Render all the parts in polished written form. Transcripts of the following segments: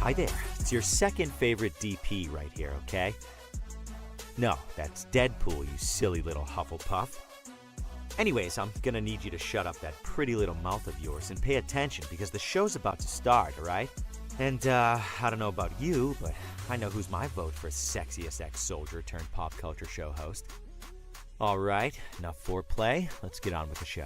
Hi there. It's your second favorite DP right here, okay? No, that's Deadpool, you silly little Hufflepuff. Anyways, I'm gonna need you to shut up that pretty little mouth of yours and pay attention because the show's about to start, alright? And, I don't know about you, but I know who's my vote for sexiest ex-soldier turned pop culture show host. Alright, enough foreplay. Let's get on with the show.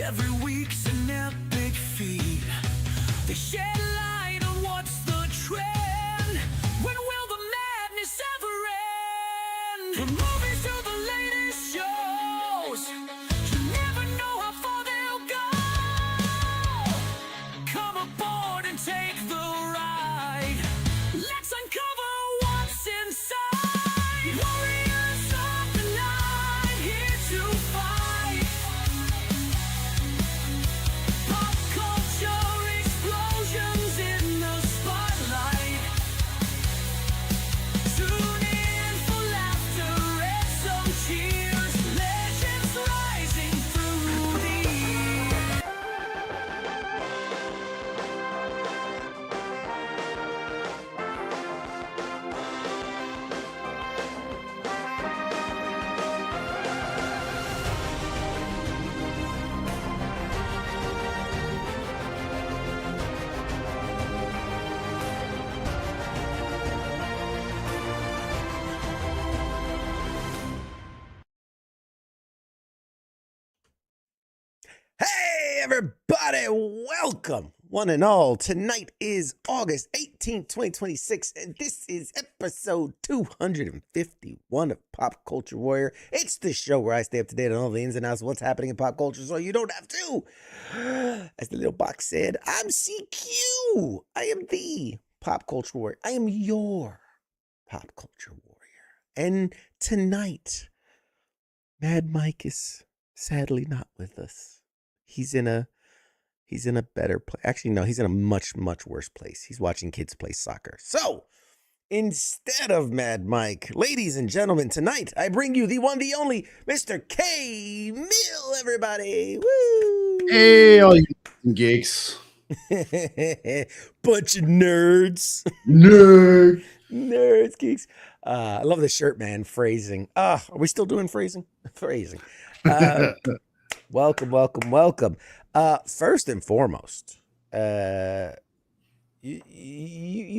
Every week's an epic feat. They shed light on what's the trend. When will the madness ever end? From movies to the latest shows, you never know how far they'll go. Come aboard and take the ride. Let's uncover what's inside. Warriors of the night, here to fight. Pop culture explosions in the spotlight. Tune in for laughter and some cheers. Legends rising through the years. Hey, everybody, welcome, one and all. Tonight is August 18th, 2026, and this is episode 251 of Pop Culture Warrior. It's the show where I stay up to date on all the ins and outs of what's happening in pop culture so you don't have to. As the little box said, I'm CQ. I am the Pop Culture Warrior. I am your Pop Culture Warrior. And tonight, Mad Mike is sadly not with us. He's in a He's in a better place. Actually, no, he's in a much, much worse place. He's watching kids play soccer. So, instead of Mad Mike, ladies and gentlemen, tonight I bring you the one, the only Mr. K. Mill, everybody. Woo! Hey, all you geeks. Bunch of nerds. Nerd. Nerds, geeks. I love the shirt, man. Phrasing. Are we still doing phrasing? Phrasing. Welcome. First and foremost, you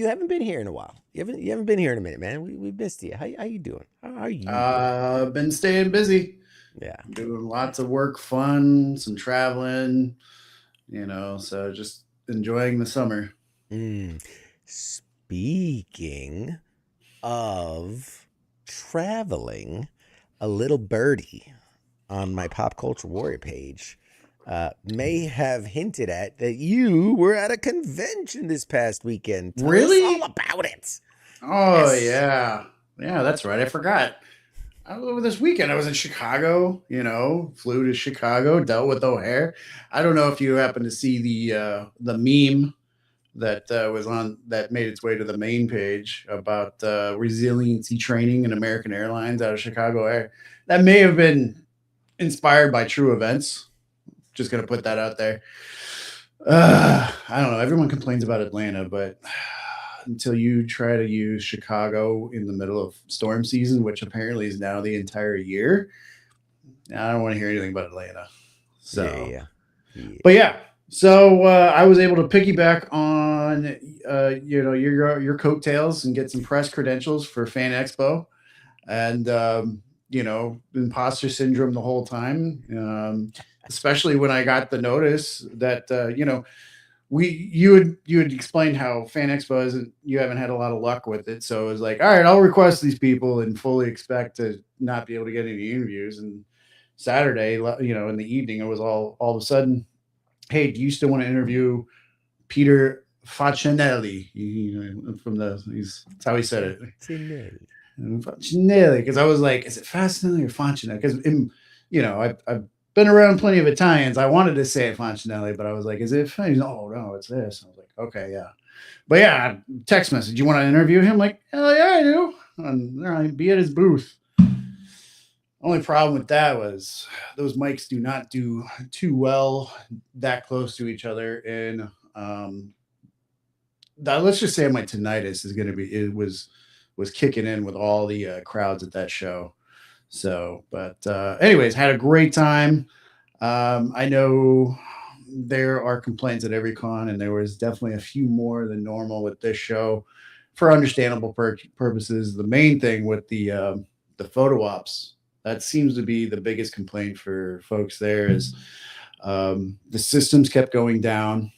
haven't been here in a while. You haven't been here in a minute, man. We missed you. How you doing? How are you? Been staying busy. Yeah. Doing lots of work, fun, some traveling, so just enjoying the summer. Speaking of traveling, a little birdie on my Pop Culture Warrior page may have hinted at that you were at a convention this past weekend. Tell Really? us all about it. Oh, Yes. yeah, that's right. I forgot. Over this weekend, I was in Chicago. Flew to Chicago, dealt with O'Hare. I don't know if you happened to see the meme that made its way to the main page about resiliency training in American Airlines out of Chicago Air. That may have been inspired by true events. Just going to put that out there. I don't know. Everyone complains about Atlanta, but until you try to use Chicago in the middle of storm season, which apparently is now the entire year, I don't want to hear anything about Atlanta. So, Yeah. But yeah. So I was able to piggyback on your coattails and get some press credentials for Fan Expo, and imposter syndrome the whole time. Especially when I got the notice that you had explained how Fan Expo you haven't had a lot of luck with it, so it was like, all right, I'll request these people and fully expect to not be able to get any interviews. And Saturday, in the evening, it was all of a sudden, hey, do you still want to interview Peter Facinelli? That's how he said it. Facinelli, because I was like, is it Facinelli or Facinelli? Because I've been around plenty of Italians. I wanted to say it Facinelli, but I was like, is it? Oh no, it's this. I was like, okay, yeah. But yeah, text message. You want to interview him? Like, hell yeah, I do. And all right, be at his booth. Only problem with that was those mics do not do too well that close to each other. And let's just say my tinnitus was kicking in with all the crowds at that show. So, but anyways, had a great time. I know there are complaints at every con, and there was definitely a few more than normal with this show for understandable purposes. The main thing with the photo ops, that seems to be the biggest complaint for folks there, is the systems kept going down.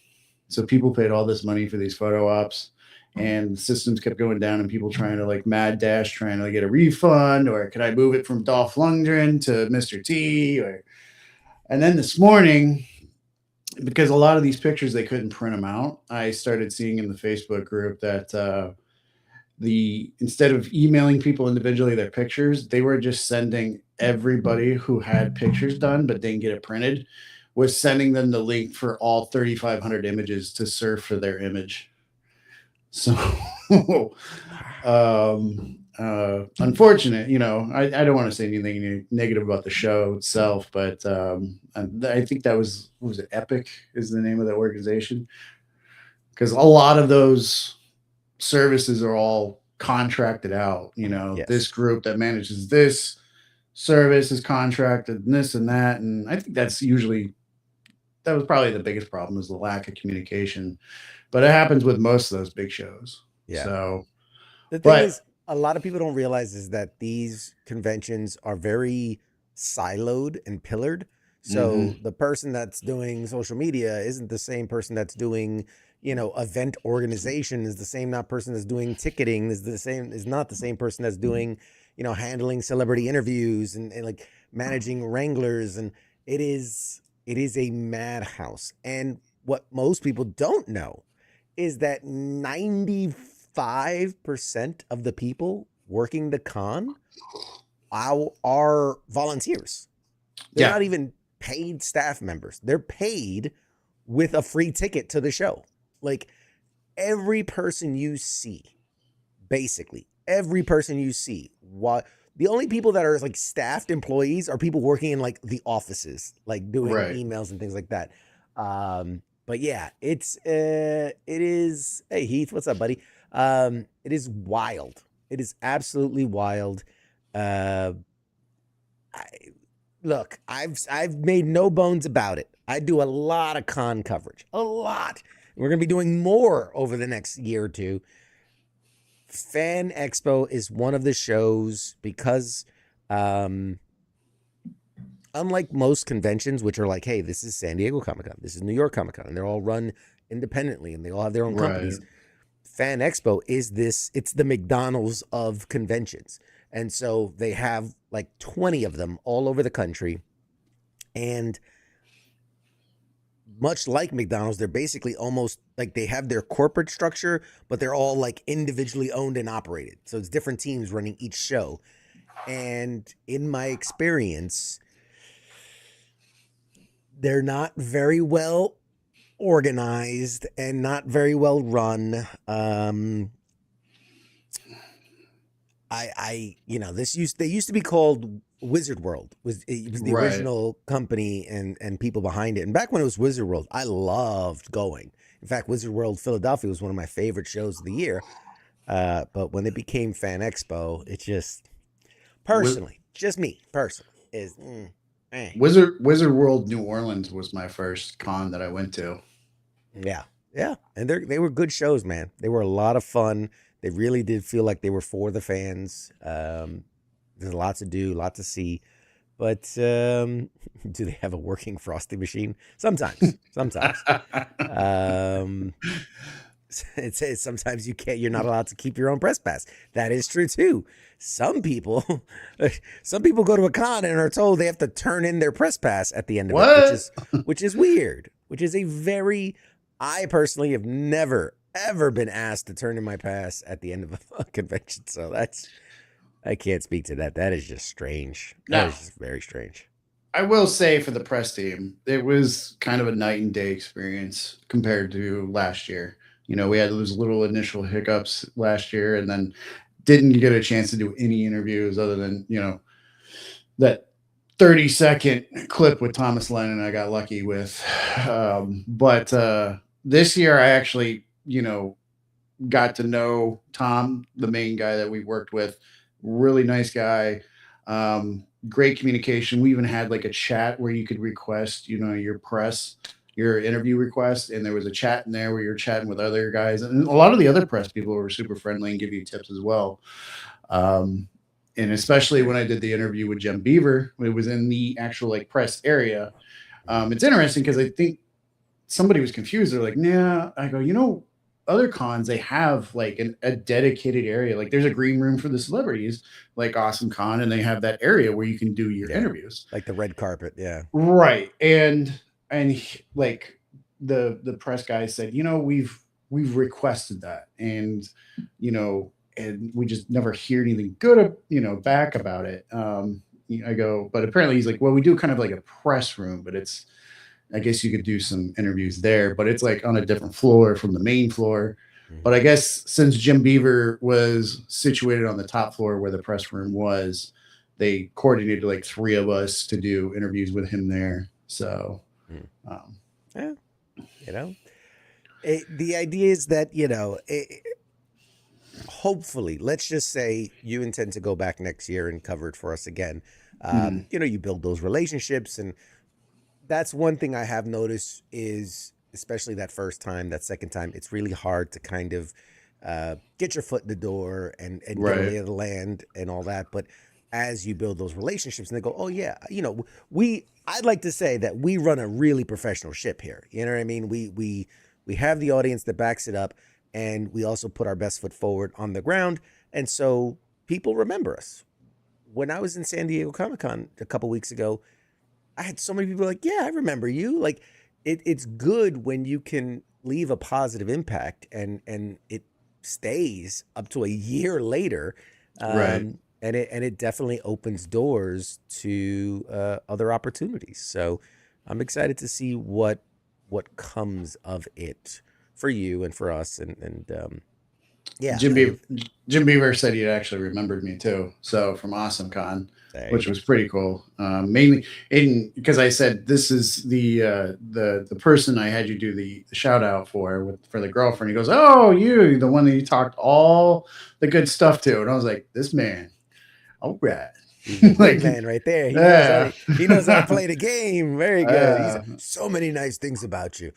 So people paid all this money for these photo ops, and the systems kept going down, and people trying to mad dash, trying to get a refund, or could I move it from Dolph Lundgren to Mr. T? And then this morning, because a lot of these pictures, they couldn't print them out, I started seeing in the Facebook group that instead of emailing people individually their pictures, they were just sending everybody who had pictures done but didn't get it printed, was sending them the link for all 3,500 images to surf for their image. So unfortunate, I don't want to say anything negative about the show itself, but I think that was it, Epic is the name of that organization, because a lot of those services are all contracted out. Yes. This group that manages this service is contracted and this and that, and I think that was probably the biggest problem, is the lack of communication. But it happens with most of those big shows. Yeah. So the thing is, a lot of people don't realize is that these conventions are very siloed and pillared. So the person that's doing social media isn't the same person that's doing, event organization, is the same not person that's doing ticketing, is not the same person that's doing, handling celebrity interviews and like managing wranglers. And it is a madhouse. And what most people don't know is that 95% of the people working the con are volunteers. They're not even paid staff members. They're paid with a free ticket to the show. Like every person you see, basically every person you see, what the only people that are like staffed employees are people working in like the offices, like doing Right. emails and things like that. But yeah, it is. Hey Heath, what's up, buddy? It is wild. It is absolutely wild. Uh, I, look, I've made no bones about it. I do a lot of con coverage, a lot. We're gonna be doing more over the next year or two. Fan Expo is one of the shows because, unlike most conventions, which are like, hey, this is San Diego Comic Con, this is New York Comic Con, and they're all run independently and they all have their own companies. Fan Expo is this, it's the McDonald's of conventions. And so they have like 20 of them all over the country. And much like McDonald's, they're basically almost like they have their corporate structure, but they're all like individually owned and operated. So it's different teams running each show. And in my experience, they're not very well organized and not very well run. They used to be called Wizard World. It was the original company and people behind it. And back when it was Wizard World, I loved going. In fact, Wizard World Philadelphia was one of my favorite shows of the year. But when it became Fan Expo, it just personally, is Wizard World New Orleans was my first con that I went to. Yeah. And they were good shows, man. They were a lot of fun. They really did feel like they were for the fans. There's a lot to do, a lot to see. But do they have a working frosty machine? Sometimes. It says sometimes you're not allowed to keep your own press pass. That is true too. Some people go to a con and are told they have to turn in their press pass at the end of it, which is weird. Which is I personally have never ever been asked to turn in my pass at the end of a convention. So I can't speak to that. That is just strange. That is just very strange. I will say for the press team, it was kind of a night and day experience compared to last year. We had those little initial hiccups last year and then didn't get a chance to do any interviews other than, that 30-second clip with Thomas Lennon I got lucky with. But this year I actually, got to know Tom, the main guy that we worked with. Really nice guy. Great communication. We even had like a chat where you could request, your interview request, and there was a chat in there where you're chatting with other guys, and a lot of the other press people were super friendly and give you tips as well. And especially when I did the interview with Jim Beaver, when it was in the actual like press area. It's interesting because I think somebody was confused. They're like, nah. I go, other cons, they have like a dedicated area. Like there's a green room for the celebrities, like Awesome Con, and they have that area where you can do your interviews. Like the red carpet, yeah. Right. And like the press guy said, we've requested that, and and we just never hear anything good, back about it. I go, but apparently he's like, well, we do kind of like a press room, but I guess you could do some interviews there, but it's like on a different floor from the main floor. Mm-hmm. But I guess since Jim Beaver was situated on the top floor where the press room was, they coordinated like 3 of us to do interviews with him there. So, the idea is that, hopefully, let's just say you intend to go back next year and cover it for us again. You build those relationships, and that's one thing I have noticed is, especially that first time, that second time, it's really hard to kind of get your foot in the door and get a lay of the land and all that. But as you build those relationships and they go, oh yeah, I'd like to say that we run a really professional ship here. You know what I mean? We have the audience that backs it up, and we also put our best foot forward on the ground. And so people remember us. When I was in San Diego Comic-Con a couple weeks ago, I had so many people like, yeah, I remember you. Like it's good when you can leave a positive impact and it stays up to a year later. And it definitely opens doors to other opportunities. So I'm excited to see what what comes of it for you and for us. And yeah. Jim Beaver said he actually remembered me too. So from Awesome Con, which was pretty cool. Mainly because I said this is the person I had you do the shout out for the girlfriend. He goes, "Oh, you, the one that you talked all the good stuff to," and I was like, "This man, all right." He's the big man right there. He knows how to play the game. Very good. He's so many nice things about you.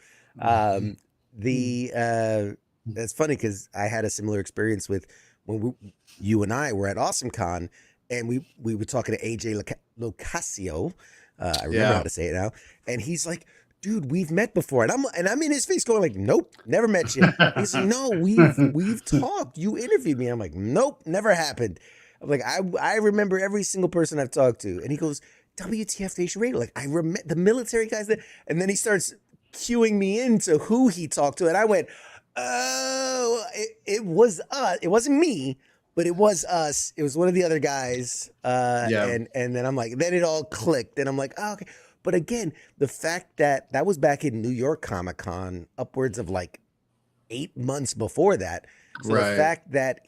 That's funny because I had a similar experience with when you and I were at Awesome Con, and we were talking to AJ Locasio. I remember how to say it now. And he's like, "Dude, we've met before." And I'm in his face going like, "Nope, never met you." He's like, "No, we've talked. You interviewed me." I'm like, "Nope, never happened." I'm like, I remember every single person I've talked to. And he goes, "WTF Nation Radio." Like, I remember the military guys there. And then he starts cueing me into who he talked to. And I went, "Oh, it was us. It wasn't me, but it was us. It was one of the other guys." And then I'm like, then it all clicked. And I'm like, "Oh, okay." But again, the fact that was back in New York Comic Con, upwards of like 8 months before that. So the fact that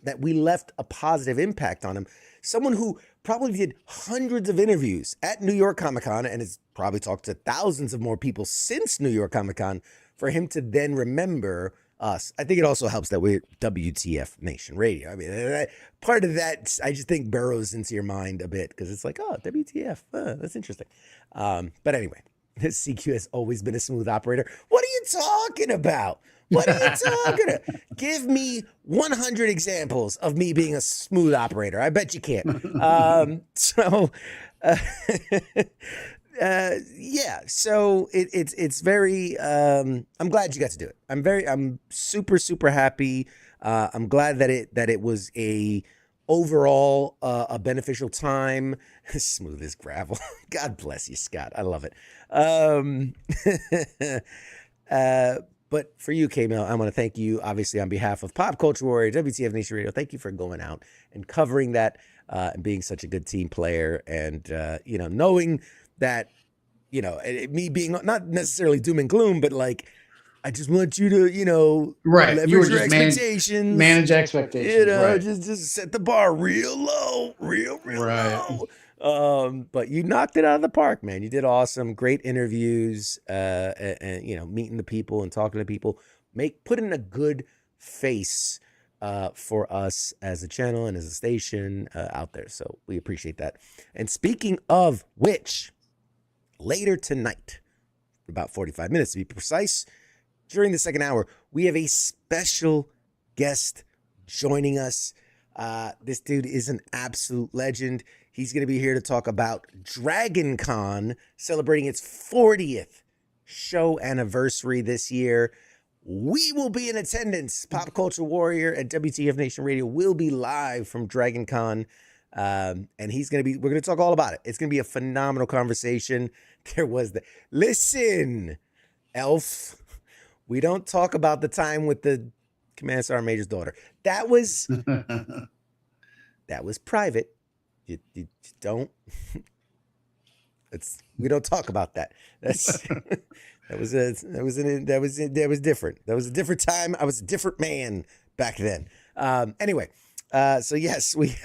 that we left a positive impact on him, someone who probably did hundreds of interviews at New York Comic Con and has probably talked to thousands of more people since New York Comic Con, for him to then remember us. I think it also helps that we're WTF Nation Radio. I mean, part of that, I just think burrows into your mind a bit because it's like, oh, WTF, that's interesting. But anyway, CQ has always been a smooth operator. What are you talking about? What are you talking about? Give me 100 examples of me being a smooth operator. I bet you can't. Yeah. So it's very. I'm glad you got to do it. I'm super, super happy. I'm glad that it was a overall a beneficial time. Smooth as gravel. God bless you, Scott. I love it. But for you, K-Mel, I want to thank you, obviously, on behalf of Pop Culture Warrior, WTF Nation Radio. Thank you for going out and covering that and being such a good team player. And, knowing that, me being not necessarily doom and gloom, but like, I just want you to, leverage your expectations. Manage expectations. Just set the bar real low, real low. But you knocked it out of the park, man. You did awesome. Great interviews, and meeting the people and talking to people, putting a good face for us as a channel and as a station out there. So we appreciate that. And speaking of which, later tonight, about 45 minutes to be precise, during the second hour, we have a special guest joining us. This dude is an absolute legend. He's going to be here to talk about Dragon Con, celebrating its 40th show anniversary this year. We will be in attendance. Pop Culture Warrior and WTF Nation Radio will be live from Dragon Con. And we're going to talk all about it. It's going to be a phenomenal conversation. Listen, Elf, we don't talk about the time with the Command Sergeant Major's daughter. That was private. You don't. We don't talk about that. That was different. That was a different time. I was a different man back then. Anyway, so yes, we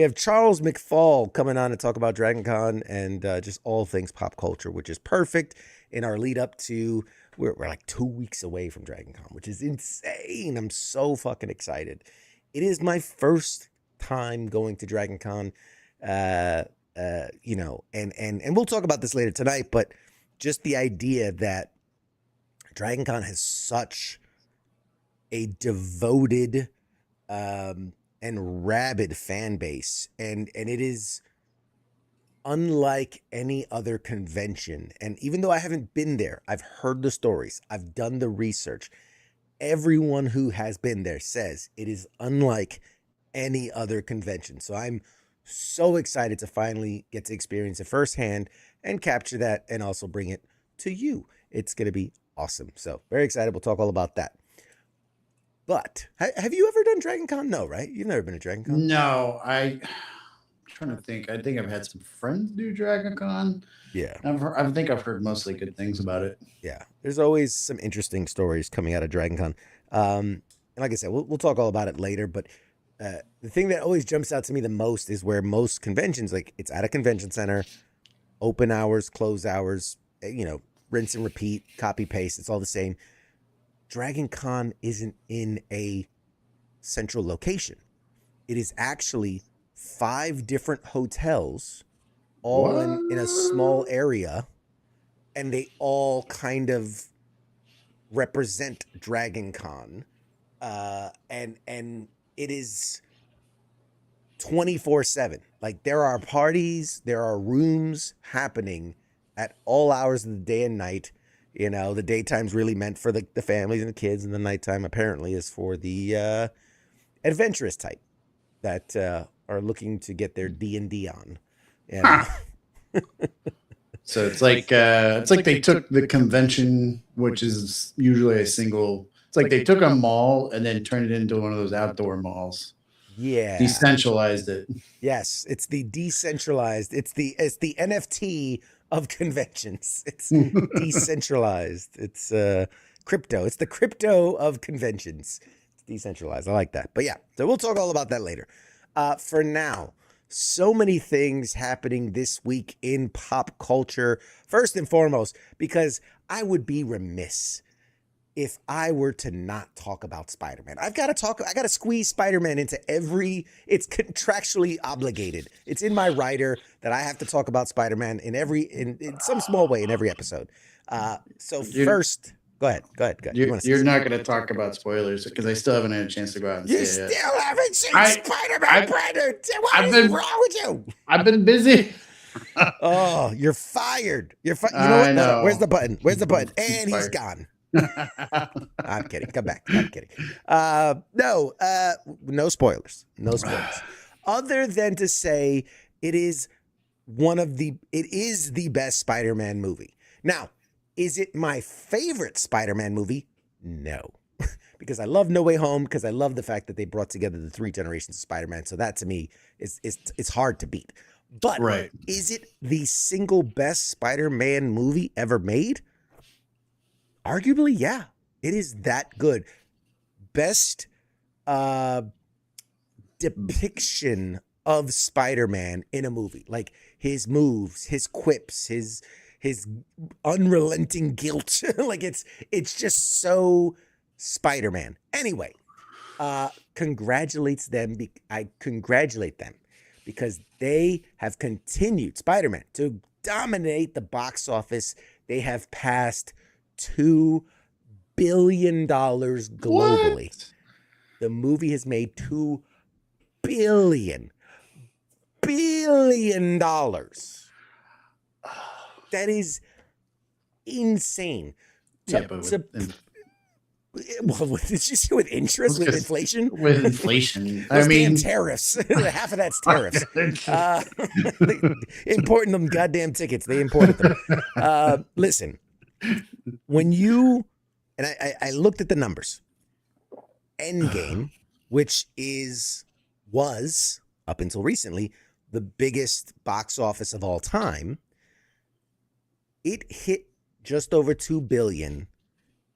have Charles McFall coming on to talk about Dragon Con and just all things pop culture, which is perfect in our lead up to. We're like 2 weeks away from Dragon Con, which is insane. I'm so fucking excited. It is my first time going to Dragon Con, and we'll talk about this later tonight, but just the idea that Dragon Con has such a devoted and rabid fan base, and it is unlike any other convention. And even though I haven't been there, I've heard the stories, I've done the research. Everyone who has been there says it is unlike any other convention. So I'm so excited to finally get to experience it firsthand and capture that and also bring it to you. It's going to be awesome. So very excited. We'll talk all about that. But have you ever done Dragon Con? No, right? You've never been to Dragon Con? No, I trying to think. I think I've had some friends do Dragon Con. Yeah. I think I've heard mostly good things about it. Yeah. There's always some interesting stories coming out of Dragon Con. And like I said, we'll talk all about it later, but the thing that always jumps out to me the most is where most conventions, like it's at a convention center, open hours, close hours, rinse and repeat, copy paste. It's all the same. Dragon Con isn't in a central location. It is actually 5 different hotels all in a small area, and they all kind of represent Dragon Con. And it is 24/7. Like there are parties, there are rooms happening at all hours of the day and night. The daytime's really meant for the families and the kids, and the nighttime apparently is for the adventurous type that are looking to get their D&D on. So it's like they took the convention, which is usually a single. It's like they took a mall and then turned it into one of those outdoor malls. Yeah, decentralized it. Yes, it's the decentralized. It's the NFT of conventions. It's decentralized. It's crypto. It's the crypto of conventions. It's decentralized. I like that. But yeah, so we'll talk all about that later. For now, so many things happening this week in pop culture. First and foremost, because I would be remiss if I were to not talk about Spider-Man. I got to squeeze Spider-Man into it's contractually obligated. It's in my writer that I have to talk about Spider-Man in some small way in every episode. First, go ahead. You're not going to talk about spoilers because I still haven't had a chance to go out and see it. You still haven't seen Spider-Man, Brandon. What is wrong with you? I've been busy. Oh, you're fired. You know what? No, where's the button? And he's gone. I'm kidding. Come back. I'm kidding. No spoilers. No spoilers. Other than to say it is the best Spider-Man movie. Now, is it my favorite Spider-Man movie? No. Because I love No Way Home, because I love the fact that they brought together the 3 generations of Spider-Man. So that to me it's hard to beat. But Is it the single best Spider-Man movie ever made? Arguably, yeah. It is that good. Best depiction of Spider-Man in a movie. Like his moves, his quips, his unrelenting guilt. Like it's just so Spider-Man. Anyway, I congratulate them because they have continued, Spider-Man, to dominate the box office. They have passed $2 billion globally. What? The movie has made $2 billion. That is insane. What did you see with interest, with inflation? With inflation. Tariffs. Half of that's tariffs. Importing them goddamn tickets. They imported them. Listen, when I looked at the numbers, Endgame, which was up until recently the biggest box office of all time, it hit just over $2 billion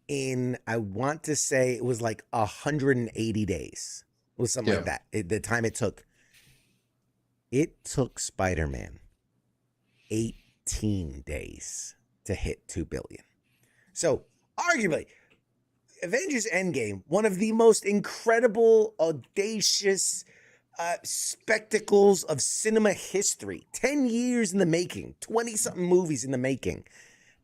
in, I want to say it was like 180 days. It was something like that. The time it took Spider-Man 18 days to hit $2 billion. So arguably, Avengers Endgame, one of the most incredible, audacious spectacles of cinema history. 10 years in the making, 20-something movies in the making,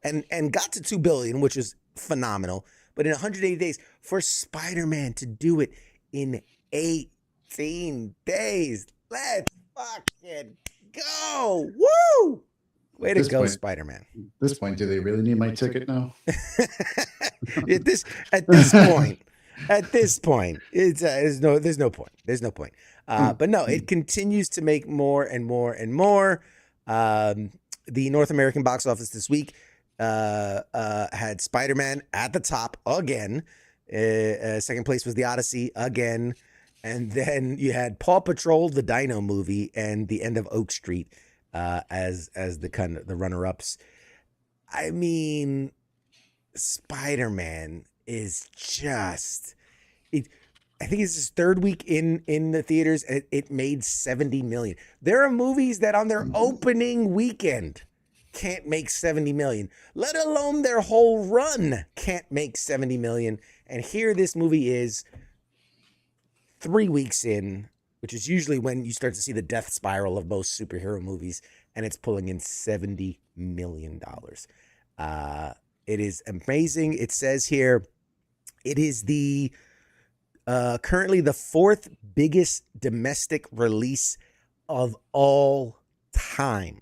and got to $2 billion, which is phenomenal. But in 180 days, for Spider-Man to do it in 18 days, let's fucking go! Woo! Way to go, Spider-Man. At this point, do they really need my ticket now? At this point, it's there's no point. But no, it continues to make more and more and more. The North American box office this week had Spider-Man at the top again. Second place was The Odyssey again. And then you had Paw Patrol, the Dino movie, and the end of Oak Street as the kind of the runner-ups. I mean, Spider-Man is just it. I think it's his third week in the theaters. It made 70 million. There are movies that on their opening weekend can't make 70 million, let alone their whole run can't make 70 million. And here this movie is 3 weeks in, which is usually when you start to see the death spiral of most superhero movies, and it's pulling in $70 million. It is amazing. It says here, it is the currently the fourth biggest domestic release of all time.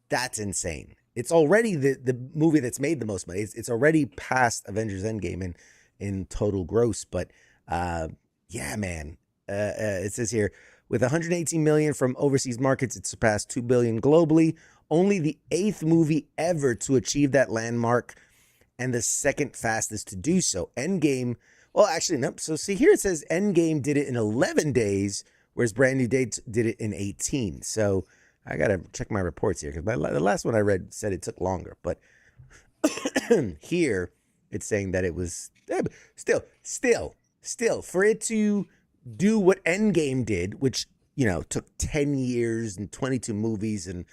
That's insane. It's already the movie that's made the most money. It's already past Avengers Endgame in total gross. But yeah, man. It says here, with 118 million from overseas markets, it surpassed 2 billion globally. Only the 8th movie ever to achieve that landmark, and the second fastest to do so. Endgame, well, actually, no. So see here, it says Endgame did it in 11 days, whereas Brand New Day did it in 18. So I got to check my reports here, because the last one I read said it took longer. But here, it's saying that it was still, for it to do what Endgame did, which, you know, took 10 years and 22 movies and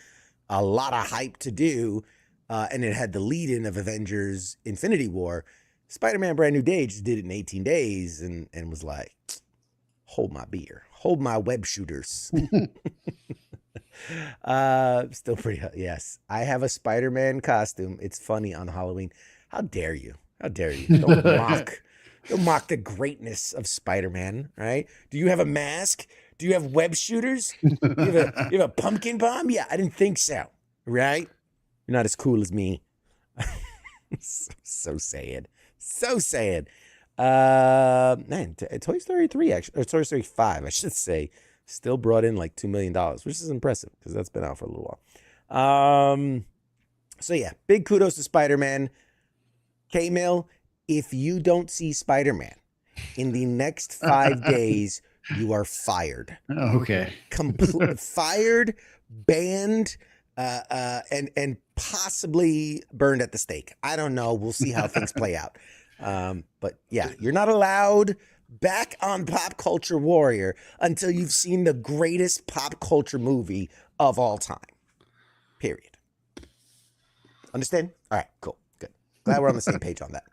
a lot of hype to do, and it had the lead-in of Avengers Infinity War. Spider-Man Brand New Day just did it in 18 days and was like, hold my beer, hold my web shooters. Still pretty, yes. I have a Spider-Man costume. It's funny on Halloween. How dare you? How dare you? Don't mock the greatness of Spider-Man, right? Do you have a mask? Do you have web shooters? You have a pumpkin bomb? Yeah, I didn't think so, right? You're not as cool as me. So sad. So sad. Man, Toy Story 3, actually, or Toy Story 5, I should say, still brought in like $2 million, which is impressive because that's been out for a little while. So yeah, big kudos to Spider-Man. K-Mill, if you don't see Spider-Man in the next 5 days, you are fired. Okay. Fired, banned, and possibly burned at the stake. I don't know. We'll see how things play out. But yeah, you're not allowed back on Pop Culture Warrior until you've seen the greatest pop culture movie of all time. Period. Understand? All right, cool. Good. Glad we're on the same page on that.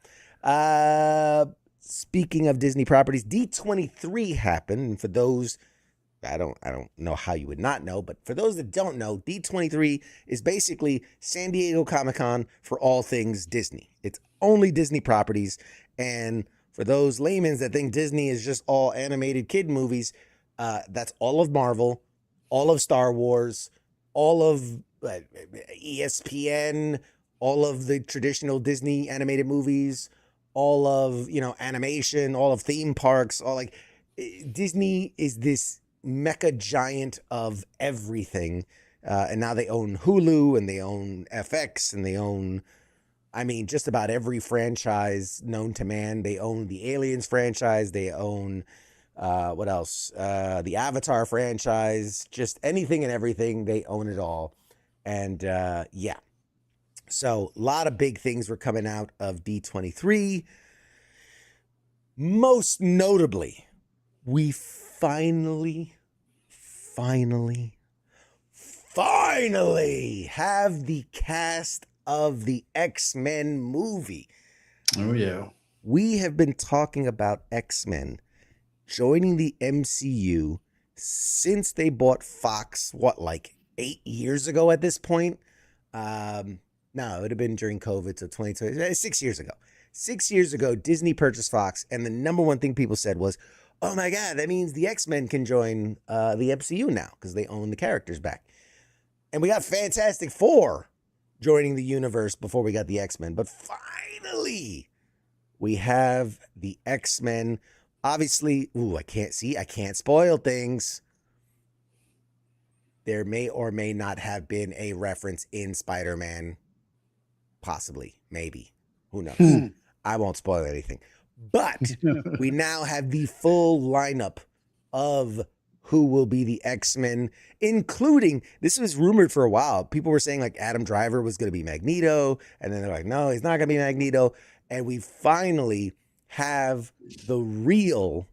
Speaking of Disney properties, D23 happened. And for those, I don't know how you would not know, but for those that don't know, D23 is basically San Diego Comic-Con for all things Disney. It's only Disney properties. And for those laymen that think Disney is just all animated kid movies, that's all of Marvel, all of Star Wars, all of ESPN, all of the traditional Disney animated movies, all of, animation, all of theme parks, Disney is this mecha giant of everything. And now they own Hulu and they own FX and they own, just about every franchise known to man. They own the Aliens franchise. They own, what else? The Avatar franchise, just anything and everything. They own it all. And yeah. So a lot of big things were coming out of D23. Most notably, we finally have the cast of the X-Men movie. Oh, yeah. We have been talking about X-Men joining the MCU since they bought Fox, 8 years ago at this point? No, it would have been during COVID, so 2020, 6 years ago. 6 years ago, Disney purchased Fox, and the number one thing people said was, oh my God, that means the X-Men can join the MCU now because they own the characters back. And we got Fantastic Four joining the universe before we got the X-Men. But finally, we have the X-Men. Obviously, I can't spoil things. There may or may not have been a reference in Spider-Man. Possibly, maybe. Who knows? I won't spoil anything. But we now have the full lineup of who will be the X-Men, including, this was rumored for a while. People were saying like Adam Driver was going to be Magneto, and then they're like, no, he's not going to be Magneto. And we finally have the real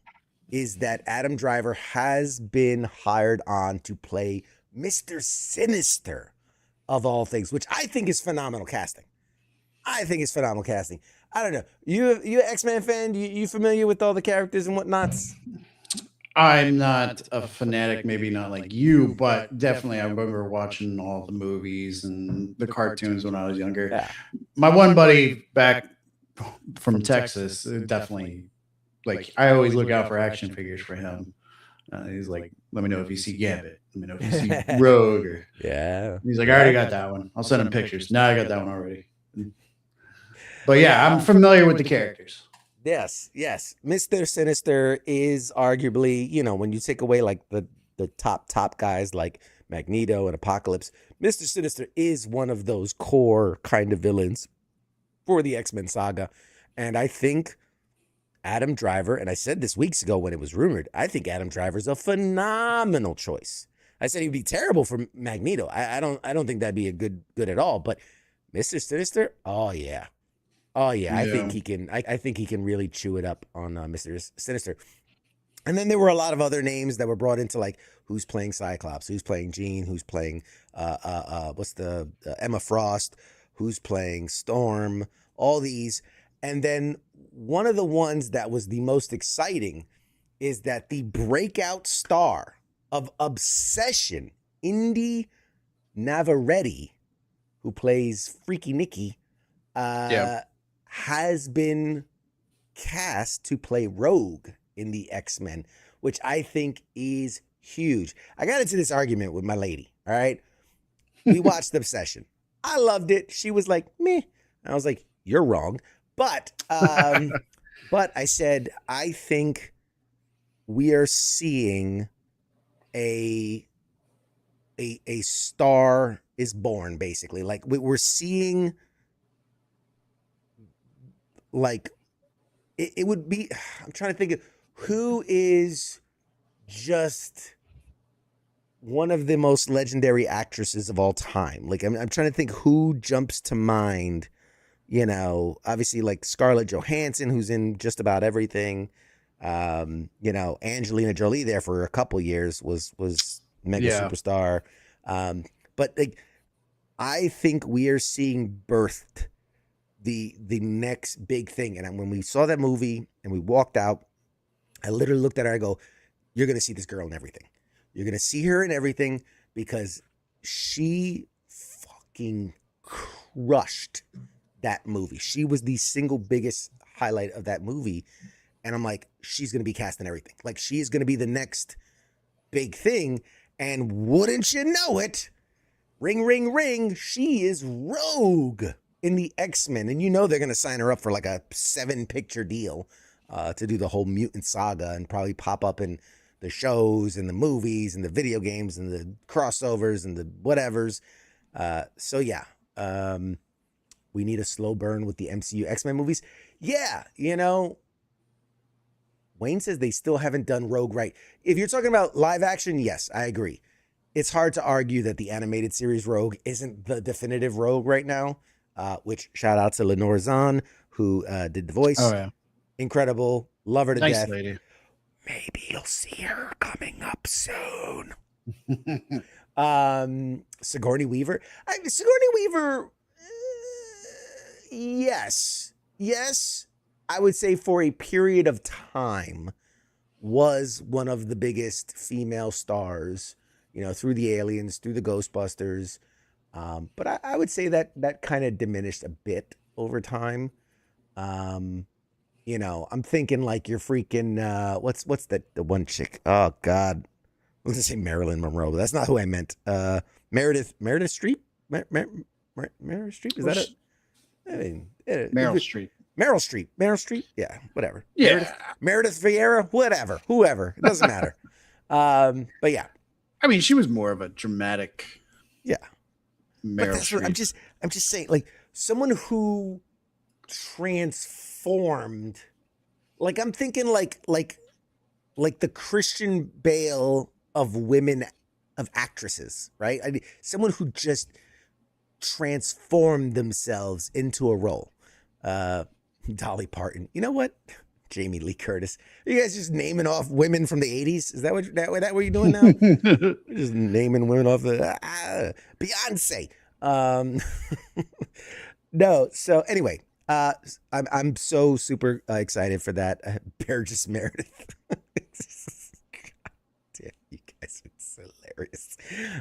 is that Adam Driver has been hired on to play Mr. Sinister of all things, which I think is phenomenal casting. I don't know. You an X-Men fan? You familiar with all the characters and whatnots? I'm not a fanatic, maybe not like you, but definitely I remember watching all the movies and the cartoons when I was younger. Yeah. My one buddy back from Texas, definitely, like, I always look out for action figures for him. He's like, let me know if you see Gambit. Let me know if you see Rogue. Or, yeah. He's like, I already got that one. I'll send him pictures. Now I got that one already. But yeah, I'm familiar with the characters. Yes. Mr. Sinister is arguably, you know, when you take away like the top guys like Magneto and Apocalypse, Mr. Sinister is one of those core kind of villains for the X-Men saga. And I think Adam Driver, and I said this weeks ago when it was rumored, I think Adam Driver's a phenomenal choice. I said he'd be terrible for Magneto. I don't think that'd be a good at all. But Mr. Sinister, oh yeah. I think he can. I think he can really chew it up on Mr. Sinister. And then there were a lot of other names that were brought into, like who's playing Cyclops, who's playing Jean, who's playing Emma Frost, who's playing Storm, all these. And then one of the ones that was the most exciting is that the breakout star of Obsession, Indy Navarrete, who plays Freaky Nikki, has been cast to play Rogue in the X-Men, which I think is huge. I got into this argument with my lady, all right? We watched Obsession. I loved it. She was like, meh. I was like, you're wrong. But I said, I think we are seeing a star is born, basically. Like we're seeing, like, it would be, I'm trying to think of who is just one of the most legendary actresses of all time. Like, I'm trying to think who jumps to mind, you know, obviously like Scarlett Johansson, who's in just about everything. You know, Angelina Jolie there for a couple years was mega superstar. But like, I think we are seeing birthed the next big thing. And when we saw that movie and we walked out, I literally looked at her. I go, you're going to see this girl in everything. You're going to see her in everything because she fucking crushed that movie. She was the single biggest highlight of that movie. And I'm like, she's going to be cast in everything. Like, she is going to be the next big thing. And wouldn't you know it, ring, ring, ring, she is Rogue in the X-Men. And you know they're going to sign her up for like a 7-picture deal to do the whole mutant saga and probably pop up in the shows and the movies and the video games and the crossovers and the whatevers. So yeah, we need a slow burn with the MCU X-Men movies. Yeah, you know, Wayne says they still haven't done Rogue right. If you're talking about live action, yes, I agree. It's hard to argue that the animated series Rogue isn't the definitive Rogue right now, which shout out to Lenore Zahn, who did the voice. Oh, yeah. Incredible. Love her to Nice death. lady. Maybe you'll see her coming up soon. Sigourney Weaver. Sigourney Weaver, yes. Yes, I would say for a period of time was one of the biggest female stars, you know, through the Aliens, through the Ghostbusters. But I would say that kind of diminished a bit over time. You know, I'm thinking like you're freaking, what's the one chick? Oh God. I was gonna say Marilyn Monroe, but that's not who I meant. Meredith Streep? Meredith Streep? Is that it? I mean, Meryl Streep. Meryl Streep. Yeah, whatever. Yeah. Meredith Vieira, whoever. It doesn't matter. But yeah. I mean, she was more of a dramatic. Yeah. Meryl Streep. I'm just saying, like, someone who transformed Like I'm thinking like the Christian Bale of women, of actresses, right? I mean, someone who just transformed themselves into a role. Dolly Parton. You know what? Jamie Lee Curtis. Are you guys just naming off women from the 80s? Is that what you're doing now? You're just naming women off the Beyonce. No. So anyway, I'm so super excited for that. Burgess Meredith. Damn, you guys are hilarious.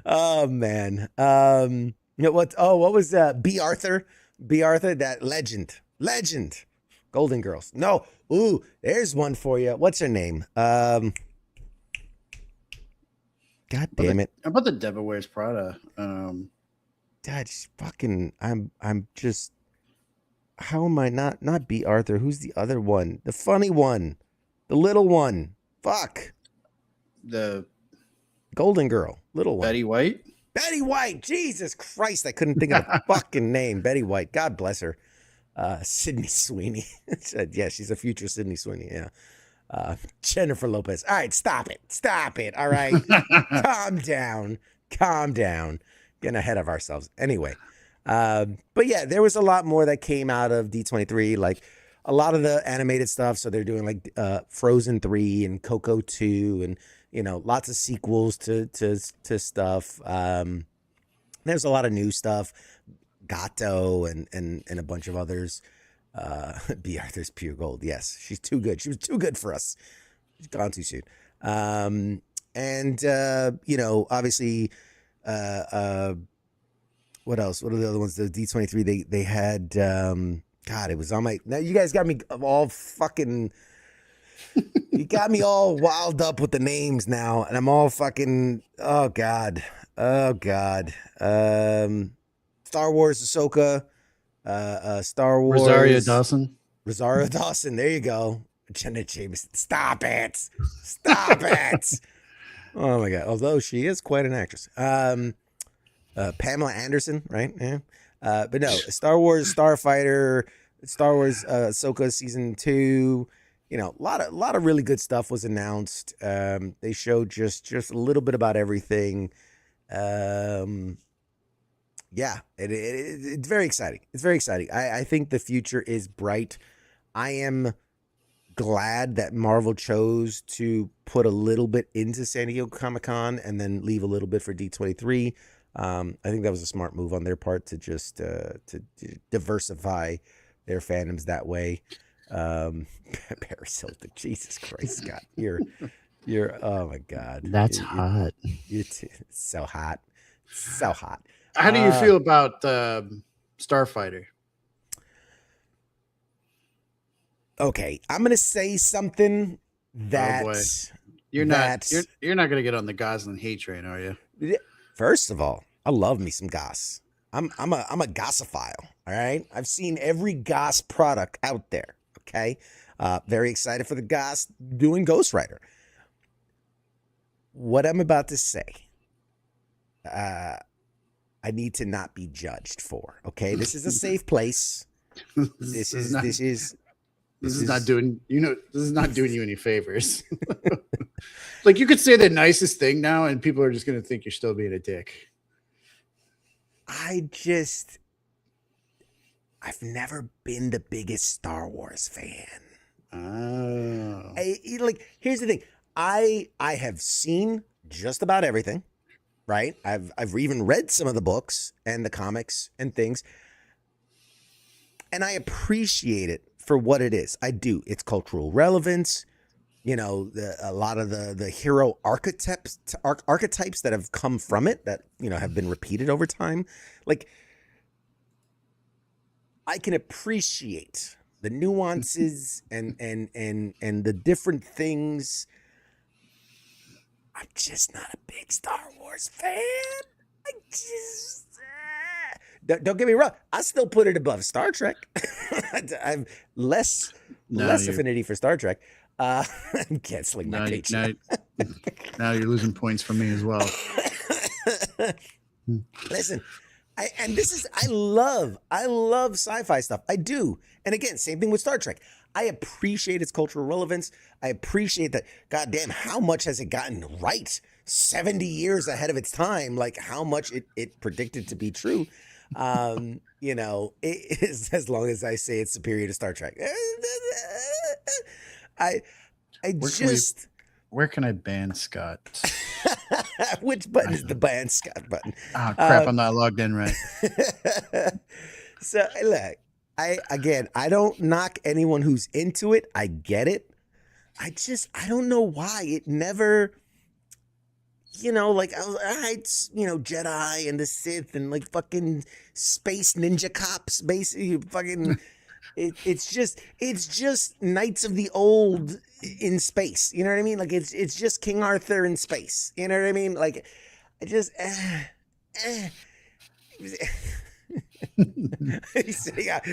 Oh man. What was B. Arthur? B. Arthur, that legend. Golden Girls. No. Ooh, there's one for you. What's her name? God damn it. How about the Devil Wears Prada? God, fucking. I'm just. How am I not B. Arthur? Who's the other one? The funny one, the little one. Fuck. The Golden Girl, little one. Betty White. Betty White. Jesus Christ, I couldn't think of the fucking name. Betty White. God bless her. Sydney Sweeney. Yeah, she's a future Sydney Sweeney. Yeah. Jennifer Lopez. All right, stop it. All right. Calm down. Getting ahead of ourselves. Anyway. But yeah, there was a lot more that came out of D23, like a lot of the animated stuff. So they're doing like Frozen 3 and Coco 2 and, you know, lots of sequels to stuff. There's a lot of new stuff. Gato and a bunch of others. B. Arthur's pure gold. Yes, she's too good. She was too good for us. She's gone too soon. You know, obviously, what else? What are the other ones? The D23, they had, God, it was on my, now you guys got me all fucking, you got me all wild up with the names now, and I'm all fucking, oh God. Star Wars Ahsoka, Star Wars Rosario Dawson. There you go. Jenna Jameson. Stop it. Oh my God. Although she is quite an actress. Pamela Anderson, right? Yeah. But no, Star Wars Starfighter, Star Wars Ahsoka season 2. You know, a lot of really good stuff was announced. They showed just a little bit about everything. Yeah, it's very exciting. It's very exciting. I think the future is bright. I am glad that Marvel chose to put a little bit into San Diego Comic-Con and then leave a little bit for D23. I think that was a smart move on their part to just to diversify their fandoms that way. Paris Hilton, Jesus Christ, Scott, you're oh my God, that's hot. It's so hot. How do you feel about Starfighter? Okay, I'm gonna say something that you're not gonna get on the Gosling hate train, are you? First of all, I love me some Goss. I'm a Gossophile. All right, I've seen every Goss product out there. Okay, very excited for the Goss doing Ghost Rider. What I'm about to say, I need to not be judged for. Okay, this is a safe place. This is not doing you any favors. Like, you could say the nicest thing now, and people are just going to think you're still being a dick. I've never been the biggest Star Wars fan. Oh. Here's the thing. I have seen just about everything, right? I've even read some of the books and the comics and things, and I appreciate it for what it is. I do. It's cultural relevance. You know, a lot of the hero archetypes that have come from it that, you know, have been repeated over time. Like, I can appreciate the nuances and the different things. I'm just not a big Star Wars fan. I just don't get me wrong. I still put it above Star Trek. I've less affinity for Star Trek. I'm canceling my paycheck. Now you're losing points for me as well. Listen, I love sci-fi stuff. I do. And again, same thing with Star Trek. I appreciate its cultural relevance. I appreciate that. Goddamn, how much has it gotten right? 70 years ahead of its time. Like how much it predicted to be true. You know, it is, as long as I say it's superior to Star Trek. I just. Where can I ban Scott? Which button is the ban Scott button? Oh crap! I'm not logged in right. So look, I don't knock anyone who's into it. I get it. I don't know why it never. You know, like all right, you know, Jedi and the Sith and like fucking space ninja cops, basically fucking. It's just Knights of the Old in space. You know what I mean? Like it's just King Arthur in space. You know what I mean? Like I just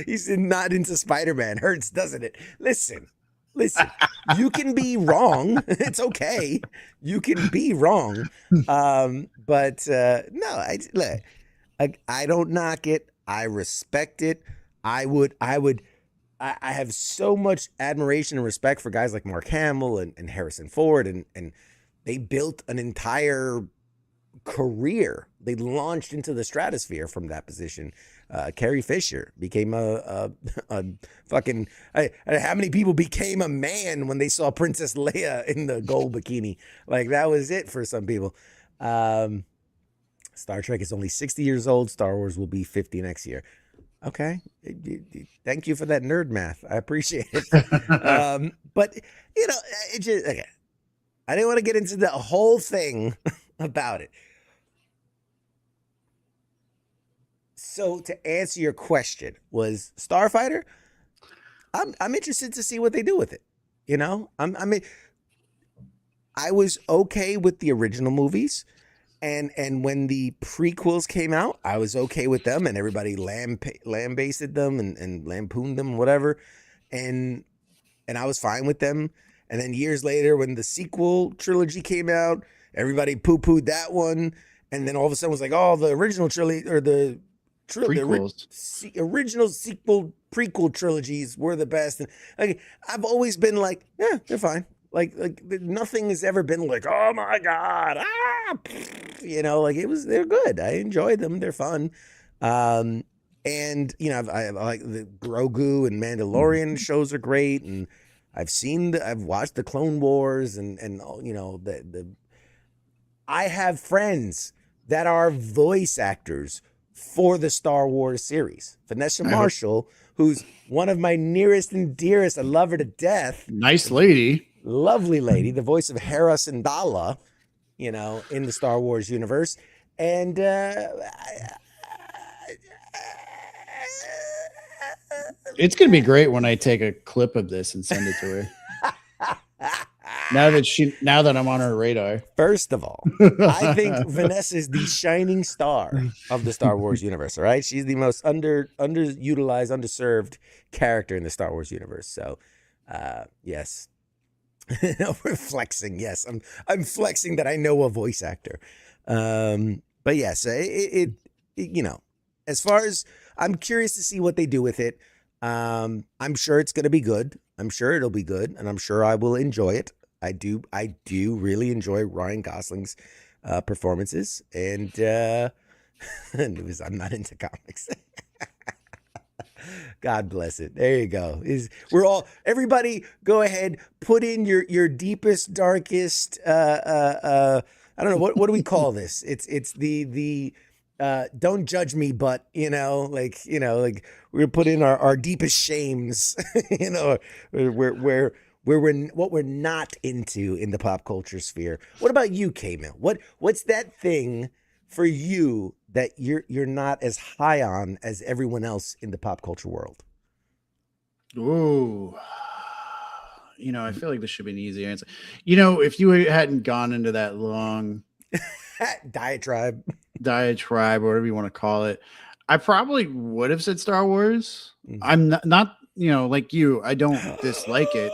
he's not into Spider-Man. Hurts, doesn't it? Listen, you can be wrong. It's okay. You can be wrong. But no, I don't knock it. I respect it. I have so much admiration and respect for guys like Mark Hamill and Harrison Ford, and they built an entire career. They launched into the stratosphere from that position. Carrie Fisher became a fucking. How many people became a man when they saw Princess Leia in the gold bikini? Like that was it for some people. Star Trek is only 60 years old. Star Wars will be 50 next year. Okay. Thank you for that nerd math. I appreciate it. But you know, it just, okay. I didn't want to get into the whole thing about it. So to answer your question, was Starfighter? I'm interested to see what they do with it. You know, I mean, I was okay with the original movies. And when the prequels came out, I was okay with them, and everybody lambasted them and lampooned them, whatever, and I was fine with them. And then years later, when the sequel trilogy came out, everybody poo-pooed that one, and then all of a sudden was like, oh, the original trilogy or the original sequel prequel trilogies were the best. And like, I've always been like, yeah, they're fine. Like nothing has ever been like, oh my God, you know, like they're good. I enjoy them. They're fun. And you know, I like the Grogu and Mandalorian shows are great. And I've watched the Clone Wars and you know, I have friends that are voice actors for the Star Wars series. Vanessa Marshall, who's one of my nearest and dearest. I love her to death. Nice lady. Lovely lady, the voice of Hera Syndulla, you know, in the Star Wars universe. And it's going to be great when I take a clip of this and send it to her. Now that I'm on her radar. First of all, I think Vanessa is the shining star of the Star Wars universe, all right? She's the most underutilized, underserved character in the Star Wars universe. So, yes. We're flexing. Yes, I'm flexing that I know a voice actor. But yes, it you know, as far as I'm curious to see what they do with it. I'm sure it's going to be good. I'm sure it'll be good, and I'm sure I will enjoy it. I do really enjoy Ryan Gosling's performances, and I'm not into comics. God bless it. There you go. Everybody go ahead, put in your deepest, darkest, I don't know, what do we call this? It's the don't judge me, but you know, like we're put in our deepest shames, you know, where what we're not into in the pop culture sphere. What about you, K-Mill? What's that thing for you that you're not as high on as everyone else in the pop culture world? Ooh, you know, I feel like this should be an easy answer. You know, if you hadn't gone into that long diatribe, or whatever you want to call it, I probably would have said Star Wars. Mm-hmm. I'm not, you know, like you, I don't dislike it.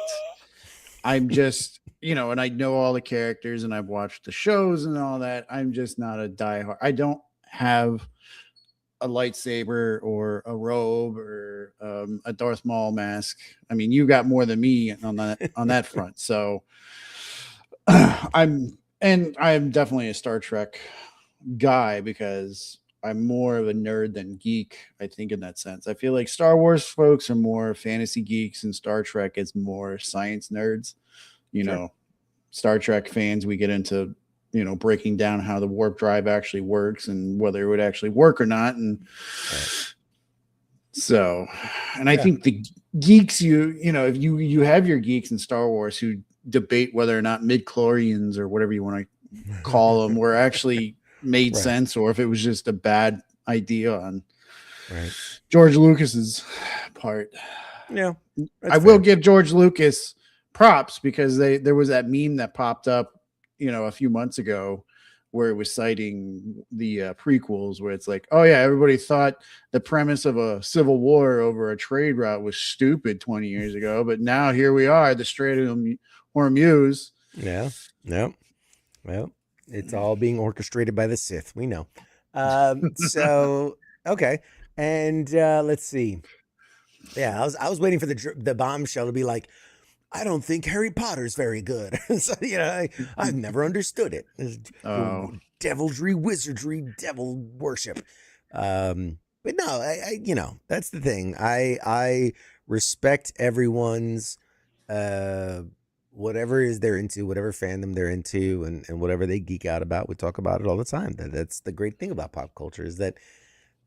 I'm just, you know, and I know all the characters and I've watched the shows and all that. I'm just not a diehard. I don't have a lightsaber or a robe or a Darth Maul mask. I mean, you got more than me on that front. So I'm definitely a Star Trek guy because I'm more of a nerd than geek. I think in that sense, I feel like Star Wars folks are more fantasy geeks, and Star Trek is more science nerds. You Sure. know, Star Trek fans, we get into breaking down how the warp drive actually works and whether it would actually work or not, and so, and I think the geeks, if you have your geeks in Star Wars who debate whether or not mid-chlorians or whatever you want to call them were actually made sense, or if it was just a bad idea on George Lucas's part. Yeah, I will give George Lucas props because there was that meme that popped up, a few months ago where it was citing the prequels, where it's like, oh yeah, everybody thought the premise of a civil war over a trade route was stupid 20 years ago, but now here we are, the Strait of Hormuz. Yeah. Well, it's all being orchestrated by the Sith. We know. So okay, and let's see. Yeah, I was waiting for the bombshell to be like, I don't think Harry Potter's very good. So, I've never understood it. Devilry, wizardry, devil worship. But no, I that's the thing. I respect everyone's whatever is they're into, whatever fandom they're into, and whatever they geek out about. We talk about it all the time. That's the great thing about pop culture, is that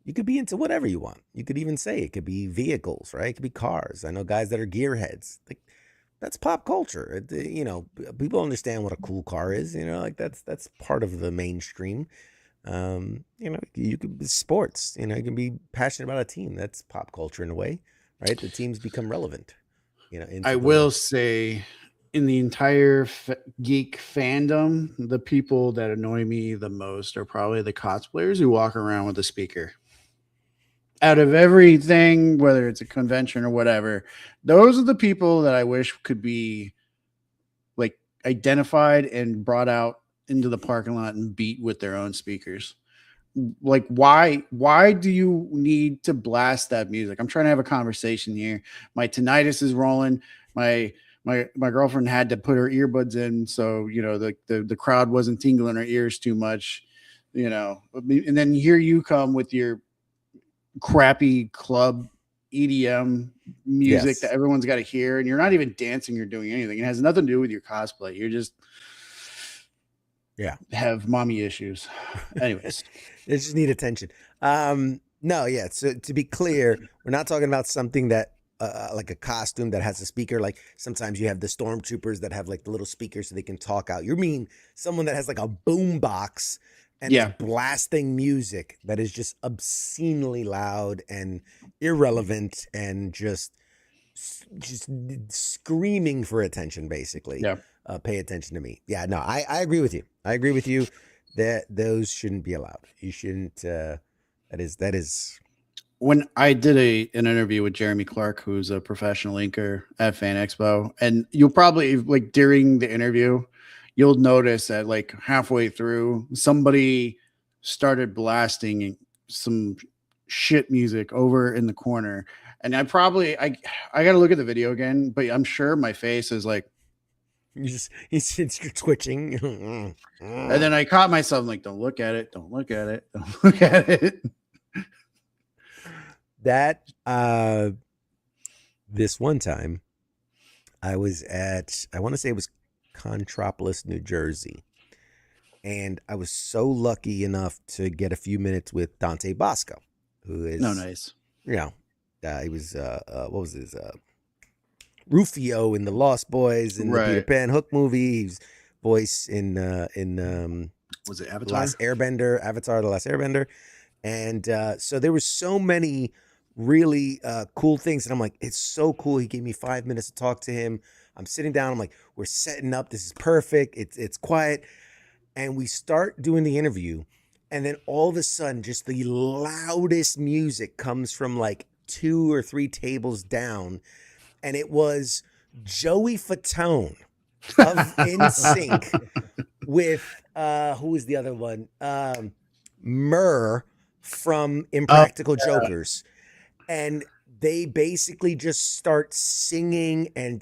you could be into whatever you want. You could even say it could be vehicles, right? It could be cars. I know guys that are gearheads. Like, that's pop culture. People understand what a cool car is. That's part of the mainstream. You could be sports. You can be passionate about a team. That's pop culture in a way, right? The teams become relevant. I will say, in the entire geek fandom, the people that annoy me the most are probably the cosplayers who walk around with a speaker. Out of everything, whether it's a convention or whatever, those are the people that I wish could be like identified and brought out into the parking lot and beat with their own speakers. Like, why do you need to blast that music? I'm trying to have a conversation here. My tinnitus is rolling. My girlfriend had to put her earbuds in, so the crowd wasn't tingling her ears too much, and then here you come with your crappy club EDM music that everyone's got to hear, and you're not even dancing or doing anything. It has nothing to do with your cosplay. You're just have mommy issues. Anyways, they just need attention. So to be clear, we're not talking about something that like a costume that has a speaker. Like sometimes you have the stormtroopers that have like the little speakers so they can talk out. You mean someone that has like a boom box and is blasting music that is just obscenely loud and irrelevant and just screaming for attention, basically. Pay attention to me. Yeah, no, I agree with you. I agree with you that those shouldn't be allowed. You shouldn't. That is. When I did an interview with Jeremy Clark, who's a professional inker at Fan Expo, and you'll probably, like, during the interview, you'll notice that like halfway through, somebody started blasting some shit music over in the corner. And I got to look at the video again, but I'm sure my face is like, you're twitching. And then I caught myself like, don't look at it. Don't look at it. Don't look at it. That, this one time I was at, I want to say it was Contropolis, New Jersey. And I was so lucky enough to get a few minutes with Dante Bosco, who is nice. He was what was his Rufio in the Lost Boys and the Peter Pan Hook movie. He's voice in was it Avatar? Avatar: The Last Airbender. And so there were so many really cool things, and I'm like, it's so cool. He gave me 5 minutes to talk to him. I'm sitting down. I'm like, we're setting up. This is perfect. It's quiet. And we start doing the interview. And then all of a sudden, just the loudest music comes from like 2 or 3 tables down. And it was Joey Fatone of NSYNC with, who was the other one? Murr from Oh, Impractical Jokers, and they basically just start singing and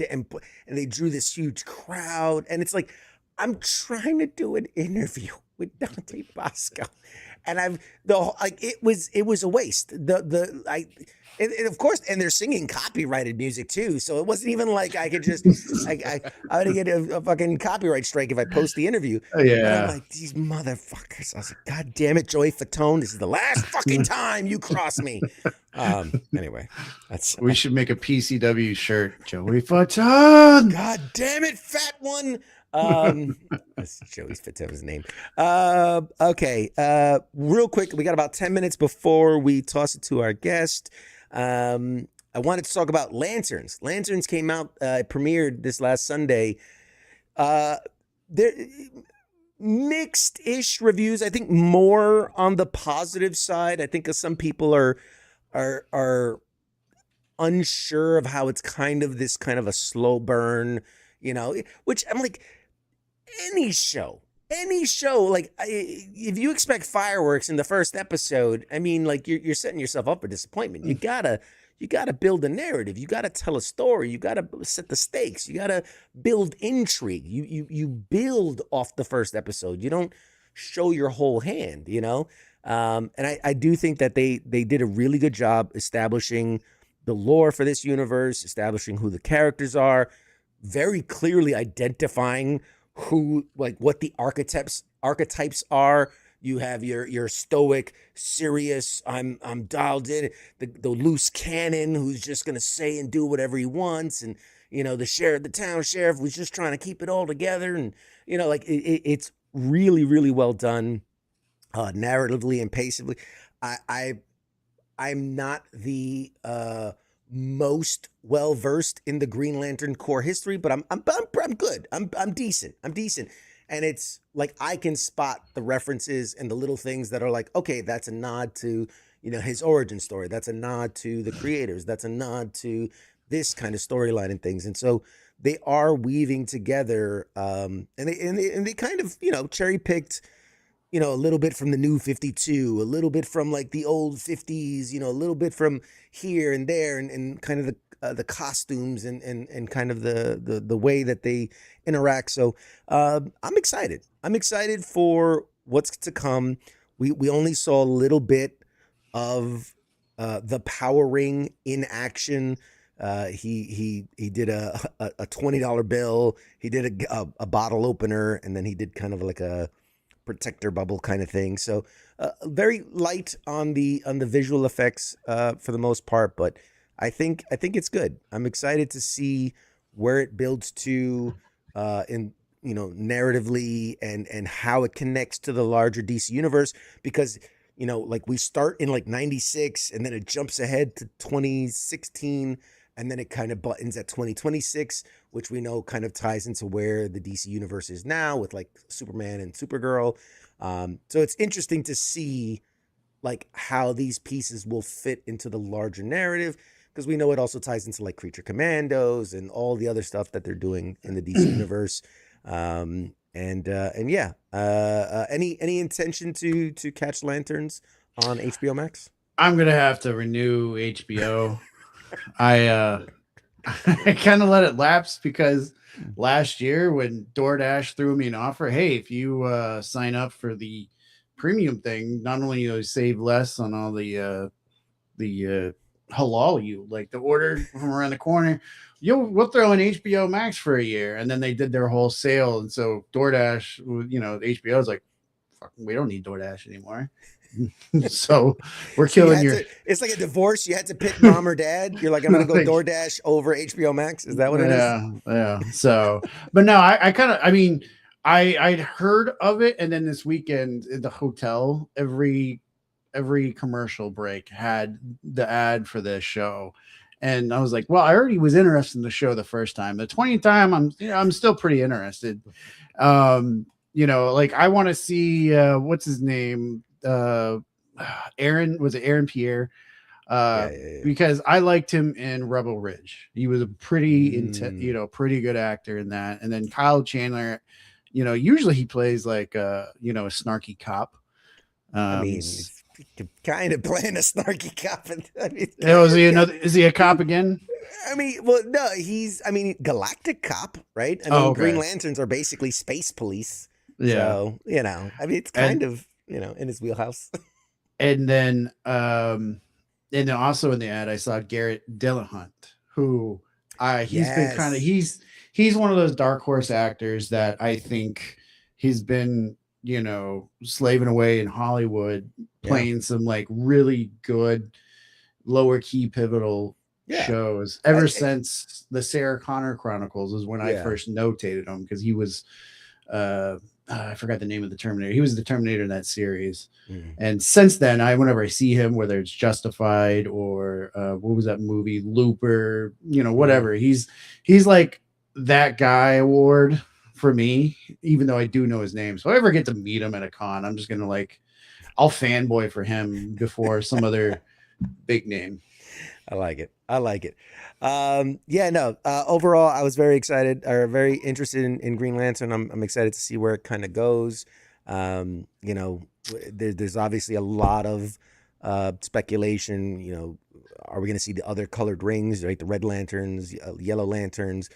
they drew this huge crowd, and it's like I'm trying to do an interview with Dante Bosco, and it was a waste. And of course, and they're singing copyrighted music too, so it wasn't even like I could just I would get a fucking copyright strike if I post the interview. But I'm yeah. like, these motherfuckers. I was like, God damn it, Joey Fatone, this is the last fucking time you cross me. Anyway, that's We should make a PCW shirt. Joey Fatone. God damn it, fat one. That's Joey Fatone's name. Okay. Real quick, we got about 10 minutes before we toss it to our guest. I wanted to talk about Lanterns. Lanterns came out, premiered this last Sunday. They're mixed-ish reviews. I think more on the positive side. I think some people are unsure of how it's kind of a slow burn, which I'm like, any show, like if you expect fireworks in the first episode, I mean, like you're setting yourself up for disappointment. You gotta build a narrative. You gotta tell a story. You gotta set the stakes. You gotta build intrigue. You build off the first episode. You don't show your whole hand, and I do think that they did a really good job establishing the lore for this universe, establishing who the characters are, very clearly identifying what the archetypes are. You have your stoic, serious, I'm dialed in, the loose cannon who's just gonna say and do whatever he wants, and the town sheriff was just trying to keep it all together, and it's really, really well done, narratively and pacively. I'm not the most well versed in the Green Lantern core history, but I'm good. I'm decent. And it's like I can spot the references and the little things that are like, okay, that's a nod to his origin story. That's a nod to the creators. That's a nod to this kind of storyline and things. And so they are weaving together, and they kind of cherry picked. A little bit from the new 52, a little bit from like the old 50s, a little bit from here and there, and kind of the costumes and kind of the way that they interact. So I'm excited. I'm excited for what's to come. We only saw a little bit of the Power Ring in action. He did a $20 bill. He did a bottle opener, and then he did kind of like a protector bubble kind of thing. So very light on the visual effects for the most part, but I think it's good. I'm excited to see where it builds to in narratively and how it connects to the larger DC universe, because like we start in like 96 and then it jumps ahead to 2016, and then it kind of buttons at 2026, which we know kind of ties into where the DC universe is now with like Superman and Supergirl. So it's interesting to see like how these pieces will fit into the larger narrative, because we know it also ties into like Creature Commandos and all the other stuff that they're doing in the DC universe. And yeah, any intention to catch Lanterns on HBO Max? I'm gonna have to renew HBO. I kind of let it lapse because last year when DoorDash threw me an offer, hey, if you sign up for the premium thing, not only save less on all the halal you like the order from around the corner, we'll throw in HBO Max for a year. And then they did their whole sale, and so DoorDash, HBO is like, fuck, we don't need DoorDash anymore. So we're killing it's like a divorce. You had to pick mom or dad. You're like, I'm gonna go DoorDash over HBO Max. Is that what it is? Yeah. So, but no, I'd heard of it, and then this weekend at the hotel, every commercial break had the ad for this show, and I was like, well, I already was interested in the show the first time. The 20th time, I'm still pretty interested. Like I want to see what's his name. Aaron Pierre? Yeah. Because I liked him in Rebel Ridge. He was a pretty pretty good actor in that. And then Kyle Chandler, usually he plays like a snarky cop. kind of playing a snarky cop. I mean, Is he a cop again? I mean, well, no, galactic cop, right? I mean, Oh, okay. Green Lanterns are basically space police. Yeah. So, I mean, it's kind of, in his wheelhouse. And then also in the ad, I saw Garrett Dillahunt, who he's been he's one of those dark horse actors that I think he's been, slaving away in Hollywood, playing some like really good lower key pivotal shows ever since the Sarah Connor Chronicles is when I first notated him, because he was I forgot the name of the Terminator. He was the Terminator in that series. And since then, whenever I see him, whether it's Justified or what was that movie, Looper, whatever, he's like that guy award for me, even though I do know his name. So if I ever get to meet him at a con, I'm just gonna I'll fanboy for him before some other big name. I like it. Overall, I was very excited or very interested in Green Lantern. I'm excited to see where it kind of goes. There's obviously a lot of speculation. Are we going to see the other colored rings, right? The red lanterns, yellow lanterns.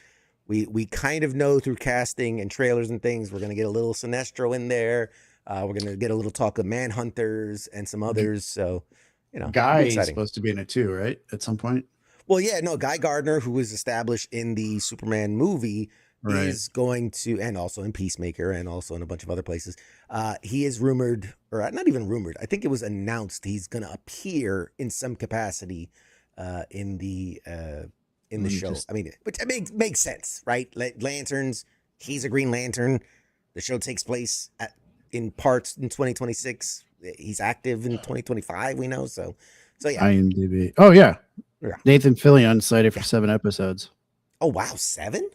We kind of know through casting and trailers and things, we're going to get a little Sinestro in there. We're going to get a little talk of Manhunters and some others. So, Guy is supposed to be in it too, right? At some point. Well, Guy Gardner, who was established in the Superman movie, is going to, and also in Peacemaker and also in a bunch of other places. He is rumored, or not even rumored, I think it was announced he's going to appear in some capacity in the show. I mean, which makes sense, right? Lanterns, he's a Green Lantern. The show takes place in parts in 2026. He's active in 2025, we know. So yeah. IMDb. Oh, yeah. Nathan Fillion cited for 7 episodes. Oh, wow. 7?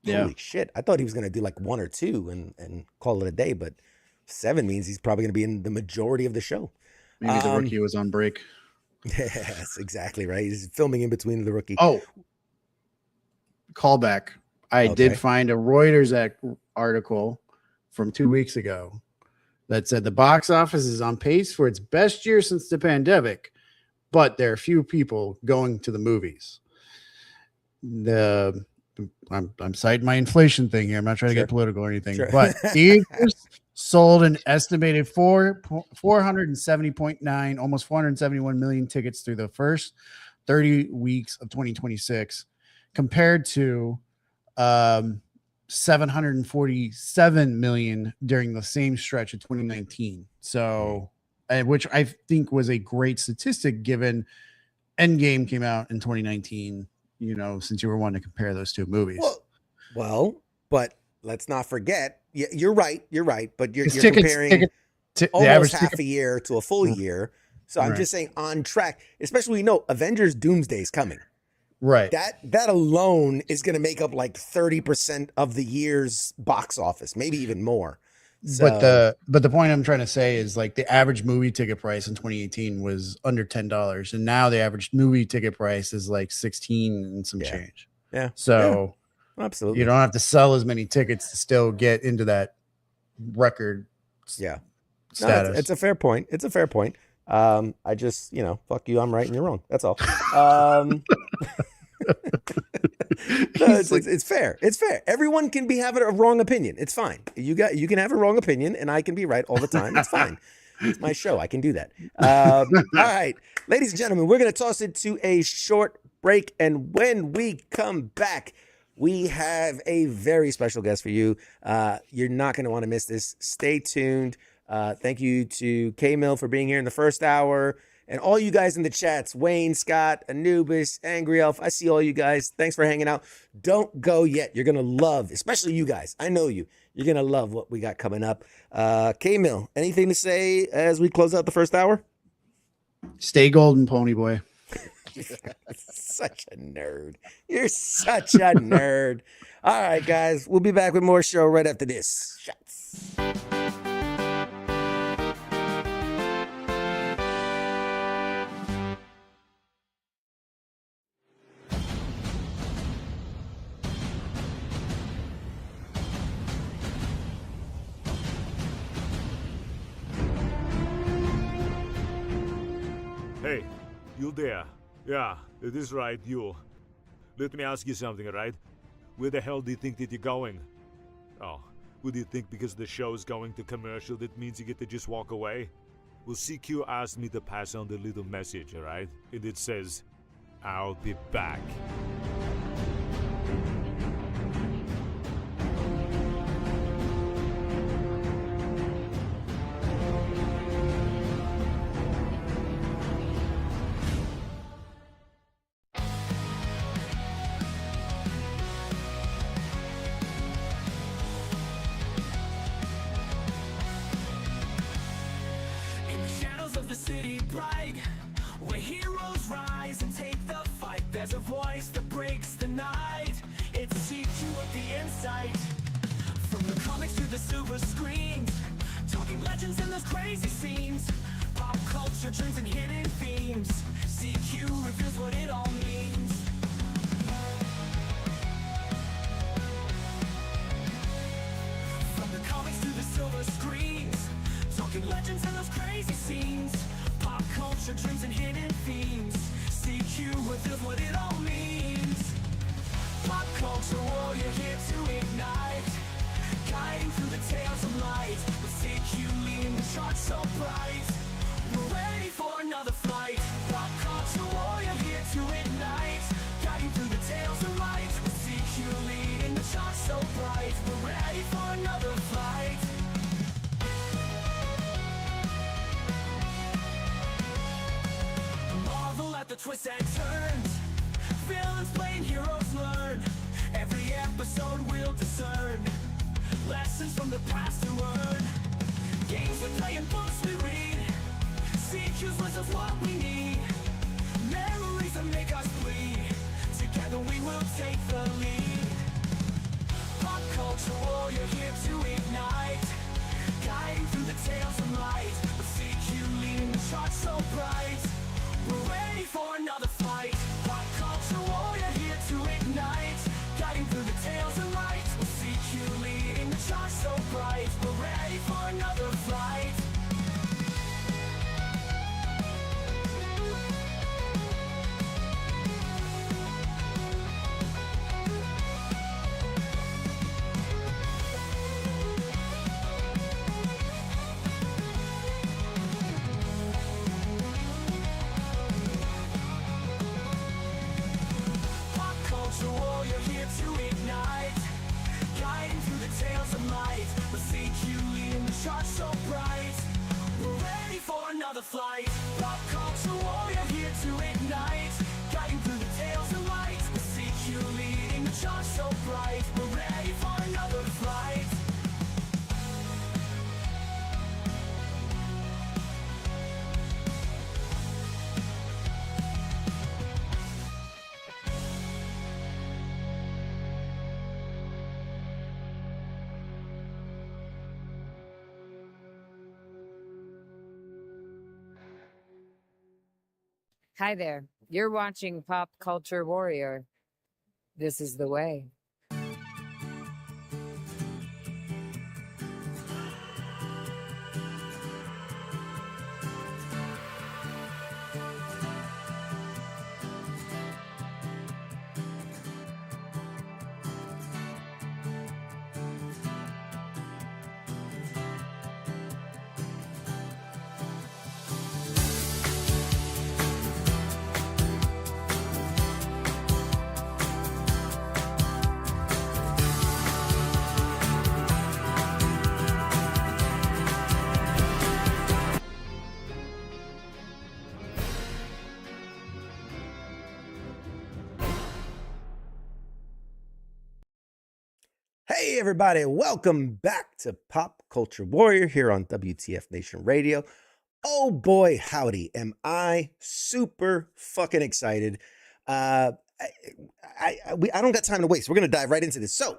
Yeah. Holy shit. I thought he was going to do like 1 or 2 and call it a day, but 7 means he's probably going to be in the majority of the show. Maybe the rookie was on break. Yes, exactly right. He's filming in between the rookie. Oh, callback. I did find a Reuters article from 2 weeks ago that said the box office is on pace for its best year since the pandemic, but there are few people going to the movies. I'm citing my inflation thing here. I'm not trying to get political or anything, but theaters sold an estimated 470.9, almost 471 million tickets through the first 30 weeks of 2026, compared to 747 million during the same stretch of 2019. So, which I think was a great statistic given Endgame came out in 2019, since you were wanting to compare those two movies. Well, but let's not forget, you're right, but you're comparing almost half a year to a full year. So I'm just saying on track, especially Avengers Doomsday is coming. Right. That alone is going to make up like 30% of the year's box office, maybe even more. So, but the point I'm trying to say is like the average movie ticket price in 2018 was under $10, and now the average movie ticket price is like 16 and some change. Yeah. So absolutely, you don't have to sell as many tickets to still get into that record. Yeah. Status. No, it's a fair point. I just, fuck you. I'm right and you're wrong. That's all. It's fair. It's fair. Everyone can be having a wrong opinion. It's fine. You can have a wrong opinion and I can be right all the time. It's fine. It's my show. I can do that. All right, ladies and gentlemen, we're going to toss it to a short break. And when we come back, we have a very special guest for you. You're not going to want to miss this. Stay tuned. Thank you to K-Mill for being here in the first hour. And all you guys in the chats, Wayne, Scott, Anubis, Angry Elf, I see all you guys. Thanks for hanging out. Don't go yet. You're going to love, especially you guys. I know you. You're going to love what we got coming up. K-Mill, anything to say as we close out the first hour? Stay golden, pony boy. Such a nerd. You're such a nerd. All right, guys. We'll be back with more show right after this. Shots. You there? Yeah, it is right, you. Let me ask you something, alright? Where the hell do you think that you're going? Oh, what do you think because the show's going to commercial that means you get to just walk away? Well, CQ asked me to pass on the little message, alright? And it says, I'll be back. In the shadows of the city bright, where heroes rise and take the fight, there's a voice that breaks the night. It's CQ of the insight. From the comics to the silver screens, talking legends in those crazy scenes, pop culture trends and hidden themes. CQ reveals what it all means. From the comics to the silver screens, talking legends and those crazy scenes, pop culture trends and hidden themes. CQ reveals what it all means. Pop culture warrior here to ignite, guiding through the tales of light. With CQ leading the charts so bright, we're ready for another flight. Pop culture warrior here to ignite, guiding through the tales of light. With CQ leading the charts so bright, we're ready for another flight. Marvel at the twists and turns, villains play and heroes learn. Every episode we'll discern lessons from the past to learn. Games we play and books we read, CQ's list of what we need. Memories that make us bleed, together we will take the lead. Pop culture warrior here to ignite, guiding through the tales of light. With CQ leading the charts so bright, we're ready for another flight. Pop culture warrior here to ignite, guiding through the tales of light. With CQ leading the charts so bright, we're ready for another flight. Pop culture warrior here to ignite, guiding through the tales of light. With CQ leading the charts so bright, we're ready for another flight. Pop culture warrior here to ignite, guiding through the tales of light. With CQ leading the charts so bright, we're ready for another flight. Hi there. You're watching Pop Culture Warrior. This is the way. Hey, everybody, welcome back to Pop Culture Warrior here on WTF Nation Radio. Oh boy, howdy, am I super fucking excited. I don't got time to waste. We're going to dive right into this. So,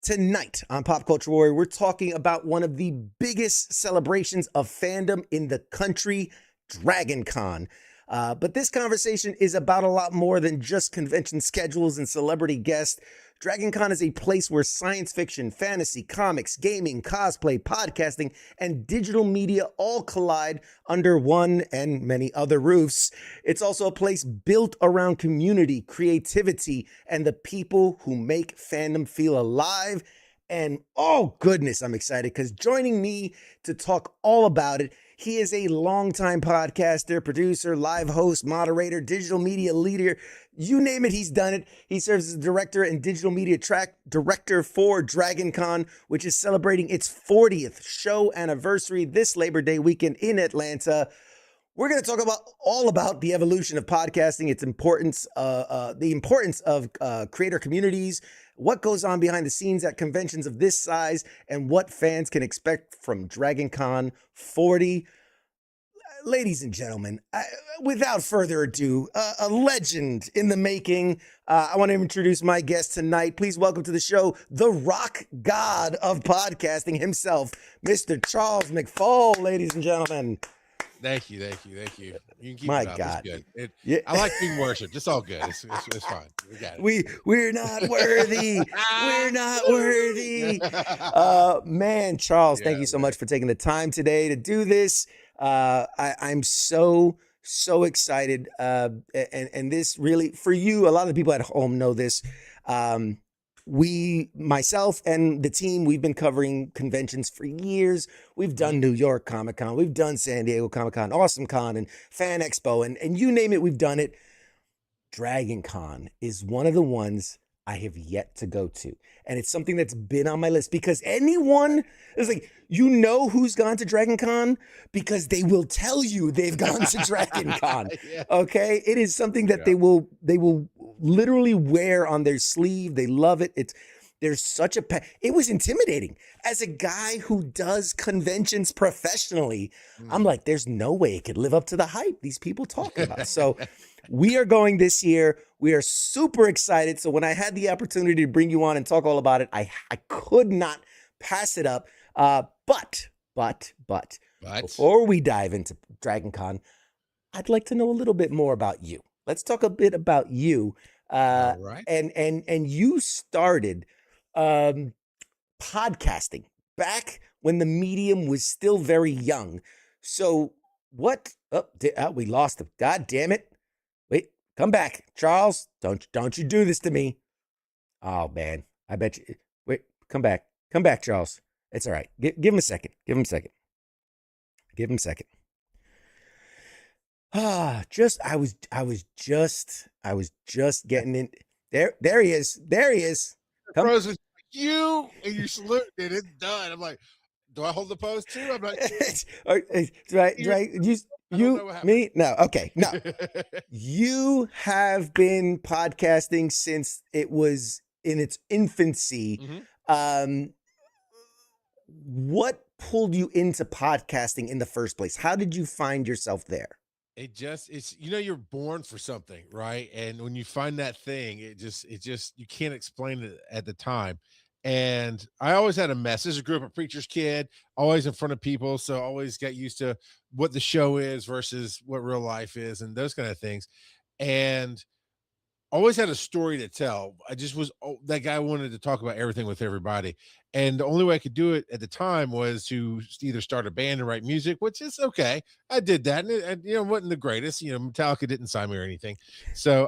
tonight on Pop Culture Warrior, we're talking about one of the biggest celebrations of fandom in the country, Dragon Con. But this conversation is about a lot more than just convention schedules and celebrity guests. DragonCon is a place where science fiction, fantasy, comics, gaming, cosplay, podcasting, and digital media all collide under one and many other roofs. It's also a place built around community, creativity, and the people who make fandom feel alive. And oh goodness, I'm excited because joining me to talk all about it, he is a longtime podcaster, producer, live host, moderator, digital media leader. You name it, he's done it. He serves as director and digital media track director for DragonCon, which is celebrating its 40th show anniversary this Labor Day weekend in Atlanta. We're going to talk all about the evolution of podcasting, its importance, the importance of creator communities, what goes on behind the scenes at conventions of this size, and what fans can expect from DragonCon 40. Ladies and gentlemen, without further ado, a legend in the making. I want to introduce my guest tonight. Please welcome to the show, the rock god of podcasting himself, Mr. Charles McFall, ladies and gentlemen. Thank you. You can keep My it up. God. It's good. Yeah. I like being worshipped. It's all good. It's fine. We got it. We're not worthy. We're not worthy. Man, Charles, thank you so much for taking the time today to do this. I'm so excited. And this really, for you, a lot of the people at home know this. Myself and the team, we've been covering conventions for years. We've done New York Comic Con, we've done San Diego Comic Con, Awesome Con, and Fan Expo, and you name it, we've done it. DragonCon is one of the ones I have yet to go to. And it's something that's been on my list because anyone is like, you know who's gone to DragonCon? Because they will tell you they've gone to DragonCon. Yeah. Okay? It is something that they will literally wear on their sleeve. They love it. There's such a it was intimidating. As a guy who does conventions professionally, I'm like, there's no way it could live up to the hype these people talk about. So we are going this year. We are super excited. So when I had the opportunity to bring you on and talk all about it, I could not pass it up. But before we dive into DragonCon, I'd like to know a little bit more about you. Let's talk a bit about you. All right. And you started podcasting back when the medium was still very young. So what? We lost him. God damn it. Wait, come back. Charles, don't you do this to me. Oh, man. I bet you. Wait, come back. Come back, Charles. It's all right. Give him a second. Give him a second. I was just getting in. There he is. Come. Pros was you and you saluted it. It's done. I'm like, do I hold the pose too? I'm like, right. You, me? No. Okay. No. You have been podcasting since it was in its infancy. Mm-hmm. What pulled you into podcasting in the first place? How did you find yourself there? It's you're born for something, right? And when you find that thing, it just you can't explain it at the time. And I always had a message. I grew up a preacher's kid, always in front of people, so I always got used to what the show is versus what real life is and those kind of things. And always had a story to tell. I just was that guy wanted to talk about everything with everybody. And the only way I could do it at the time was to either start a band and write music, which is okay. I did that. And wasn't the greatest, Metallica didn't sign me or anything. So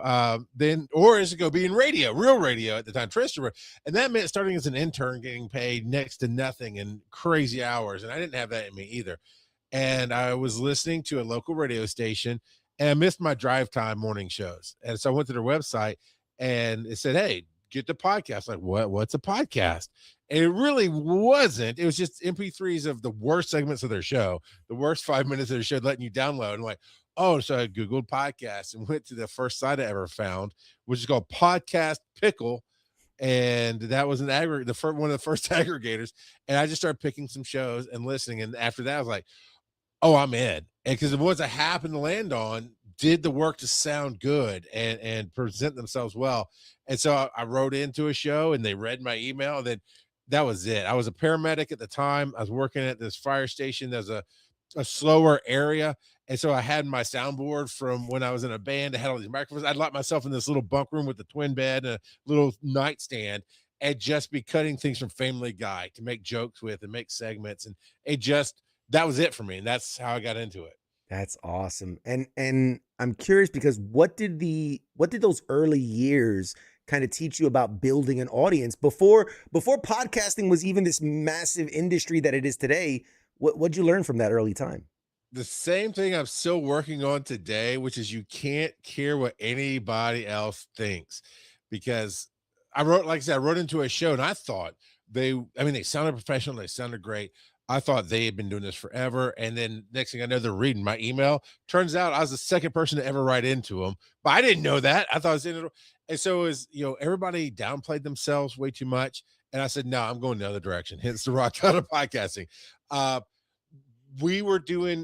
or is it go be in radio, real radio at the time, terrestrial. And that meant starting as an intern, getting paid next to nothing and crazy hours. And I didn't have that in me either. And I was listening to a local radio station and I missed my drive time morning shows. And so I went to their website and it said, hey, get the podcast. Like, what's a podcast? And it really wasn't. It was just MP3s of the worst segments of their show, the worst 5 minutes of their show, letting you download. And like, oh, so I Googled podcasts and went to the first site I ever found, which is called Podcast Pickle. And that was one of the first aggregators. And I just started picking some shows and listening. And after that, I was like, oh, I'm in. And because the ones I happened to land on did the work to sound good and present themselves well. And so I wrote into a show and they read my email. And then that was it. I was a paramedic at the time. I was working at this fire station. There's a slower area. And so I had my soundboard from when I was in a band. I had all these microphones. I'd lock myself in this little bunk room with a twin bed and a little nightstand and just be cutting things from Family Guy to make jokes with and make segments. And that was it for me. And that's how I got into it. That's awesome. And I'm curious because what did those early years kind of teach you about building an audience before podcasting was even this massive industry that it is today? What'd you learn from that early time? The same thing I'm still working on today, which is you can't care what anybody else thinks, because I wrote into a show and I thought they sounded professional. They sounded great. I thought they had been doing this forever. And then next thing I know, they're reading my email. Turns out I was the second person to ever write into them, but I didn't know that. I thought it was in it. And so it was, everybody downplayed themselves way too much. And I said, no, I'm going the other direction. Hence the rock out of podcasting. We were doing,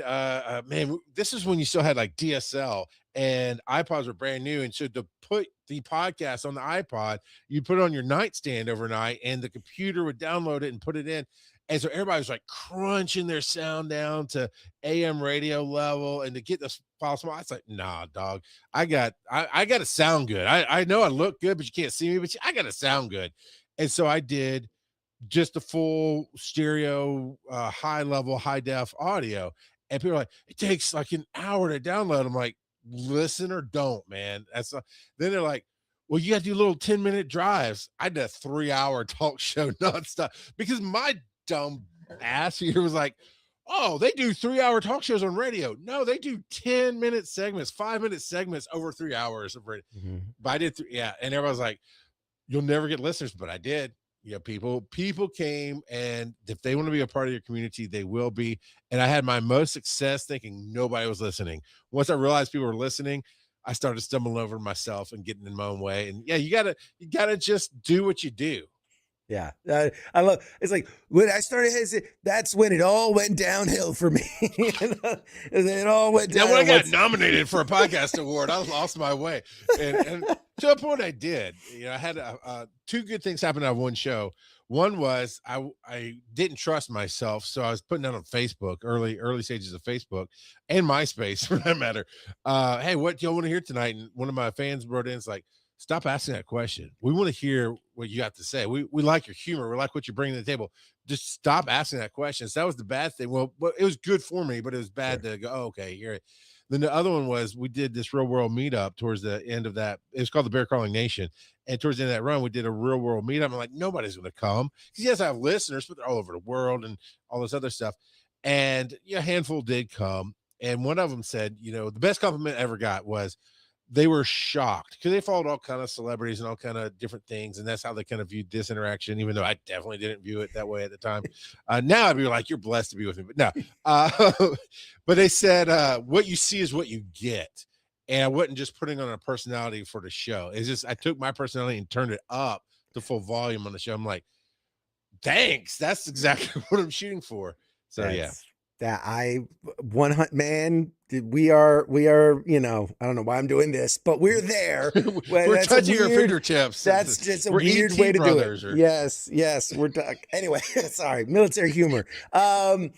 this is when you still had like DSL and iPods were brand new. And so to put the podcast on the iPod, you put it on your nightstand overnight and the computer would download it and put it in. And so everybody was like crunching their sound down to AM radio level and to get the file small. I was like, nah, dog, I got to sound good. I know I look good, but you can't see me, but I got to sound good. And so I did just the full stereo, high level, high def audio. And people are like, it takes like an hour to download. I'm like, listen or don't, man. Then they're like, well, you got to do little 10-minute drives. I did a 3-hour talk show nonstop because my dumb ass here was like, oh, they do 3-hour talk shows on radio. No, they do 10-minute segments, 5-minute segments over 3 hours of radio. Mm-hmm. But I did, and everybody's like, you'll never get listeners, but I did. People came, and if they want to be a part of your community, they will be. And I had my most success thinking nobody was listening. Once I realized people were listening, I started stumbling over myself and getting in my own way. And you gotta just do what you do. Yeah, I love. It's like when I started that's when it all went downhill for me. It all went down. When I got nominated for a podcast award, I lost my way, and to a point I did. I had two good things happen out of one show. One was I didn't trust myself, so I was putting out on Facebook, early stages of Facebook and MySpace for that matter. Hey, what do y'all want to hear tonight? And one of my fans wrote in, it's like, stop asking that question. We want to hear what you got to say. We like your humor. We like what you're bringing to the table. Just stop asking that question. So that was the bad thing. Well, it was good for me, but it was bad to go, oh, okay, hear it. Then the other one was we did this real world meetup towards the end of that. It was called the Bear Crawling Nation. And towards the end of that run, we did a real world meetup. I'm like, nobody's going to come. Because yes, I have listeners, but they're all over the world and all this other stuff. And a handful did come. And one of them said, the best compliment I ever got was, they were shocked because they followed all kind of celebrities and all kind of different things. And that's how they kind of viewed this interaction, even though I definitely didn't view it that way at the time. Now I'd be like, you're blessed to be with me. But no, but they said, what you see is what you get. And I wasn't just putting on a personality for the show. It's just, I took my personality and turned it up to full volume on the show. I'm like, thanks. That's exactly what I'm shooting for. So that I 100 man. We are, I don't know why I'm doing this, but we're there. We're touching your fingertips. That's just a weird way to do it. Yes. We're anyway, sorry, military humor. No,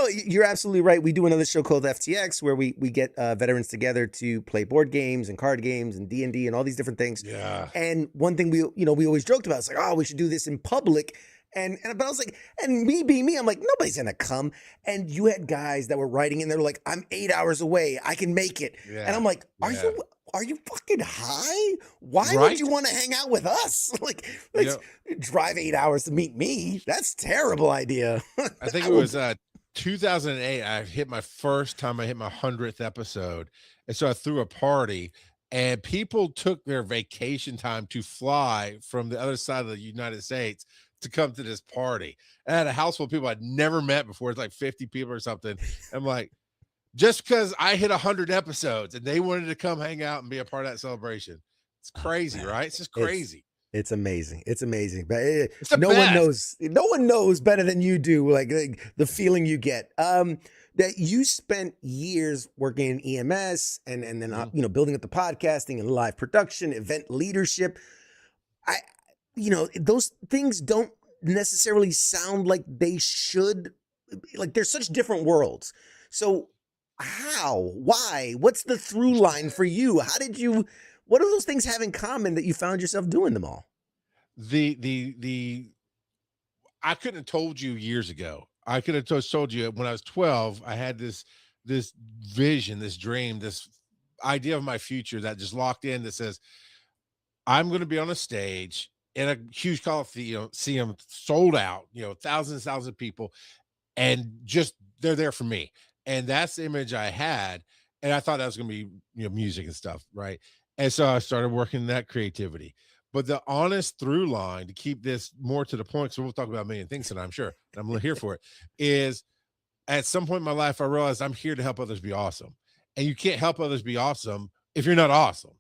you're absolutely right. We do another show called FTX where we get veterans together to play board games and card games and D&D and all these different things. Yeah. And one thing we always joked about, it's like, oh, we should do this in public. But I was like, and me being me, I'm like, nobody's gonna come. And you had guys that were writing in there like, I'm 8 hours away, I can make it. Yeah. And I'm like, are you fucking high? Why would you want to hang out with us? Drive 8 hours to meet me. That's a terrible idea. I think it was 2008. I hit my 100th episode. And so I threw a party. And people took their vacation time to fly from the other side of the United States to come to this party. I had a house full of people I'd never met before. It's like 50 people or something. I'm like, just because I hit 100 episodes and they wanted to come hang out and be a part of that celebration. It's crazy, right? It's just crazy. It's amazing. It's amazing. But no one knows better than you do, like the feeling you get. That you spent years working in EMS and then building up the podcasting and live production, event leadership. Those things don't necessarily sound like they should. Like, they're such different worlds. So how? Why? What's the through line for you? What do those things have in common that you found yourself doing them all? The I couldn't have told you years ago. I could have just told you when I was 12, I had this vision, this dream, this idea of my future that just locked in that says, I'm going to be on a stage in a huge coliseum, sold out, thousands of people, and just they're there for me. And that's the image I had. And I thought that was going to be, music and stuff. Right. And so I started working that creativity. But the honest through line to keep this more to the point, so we'll talk about a million things tonight, I'm sure, and I'm here for it, is at some point in my life, I realized I'm here to help others be awesome. And you can't help others be awesome if you're not awesome.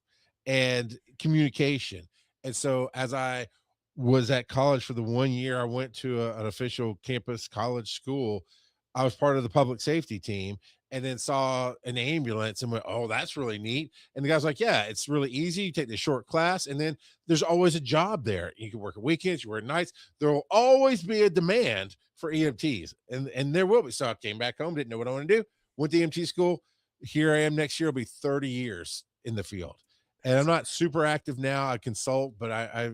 And communication. And so as I was at college for the 1 year, I went to an official campus college school. I was part of the public safety team and then saw an ambulance and went, oh, that's really neat. And the guy's like, yeah, it's really easy. You take the short class and then there's always a job there. You can work at weekends, you work nights. There will always be a demand for EMTs and there will be. So I came back home, didn't know what I want to do. Went to EMT school. Here I am next year. It'll be 30 years in the field. And I'm not super active now. I consult, but I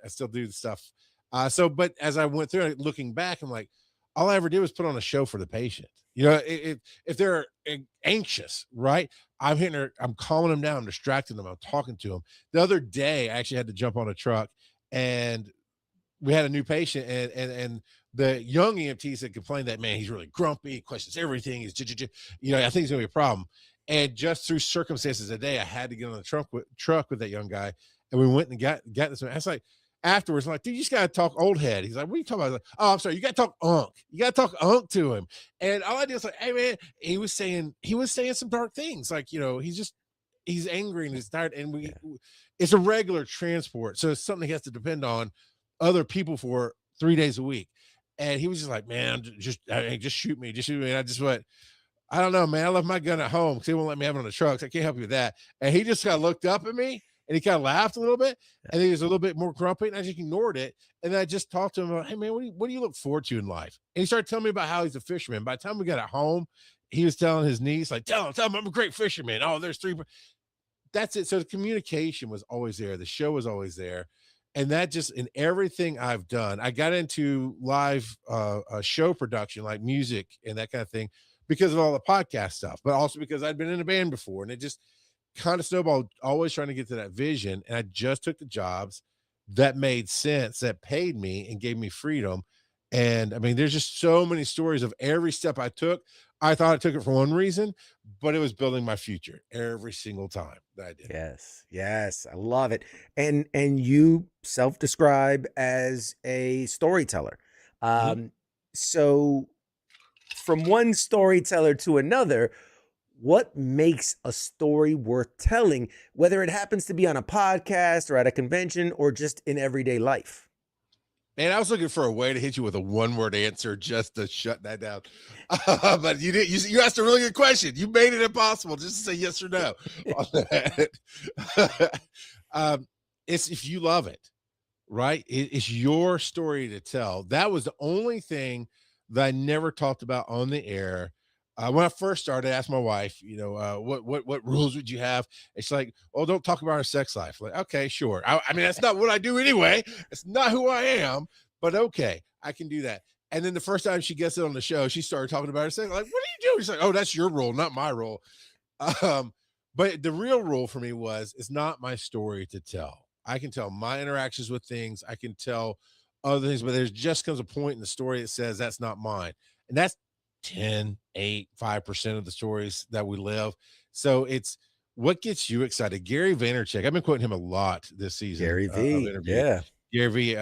still do the stuff. But as I went through it, looking back, I'm like, all I ever did was put on a show for the patient. If they're anxious, right? I'm calming them down, I'm distracting them, I'm talking to them. The other day, I actually had to jump on a truck and we had a new patient and the young EMTs had complained that, man, he's really grumpy, he questions everything. I think it's gonna be a problem. And just through circumstances today, I had to get on the truck with that young guy. And we went and got this one. I was like, afterwards, I'm like, dude, you just got to talk old head. He's like, what are you talking about? I was like, oh, I'm sorry. You got to talk unk. You got to talk unk to him. And all I did was like, hey man, he was saying some dark things. Like, he's angry and he's tired. And it's a regular transport. So it's something he has to depend on other people for 3 days a week. And he was just like, man, just shoot me. Just shoot me. And I just went, I don't know, man. I left my gun at home because they won't let me have it on the truck. So I can't help you with that. And he just kind of looked up at me and he kind of laughed a little bit. And he was a little bit more grumpy and I just ignored it. And then I just talked to him about, hey man, what do you look forward to in life? And he started telling me about how he's a fisherman. By the time we got at home, he was telling his niece, like, tell him I'm a great fisherman. Oh, there's 3. That's it. So the communication was always there. The show was always there. And that just in everything I've done, I got into live show production, like music and that kind of thing, because of all the podcast stuff, but also because I'd been in a band before and it just kind of snowballed, always trying to get to that vision. And I just took the jobs that made sense, that paid me and gave me freedom. And I mean, there's just so many stories of every step I took. I thought I took it for one reason, but it was building my future every single time that I did. Yes. I love it. And you self-describe as a storyteller. So from one storyteller to another, what makes a story worth telling, whether it happens to be on a podcast or at a convention or just in everyday life? Man, I was looking for a way to hit you with a one-word answer just to shut that down. But you did. You asked a really good question. You made it impossible just to say yes or no. It's if you love it, right? It's your story to tell. That was the only thing that I never talked about on the air. When I first started, I asked my wife, what rules would you have? It's like, oh, don't talk about our sex life. Like, okay, sure. I mean, that's not what I do anyway. It's not who I am, but okay, I can do that. And then the first time she gets it on the show, she started talking about her sex. Like, what do you do? She's like, oh, that's your rule, not my rule. But the real rule for me it's not my story to tell. I can tell my interactions with things. I can tell other things, but there just comes a point in the story that says that's not mine. And that's 10, 8, 5% of the stories that we live. So it's what gets you excited. Gary Vaynerchuk, I've been quoting him a lot this season. Gary V. Yeah. Gary V.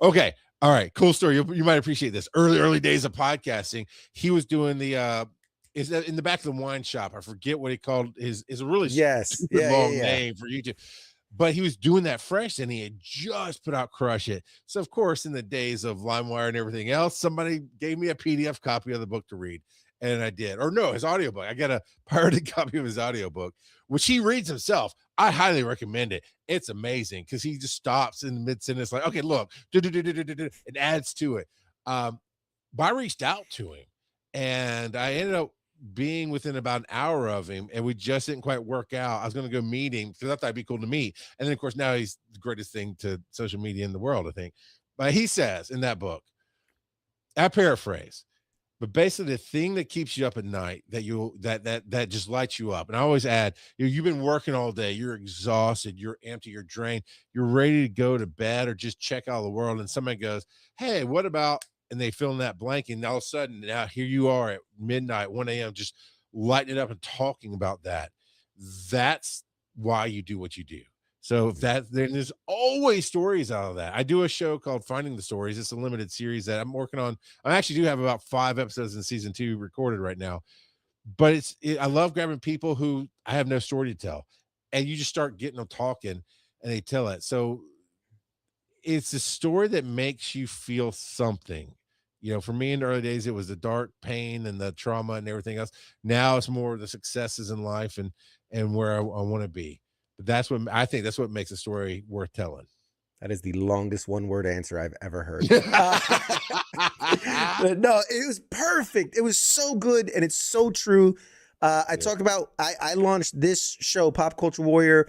Okay. All right. Cool story. You might appreciate this. Early days of podcasting. He was doing is that in the back of the wine shop. I forget what he called is a really long name for YouTube. But he was doing that fresh and he had just put out Crush It. So, of course, in the days of LimeWire and everything else, somebody gave me a PDF copy of the book to read. And I did. Or no, his audiobook. I got a pirated copy of his audiobook, which he reads himself. I highly recommend it. It's amazing because he just stops in the mid-sentence like, okay, look, it adds to it. But I reached out to him and I ended up being within about an hour of him, and we just didn't quite work out. I was going to go meet him because I thought it'd be cool to meet. And then, of course, now he's the greatest thing to social media in the world, I think. But he says in that book, I paraphrase, but basically the thing that keeps you up at night that just lights you up. And I always add, you've been working all day, you're exhausted, you're empty, you're drained, you're ready to go to bed or just check out the world. And somebody goes, hey, what about, and they fill in that blank, and all of a sudden now here you are at midnight, 1 a.m., just lighting it up and talking about that. That's why you do what you do. So if that, then there's always stories out of that. I do a show called Finding the Stories. It's a limited series that I'm working on. I actually do have about 5 episodes in season 2 recorded right now, but I love grabbing people who I have no story to tell, and you just start getting them talking and they tell it. So it's a story that makes you feel something. For me in the early days, it was the dark pain and the trauma and everything else. Now it's more the successes in life and where I want to be. But that's what I think. That's what makes a story worth telling. That is the longest one-word answer I've ever heard. But no, it was perfect. It was so good, and it's so true. I talked about, I launched this show, Pop Culture Warrior.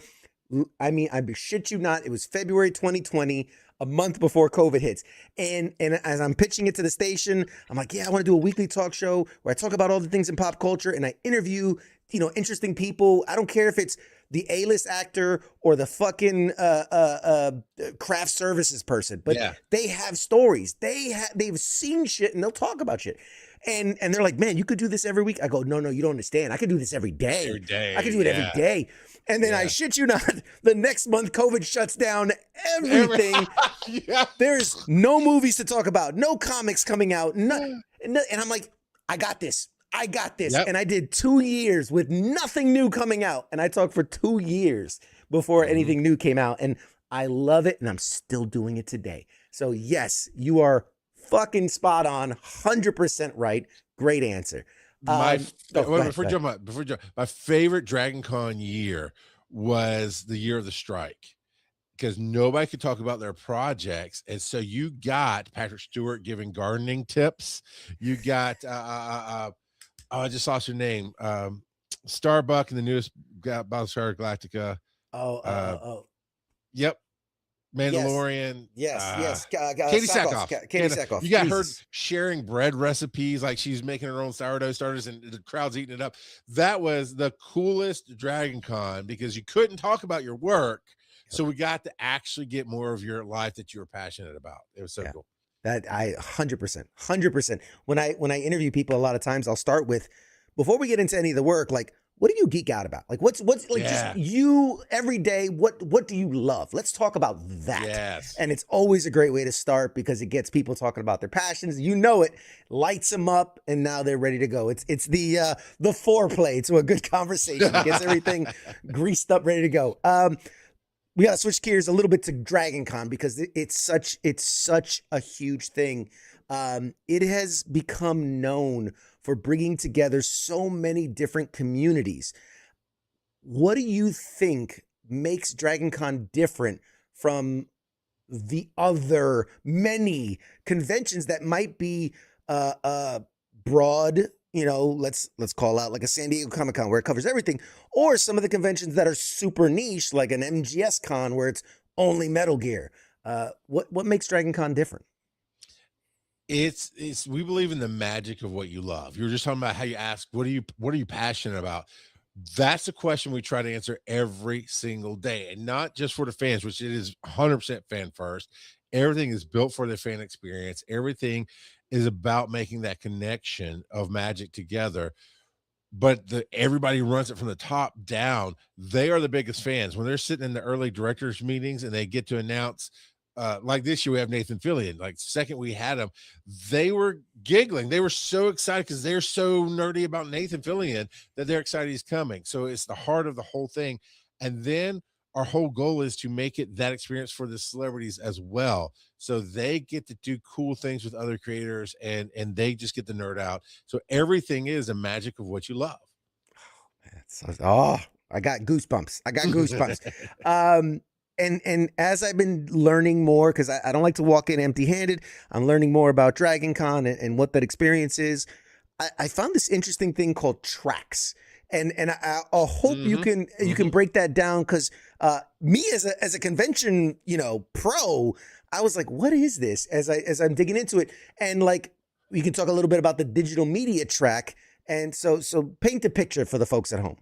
I mean, I shit you not, it was February 2020, a month before COVID hits. And as I'm pitching it to the station, I'm like, yeah, I want to do a weekly talk show where I talk about all the things in pop culture, and I interview, interesting people. I don't care if it's the A-list actor or the fucking craft services person, but they have stories. They've seen shit, and they'll talk about shit. And they're like, man, you could do this every week. I go, no, you don't understand. I could do this every day. Every day. I could do it every day. And then I shit you not, the next month COVID shuts down everything. There's no movies to talk about, no comics coming out. And I'm like, I got this. Yep. And I did 2 years with nothing new coming out. And I talked for 2 years before anything new came out. And I love it. And I'm still doing it today. So yes, you are fucking spot on. 100% right. Great answer. Before you jump, my favorite Dragon Con year was the year of the strike, because nobody could talk about their projects. And so you got Patrick Stewart giving gardening tips. You got, I just lost your name. Starbuck in the newest Battlestar Galactica. Yep. Mandalorian. Yes. Katie Sackhoff. Katie Sackhoff. You got her sharing bread recipes, like she's making her own sourdough starters and the crowd's eating it up. That was the coolest Dragon Con, because you couldn't talk about your work. So we got to actually get more of your life that you were passionate about. It was so cool. That I 100%. When I interview people, a lot of times I'll start with, before we get into any of the work, like, what do you geek out about? Like, what's like just you every day? What do you love? Let's talk about that. Yes. And it's always a great way to start, because it gets people talking about their passions. It lights them up, and now they're ready to go. It's the foreplay to a good conversation. It gets everything greased up, ready to go. We got to switch gears a little bit to Dragon Con, because it's such a huge thing. It has become known for bringing together so many different communities. What do you think makes Dragon Con different from the other many conventions that might be broad? Let's call out like a San Diego Comic-Con where it covers everything, or some of the conventions that are super niche, like an MGS Con where it's only Metal Gear. What makes Dragon Con different? It's we believe in the magic of what you love. You were just talking about how you ask, what are you passionate about? That's the question we try to answer every single day, and not just for the fans, which it is 100% fan first. Everything is built for the fan experience. Everything is about making that connection of magic together. But everybody runs it from the top down. They are the biggest fans. When they're sitting in the early directors meetings and they get to announce, like this year we have Nathan Fillion. Like, the second we had him, they were giggling. They were so excited because they're so nerdy about Nathan Fillion that they're excited he's coming. So it's the heart of the whole thing. And then our whole goal is to make it that experience for the celebrities as well, so they get to do cool things with other creators, and they just get the nerd out. So everything is the magic of what you love. I got goosebumps. And as I've been learning more, because I don't like to walk in empty-handed, I'm learning more about Dragon Con and what that experience is. I found this interesting thing called tracks, and I hope you Mm-hmm. can break that down, because me as a convention pro, I was like, what is this? As I'm digging into it, and like we can talk a little bit about the digital media track, and so paint the picture for the folks at home.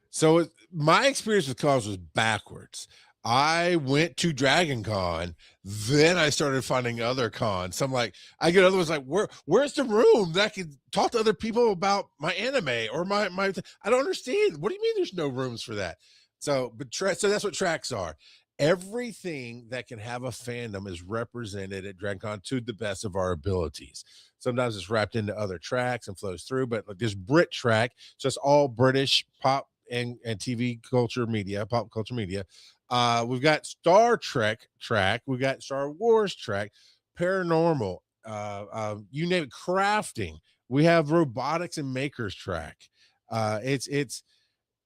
So my experience with cons was backwards. I went to Dragon Con, then I started finding other cons. So I'm like, I get other ones like, where's the room that I can talk to other people about my anime or my I don't understand. What do you mean there's no rooms for that? So so that's what tracks are. Everything that can have a fandom is represented at Dragon Con to the best of our abilities. Sometimes it's wrapped into other tracks and flows through, but like this Brit track, so it's all British pop and TV culture media, pop culture media. We've got Star Trek track, we've got Star Wars track, paranormal, you name it, crafting. We have robotics and makers track. It's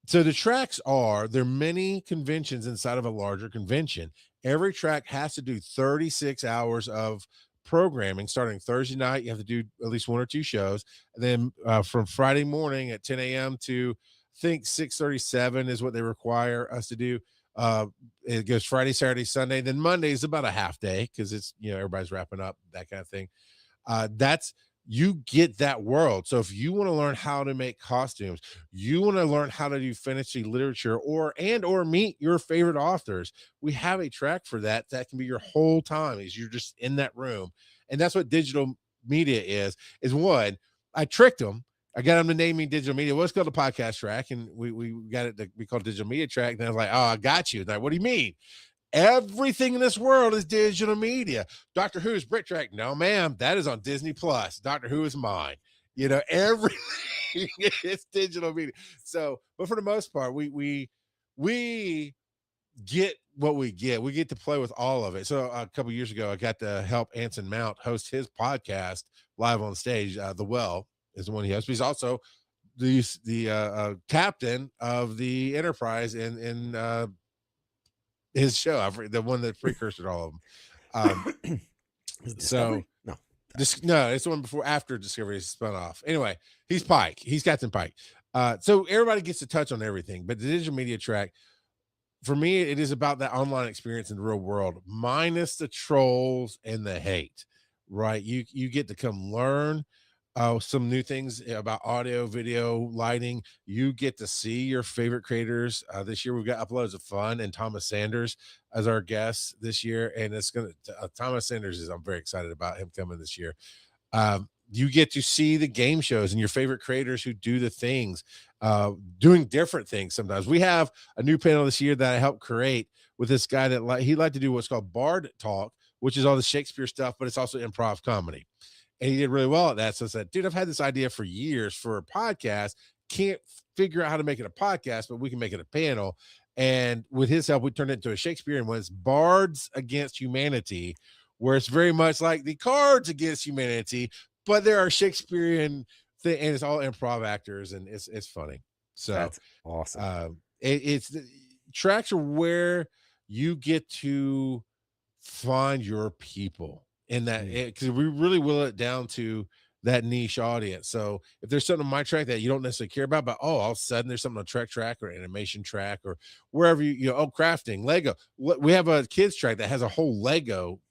so the tracks there are many conventions inside of a larger convention. Every track has to do 36 hours of programming starting Thursday night. You have to do at least 1 or 2 shows. And then from Friday morning at 10 a.m. to I think 6:37 is what they require us to do. It goes Friday, Saturday, Sunday. Then Monday is about a half day because it's, everybody's wrapping up, that kind of thing. That's you get that world. So if you want to learn how to make costumes, you want to learn how to do fantasy literature or meet your favorite authors, we have a track for that. That can be your whole time is you're just in that room. And that's what digital media is one, I tricked them. I got them to name me digital media. What's called the podcast track. And we got it to be called digital media track. And I was like, oh, I got you. Like, what do you mean? Everything in this world is digital media. Doctor Who's Brit track. No, ma'am, that is on Disney Plus. Doctor Who is mine. Everything is digital media. So, but for the most part, we get what we get. We get to play with all of it. So a couple years ago, I got to help Anson Mount host his podcast live on stage. The Well is the one he hosts. He's also the captain of the Enterprise in his show, the one that precursored all of them. So no, it's the one after Discovery is spun off. Anyway, he's Pike. He's Captain Pike. So everybody gets to touch on everything, but the digital media track, for me, it is about that online experience in the real world, minus the trolls and the hate, right? You get to come learn some new things about audio, video, lighting. You get to see your favorite creators. This year, we've got Uploads of Fun and Thomas Sanders as our guests this year. And it's going to, Thomas Sanders I'm very excited about him coming this year. You get to see the game shows and your favorite creators who do the things, doing different things. Sometimes we have a new panel this year that I helped create with this guy that he liked to do what's called Bard Talk, which is all the Shakespeare stuff, but it's also improv comedy. And he did really well at that. So I said, dude, I've had this idea for years for a podcast. Can't figure out how to make it a podcast, but we can make it a panel. And with his help, we turned it into a Shakespearean one. It's Bards Against Humanity, where it's very much like the Cards Against Humanity, but there are Shakespearean thing, and it's all improv actors, and it's funny. So that's awesome. It's tracks are where you get to find your people. In that, because we really will it down to that niche audience. So if there's something on my track that you don't necessarily care about, but all of a sudden there's something on track or animation track or wherever crafting, Lego. We have a kids track that has a whole Lego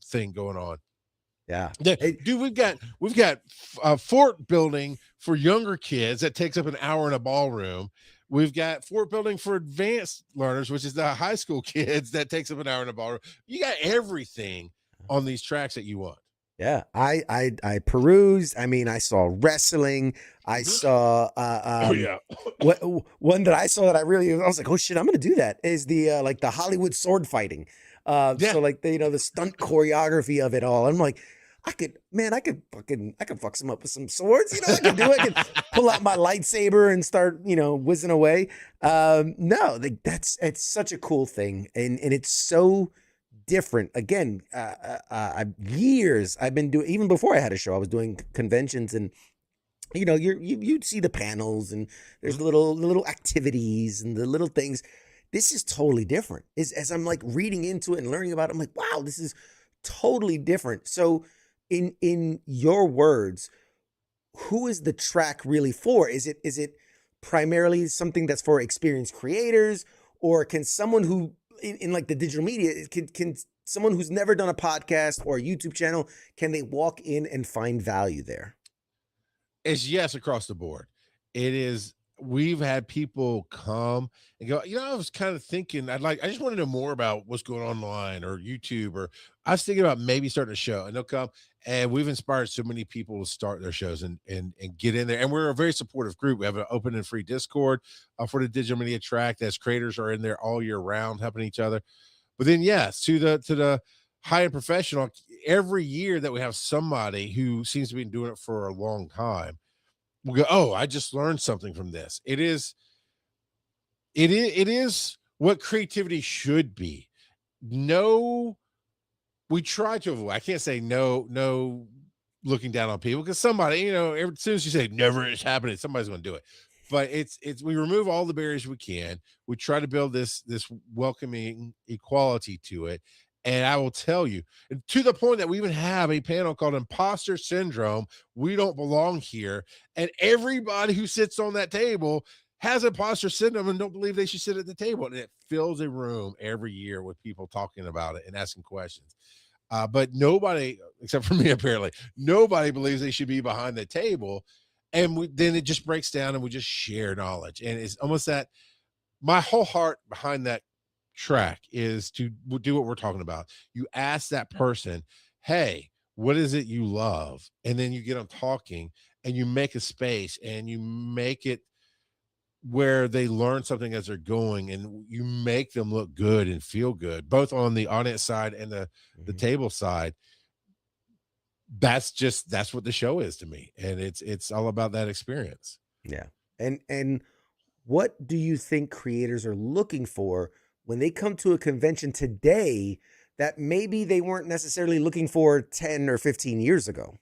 thing going on. Yeah, dude, we've got fort building for younger kids that takes up an hour in a ballroom. We've got fort building for advanced learners, which is the high school kids that takes up an hour in a ballroom. You got everything on these tracks that you want. Yeah, I perused. I mean, I saw wrestling. I saw one that I saw that I was like, oh shit, I'm gonna do that. Is the like the Hollywood sword fighting. So like the stunt choreography of it all. I'm like, I could fuck some up with some swords. I could do it. I could pull out my lightsaber and start whizzing away. No, it's such a cool thing, and it's so different. Again, years I've been doing, even before I had a show, I was doing conventions, and you'd see the panels, and there's the little activities and the little things. This is totally different. As I'm like reading into it and learning about it, I'm like, wow, this is totally different. So in your words, who is the track really for? Is it primarily something that's for experienced creators, or can someone who in like the digital media, can someone who's never done a podcast or a YouTube channel, can they walk in and find value there? It's yes across the board. It is. We've had people come and go, I was kind of thinking I just want to know more about what's going on online or YouTube, or I was thinking about maybe starting a show, and they'll come, and we've inspired so many people to start their shows and get in there. And we're a very supportive group. We have an open and free Discord for the digital media track. As creators are in there all year round, helping each other. But then, yes, to the high-end professional, every year that we have somebody who seems to be doing it for a long time, we go, oh, I just learned something from this. It is what creativity should be. No, we try to avoid. I can't say no looking down on people, because somebody, as soon as you say never is happening, somebody's going to do it. But it's we remove all the barriers we can. We try to build this welcoming equality to it. And I will tell you, to the point that we even have a panel called Imposter Syndrome. We don't belong here. And everybody who sits on that table has imposter syndrome and don't believe they should sit at the table. And it fills a room every year with people talking about it and asking questions. But nobody, except for me, apparently, nobody believes they should be behind the table. And then it just breaks down and we just share knowledge. And it's almost that my whole heart behind that track is to do what we're talking about. You ask that person, hey, what is it you love? And then you get them talking, and you make a space, and you make it where they learn something as they're going, and you make them look good and feel good, both on the audience side and the table side. That's what the show is to me. And it's all about that experience. Yeah. And what do you think creators are looking for when they come to a convention today that maybe they weren't necessarily looking for 10 or 15 years ago?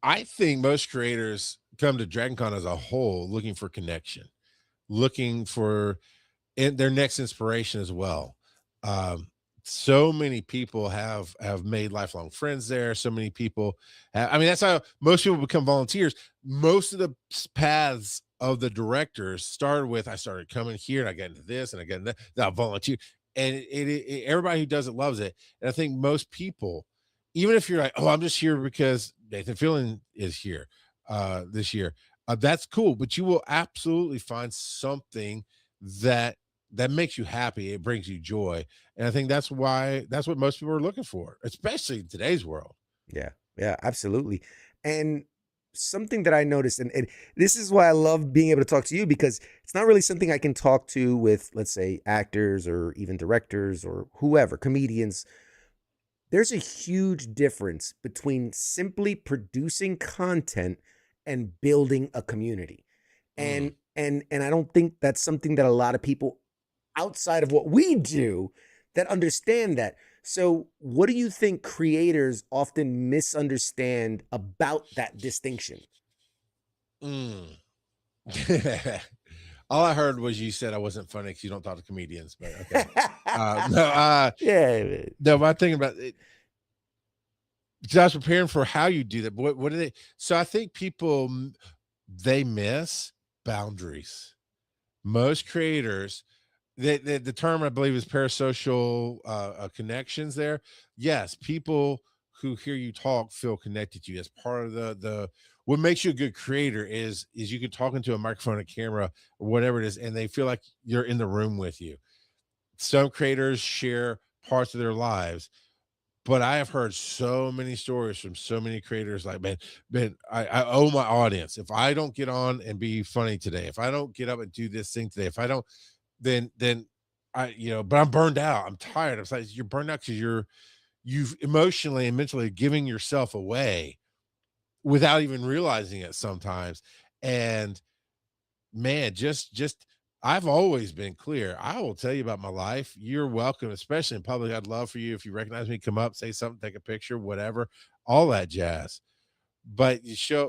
I think most creators come to DragonCon as a whole looking for connection, looking for their next inspiration as well. So many people have made lifelong friends there. So many people that's how most people become volunteers. Most of the paths of the directors started with, I started coming here and I got into this and I got into that, I volunteer. And everybody who does it loves it. And I think most people, even if you're like, oh, I'm just here because Nathan Fillion is here this year, that's cool. But you will absolutely find something that makes you happy. It brings you joy. And I think that's what most people are looking for, especially in today's world. Yeah, absolutely. And something that I noticed, and this is why I love being able to talk to you, because it's not really something I can talk to with, let's say, actors or even directors or whoever, comedians. There's a huge difference between simply producing content and building a community. And I don't think that's something that a lot of people outside of what we do that understand that. So what do you think creators often misunderstand about that distinction? All I heard was you said I wasn't funny because you don't talk to comedians, but okay. No, but I'm thinking about it. Because I was preparing for how you do that. But what do they? So I think people, they miss boundaries. Most creators, the term I believe is parasocial connections there. Yes, people who hear you talk feel connected to you. As part of the what makes you a good creator is you can talk into a microphone, a camera, or whatever it is, and they feel like you're in the room with you. Some creators share parts of their lives, but I have heard so many stories from so many creators like, man, I owe my audience. If I don't get on and be funny today, if I don't get up and do this thing today, if I don't, then I, but I'm burned out. I'm tired. I'm like, you're burned out because you've emotionally and mentally giving yourself away without even realizing it sometimes. And man, just I've always been clear. I will tell you about my life. You're welcome, especially in public. I'd love for you, if you recognize me, come up, say something, take a picture, whatever, all that jazz. But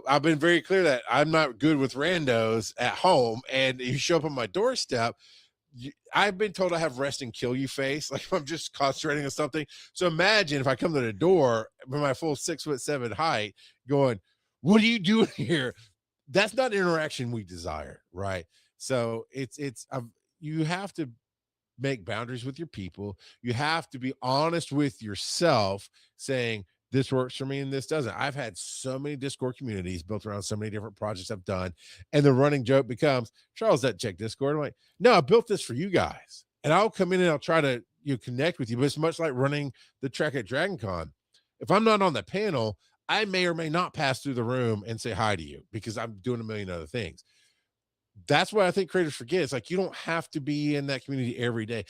I've been very clear that I'm not good with randos at home. And you show up on my doorstep, I've been told I have rest and kill you face. Like if I'm just concentrating on something. So imagine if I come to the door with my full 6'7" height going, what are you doing here? That's not interaction we desire, right? So you have to make boundaries with your people. You have to be honest with yourself, saying this works for me and this doesn't. I've had so many Discord communities built around so many different projects I've done, and the running joke becomes, Charles doesn't check Discord. I'm like, no, I built this for you guys, and I'll come in and I'll try to connect with you. But it's much like running the track at Dragon Con. If I'm not on the panel, I may or may not pass through the room and say hi to you because I'm doing a million other things. That's what I think creators forget. It's like, you don't have to be in that community every day.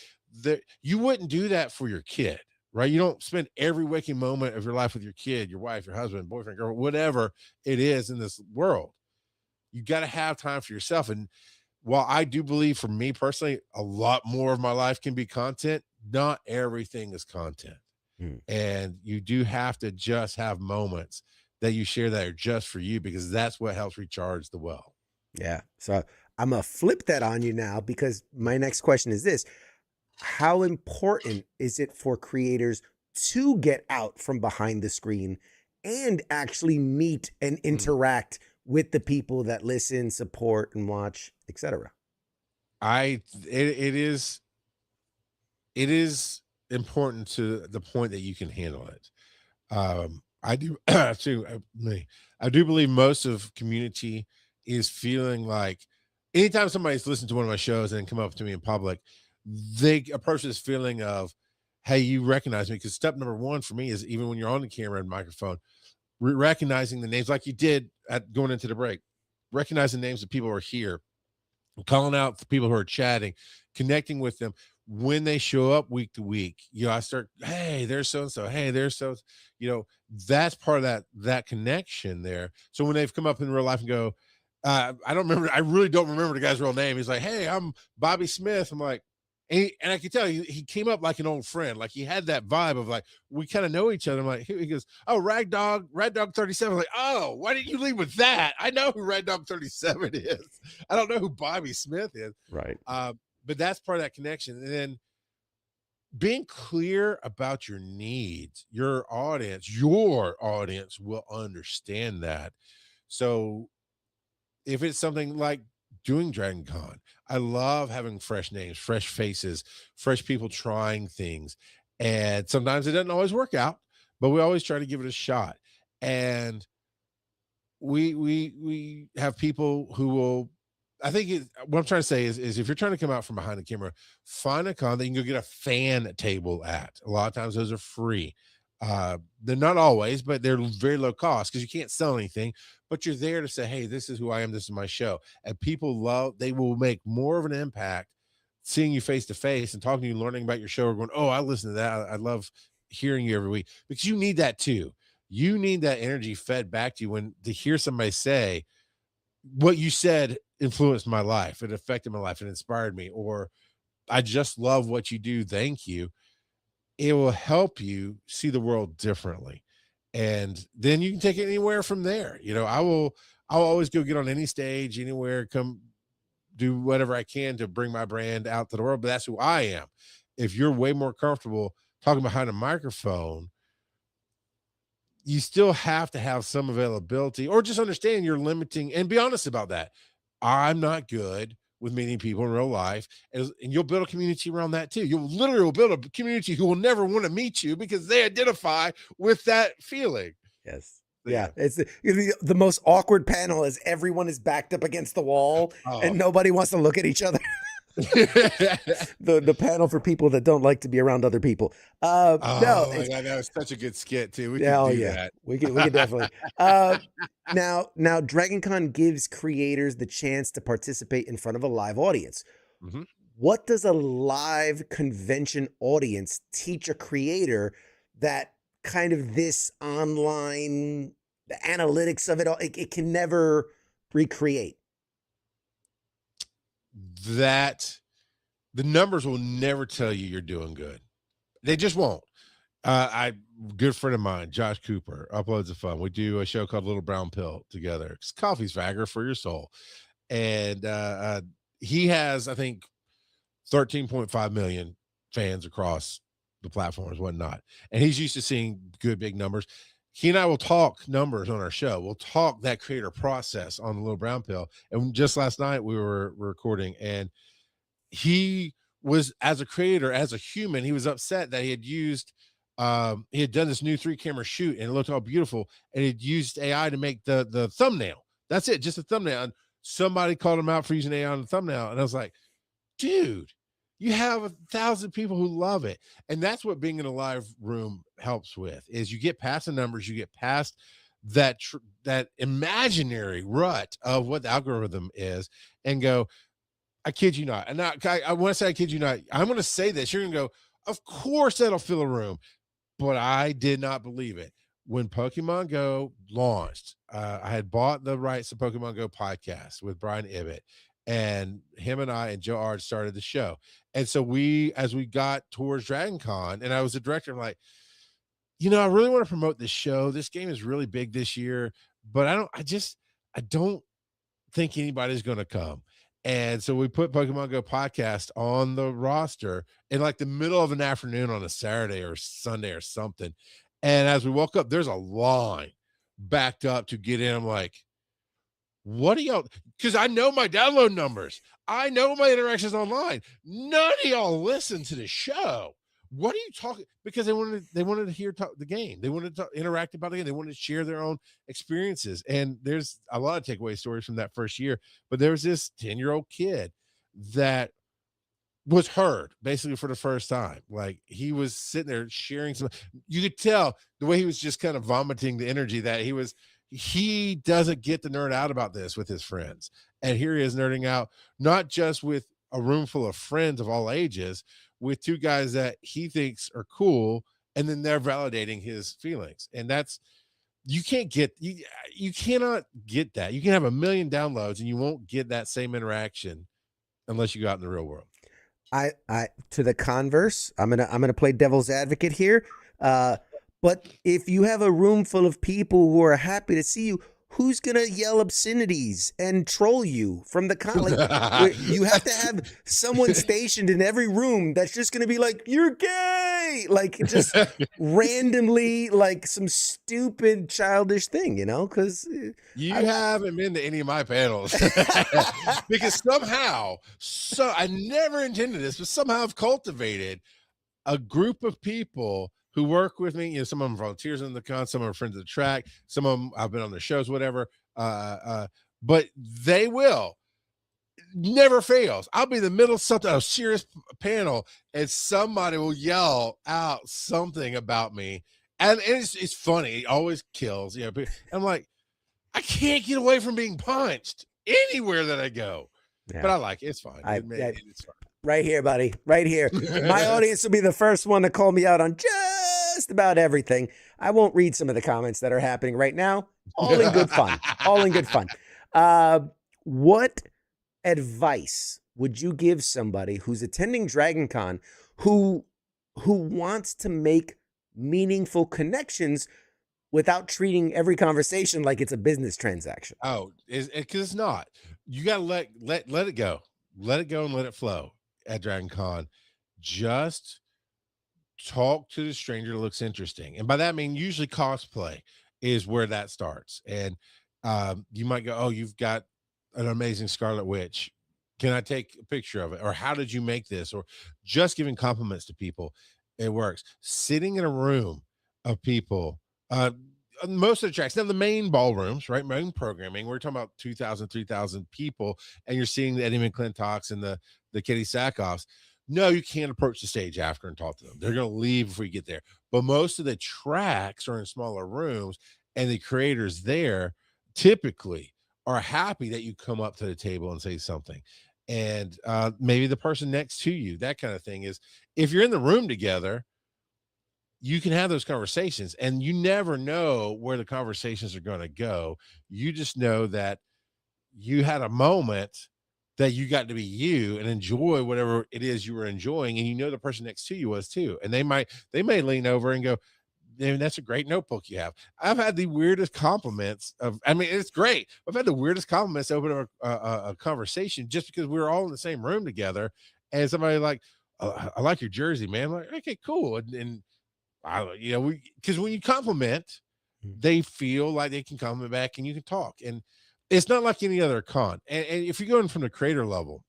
You wouldn't do that for your kid, right? You don't spend every waking moment of your life with your kid, your wife, your husband, boyfriend, girl, whatever it is in this world. You got to have time for yourself. And while I do believe, for me personally, a lot more of my life can be content, not everything is content. And you do have to just have moments that you share that are just for you, because that's what helps recharge the well. Yeah. So I'm going to flip that on you now, because my next question is this: how important is it for creators to get out from behind the screen and actually meet and interact with the people that listen, support, and watch, etc.? It is important to the point that you can handle it. I do too. I do believe most of community is feeling like, anytime somebody's listened to one of my shows and come up to me in public, they approach this feeling of, hey, you recognize me. Because step number one for me is, even when you're on the camera and microphone, recognizing the names, like you did at going into the break, recognize the names of people who are here, calling out the people who are chatting, connecting with them. When they show up week to week, I start, hey, there's so-and-so, hey, there's so, that's part of that connection there. So when they've come up in real life and go, I really don't remember the guy's real name. He's like, hey, I'm Bobby Smith. I'm like, and I can tell he came up like an old friend. Like, he had that vibe of like, we kind of know each other. I'm like, he goes, oh, Rad Dog 37. I'm like, oh, why didn't you lead with that? I know who Rad Dog 37 is. I don't know who Bobby Smith is. Right. But that's part of that connection. And then being clear about your needs, your audience will understand that. So if it's something like doing Dragon Con, I love having fresh names, fresh faces, fresh people trying things. And sometimes it doesn't always work out, but we always try to give it a shot. And we have people who will, I think what I'm trying to say is if you're trying to come out from behind the camera, find a con that you can go get a fan table at. A lot of times those are free. They're not always, but they're very low cost, because you can't sell anything, but you're there to say, hey, this is who I am. This is my show. And people they will make more of an impact seeing you face to face and talking to you, learning about your show, or going, oh, I listen to that. I love hearing you every week, because you need that too. You need that energy fed back to you to hear somebody say, what you said influenced my life, it affected my life, it inspired me, or I just love what you do, thank you. It will help you see the world differently, and then you can take it anywhere from there. I'll always go get on any stage, anywhere, come do whatever I can to bring my brand out to the world, but that's who I am. If you're way more comfortable talking behind a microphone, you still have to have some availability, or just understand you're limiting, and be honest about that. I'm not good with meeting people in real life, and you'll build a community around that too. You'll literally build a community who will never want to meet you because they identify with that feeling. Yes. Yeah. It's the most awkward panel is everyone is backed up against the wall and nobody wants to look at each other. the panel for people that don't like to be around other people. No, my God, that was such a good skit too. We can do that. We can definitely. Now Dragon Con gives creators the chance to participate in front of a live audience. Mm-hmm. What does a live convention audience teach a creator that kind of this online, the analytics of it all, it can never recreate? That the numbers will never tell you you're doing good. They just won't. Good friend of mine, Josh Cooper, Uploads of Fun. We do a show called Little Brown Pill together. It's coffee's Viagra for your soul. And he has, I think, 13.5 million fans across the platforms, whatnot. And he's used to seeing good big numbers. he and I will talk numbers on our show. We'll talk that creator process on the Little Brown Pill. And just last night we were recording, and he was, as a creator, as a human, he was upset that he had done this new 3-camera shoot and it looked all beautiful, and he'd used AI to make the thumbnail. That's it, just a thumbnail. And somebody called him out for using AI on the thumbnail. And I was like, dude, you have 1,000 people who love it. And that's what being in a live room helps with, is you get past the numbers, you get past that imaginary rut of what the algorithm is, and go, I kid you not. And I want to say, I kid you not. I'm going to say this. You're going to go, of course that'll fill a room. But I did not believe it. When Pokemon Go launched, I had bought the rights to Pokemon Go podcast with Brian Ibbett, and him and I and Joe Ard started the show. And so as we got towards Dragon Con, and I was the director, I'm like, I really want to promote this show. This game is really big this year, but I don't think anybody's going to come. And so we put Pokemon Go podcast on the roster in like the middle of an afternoon on a Saturday or Sunday or something. And as we woke up, there's a line backed up to get in. I'm like, what are y'all? Because I know my download numbers. I know my interactions online. None of y'all listen to the show. What are you talking? Because they wanted to hear the game. They wanted to interact about the game. They wanted to share their own experiences. And there's a lot of takeaway stories from that first year. But there was this 10-year-old kid that was heard basically for the first time. Like, he was sitting there sharing some. You could tell the way he was just kind of vomiting the energy that he doesn't get to nerd out about this with his friends. And here he is nerding out, not just with a room full of friends of all ages, with two guys that he thinks are cool, and then they're validating his feelings. And that's, you cannot get that. You can have 1 million downloads and you won't get that same interaction unless you go out in the real world. I to the converse, I'm gonna play devil's advocate here. But if you have a room full of people who are happy to see you, who's gonna yell obscenities and troll you from the like, you have to have someone stationed in every room that's just gonna be like, you're gay, like, just randomly, like some stupid childish thing, because you haven't been to any of my panels. Because I never intended this, but somehow I've cultivated a group of people who work with me. Some of them volunteers in the con, some are friends of the track, some of them I've been on their shows, whatever. But they will never fails. I'll be in the middle of something, a serious panel, and somebody will yell out something about me. And it's funny. It always kills. I'm like, I can't get away from being punched anywhere that I go. Yeah. But I like it. It's fine. It's fine. Right here, buddy. Right here. My audience will be the first one to call me out on just about everything. I won't read some of the comments that are happening right now. All in good fun. All in good fun. What advice would you give somebody who's attending Dragon Con who wants to make meaningful connections without treating every conversation like it's a business transaction? Oh, because it's not. You got to let it go. Let it go and let it flow at Dragon Con. Just talk to the stranger that looks interesting. And by that I mean usually cosplay is where that starts. And you might go, oh, you've got an amazing Scarlet Witch. Can I take a picture of it? Or how did you make this? Or just giving compliments to people. It works. Sitting in a room of people, most of the tracks, now the main ballrooms, right? Main programming, we're talking about 2,000, 3,000 people, and you're seeing the Eddie McClintocks and the Katie Sackhoffs. No, you can't approach the stage after and talk to them. They're going to leave before you get there. But most of the tracks are in smaller rooms, and the creators there typically are happy that you come up to the table and say something. And maybe the person next to you, that kind of thing. Is if you're in the room together, you can have those conversations, and you never know where the conversations are going to go. You just know that you had a moment that you got to be you and enjoy whatever it is you were enjoying. And the person next to you was too. And they may lean over and go, "Man, that's a great notebook you have." I've had the weirdest compliments it's great. I've had the weirdest compliments to open a conversation just because we were all in the same room together. And somebody like, oh, I like your jersey, man. I'm like, okay, cool. And because when you compliment, they feel like they can come back and you can talk. And it's not like any other con. And if you're going from the creator level,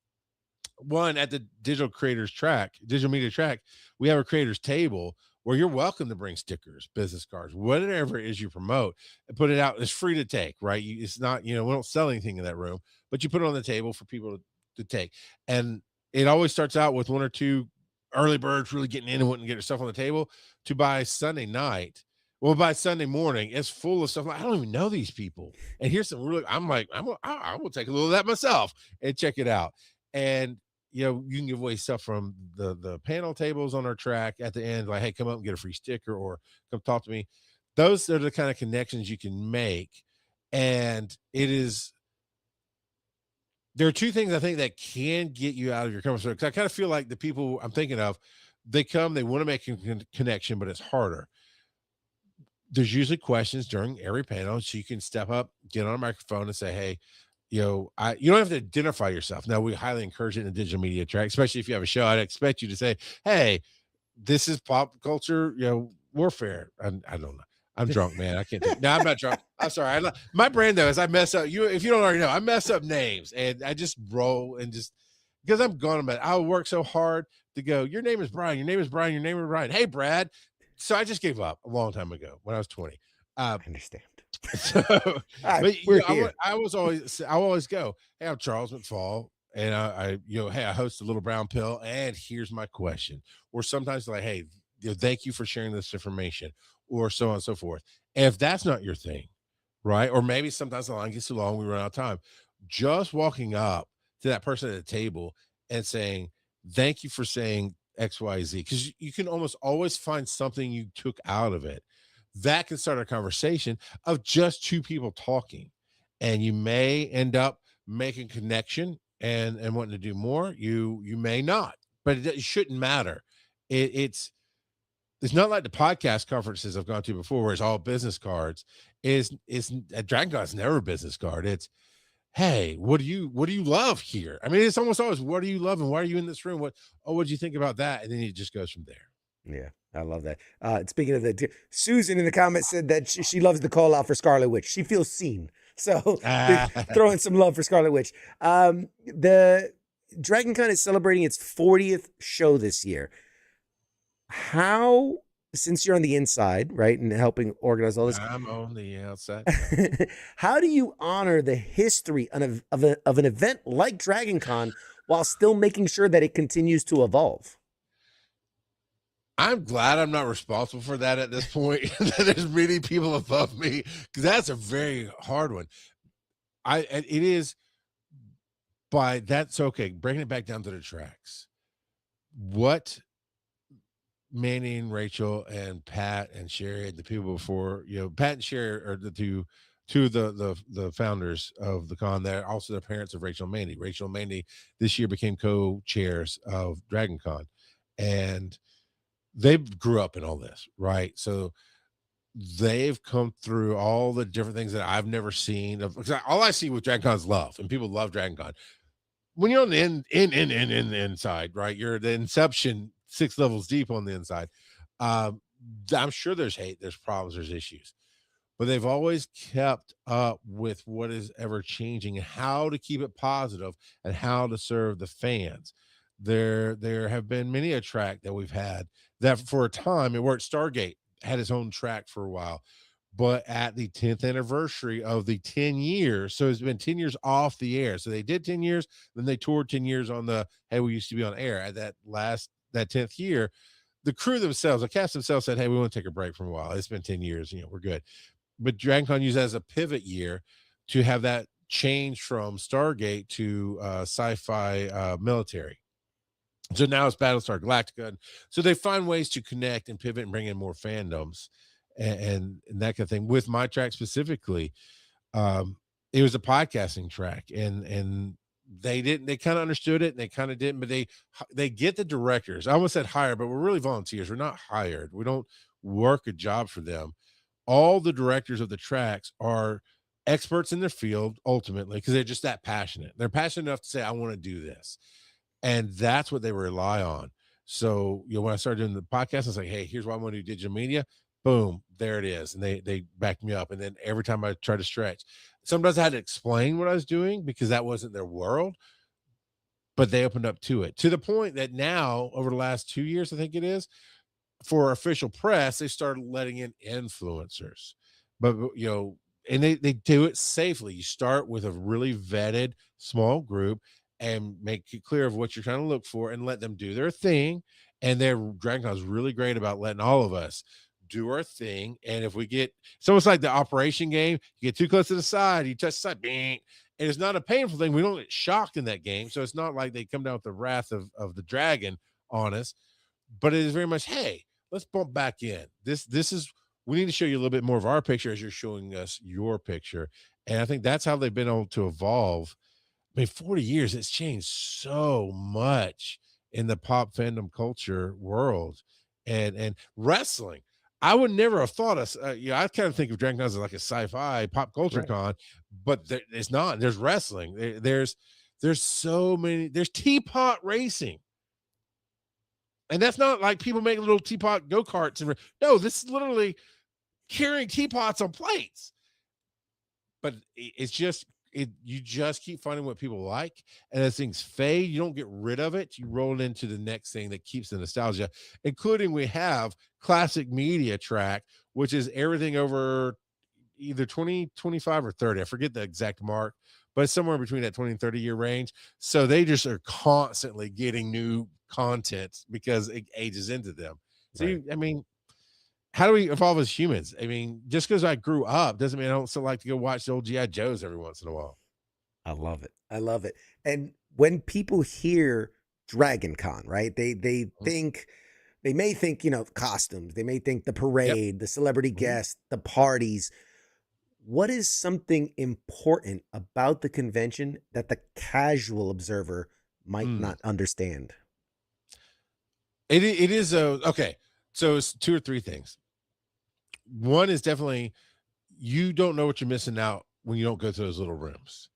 one at the digital media track, we have a creators table where you're welcome to bring stickers, business cards, whatever it is you promote, and put it out. It's free to take, right? It's not, we don't sell anything in that room, but you put it on the table for people to take. And it always starts out with one or two early birds really getting in and wanting to get their stuff on the table to by Sunday night. Well, by Sunday morning, it's full of stuff. Like, I don't even know these people. And here's some really, I will take a little of that myself and check it out. And you can give away stuff from the panel tables on our track at the end, like, hey, come up and get a free sticker or come talk to me. Those are the kind of connections you can make. And there are two things I think that can get you out of your comfort zone. Because I kind of feel like the people I'm thinking of, they want to make a connection, but it's harder. There's usually questions during every panel, so you can step up, get on a microphone and say, hey, you don't have to identify yourself. Now, we highly encourage it in the digital media track, especially if you have a show. I'd expect you to say, hey, this is pop culture, warfare. I don't know. I'm drunk, man. I can't think. No, I'm not drunk. I'm sorry. My brand, though, is I mess up. If you don't already know, I mess up names, and I just roll and just because I'm gone about it. I work so hard to go, your name is Brian. Your name is Brian. Your name is Brian. Hey, Brad. So I just gave up a long time ago when I was 20. I understand. So, but I always go, hey, I'm Charles McFall, and I host a Little Brown Pill, and here's my question. Or sometimes like, hey, thank you for sharing this information, or so on and so forth. And if that's not your thing, right? Or maybe sometimes the line gets too long, we run out of time. Just walking up to that person at the table and saying, thank you for saying XYZ, because you can almost always find something you took out of it that can start a conversation of just two people talking, and you may end up making connection and wanting to do more. You may not, but it shouldn't matter. It's not like the podcast conferences I've gone to before where it's all business cards. Is Dragon Con is never a business card. It's, hey, what do you love here? I mean, it's almost always, what do you love and why are you in this room? What did you think about that? And then it just goes from there. Yeah, I love that. Speaking of that, Susan in the comments said that she loves the call out for Scarlet Witch. She feels seen. So throwing some love for Scarlet Witch. The Dragon Con is celebrating its 40th show this year. How, since you're on the inside, right, and helping organize all this, I'm on the outside. How do you honor the history of an event like Dragon Con while still making sure that it continues to evolve? I'm glad I'm not responsible for that at this point. There's many people above me, because that's a very hard one. It is, but that's okay. Breaking it back down to the tracks. What Manny and Rachel and Pat and Sherry, the people before, Pat and Sherry are the two of the founders of the con. They're also the parents of Rachel and Mandy. Rachel and Mandy this year became co-chairs of Dragon Con, and they grew up in all this, right? So they've come through all the different things that I've never seen. All I see with Dragon Con is love, and people love Dragon Con. When you're on the inside, right? You're the inception 6 levels deep on the inside. I'm sure there's hate, there's problems, there's issues, but they've always kept up with what is ever changing and how to keep it positive and how to serve the fans. There have been many a track that we've had that for a time, it worked. Stargate had its own track for a while, but at the 10th anniversary of the 10 years, so it's been 10 years off the air. So they did 10 years, then they toured 10 years on the, hey, we used to be on air. At that 10th year, the crew themselves, the cast themselves said, hey, we want to take a break for a while. It's been 10 years, we're good. But Dragon Con used that as a pivot year to have that change from Stargate to sci-fi military. So now it's Battlestar Galactica. And so they find ways to connect and pivot and bring in more fandoms and that kind of thing. With my track specifically, it was a podcasting track, and they kind of understood it and they kind of didn't, but they get the directors. I almost said hired, but we're really volunteers. We're not hired. We don't work a job for them. All the directors of the tracks are experts in their field ultimately, because they're just that passionate. They're passionate enough to say, I want to do this. And that's what they rely on. So, when I started doing the podcast, I was like, hey, here's why I want to do digital media. boom, there it is. And they backed me up. And then every time I try to stretch, sometimes I had to explain what I was doing because that wasn't their world, but they opened up to it, to the point that now over the last 2 years, I think it is, for official press, they started letting in influencers. But and they do it safely. You start with a really vetted small group and make it clear of what you're trying to look for and let them do their thing. And their Dragon Con is really great about letting all of us do our thing. And if we get, it's almost like the operation game, you get too close to the side, you touch the side, bing, and it's not a painful thing. We don't get shocked in that game. So it's not like they come down with the wrath of the dragon on us, but it is very much, hey, let's bump back in. This is, we need to show you a little bit more of our picture as you're showing us your picture. And I think that's how they've been able to evolve. I mean, 40 years, it's changed so much in the pop fandom culture world and wrestling. I would never have thought us, I kind of think of Dragon Con as like a sci-fi pop culture con, but it's not. There's wrestling. There's so many, there's teapot racing. And that's not like people make little teapot go-karts. No, this is literally carrying teapots on plates. But it's just, you just keep finding what people like. And as things fade, you don't get rid of it. You roll it into the next thing that keeps the nostalgia, including we have classic media track, which is everything over either 20, 25, or 30. I forget the exact mark, but it's somewhere between that 20 and 30 year range. So they just are constantly getting new content because it ages into them. So, I mean, how do we evolve as humans? I mean, just because I grew up doesn't mean I don't still like to go watch the old G.I. Joes every once in a while. I love it. I love it. And when people hear Dragon Con, right, they think, they may think, costumes, they may think the parade, the celebrity guests, the parties. What is something important about the convention that the casual observer might not understand? It is okay. So it's 2 or 3 things. One is definitely, you don't know what you're missing out when you don't go to those little rooms.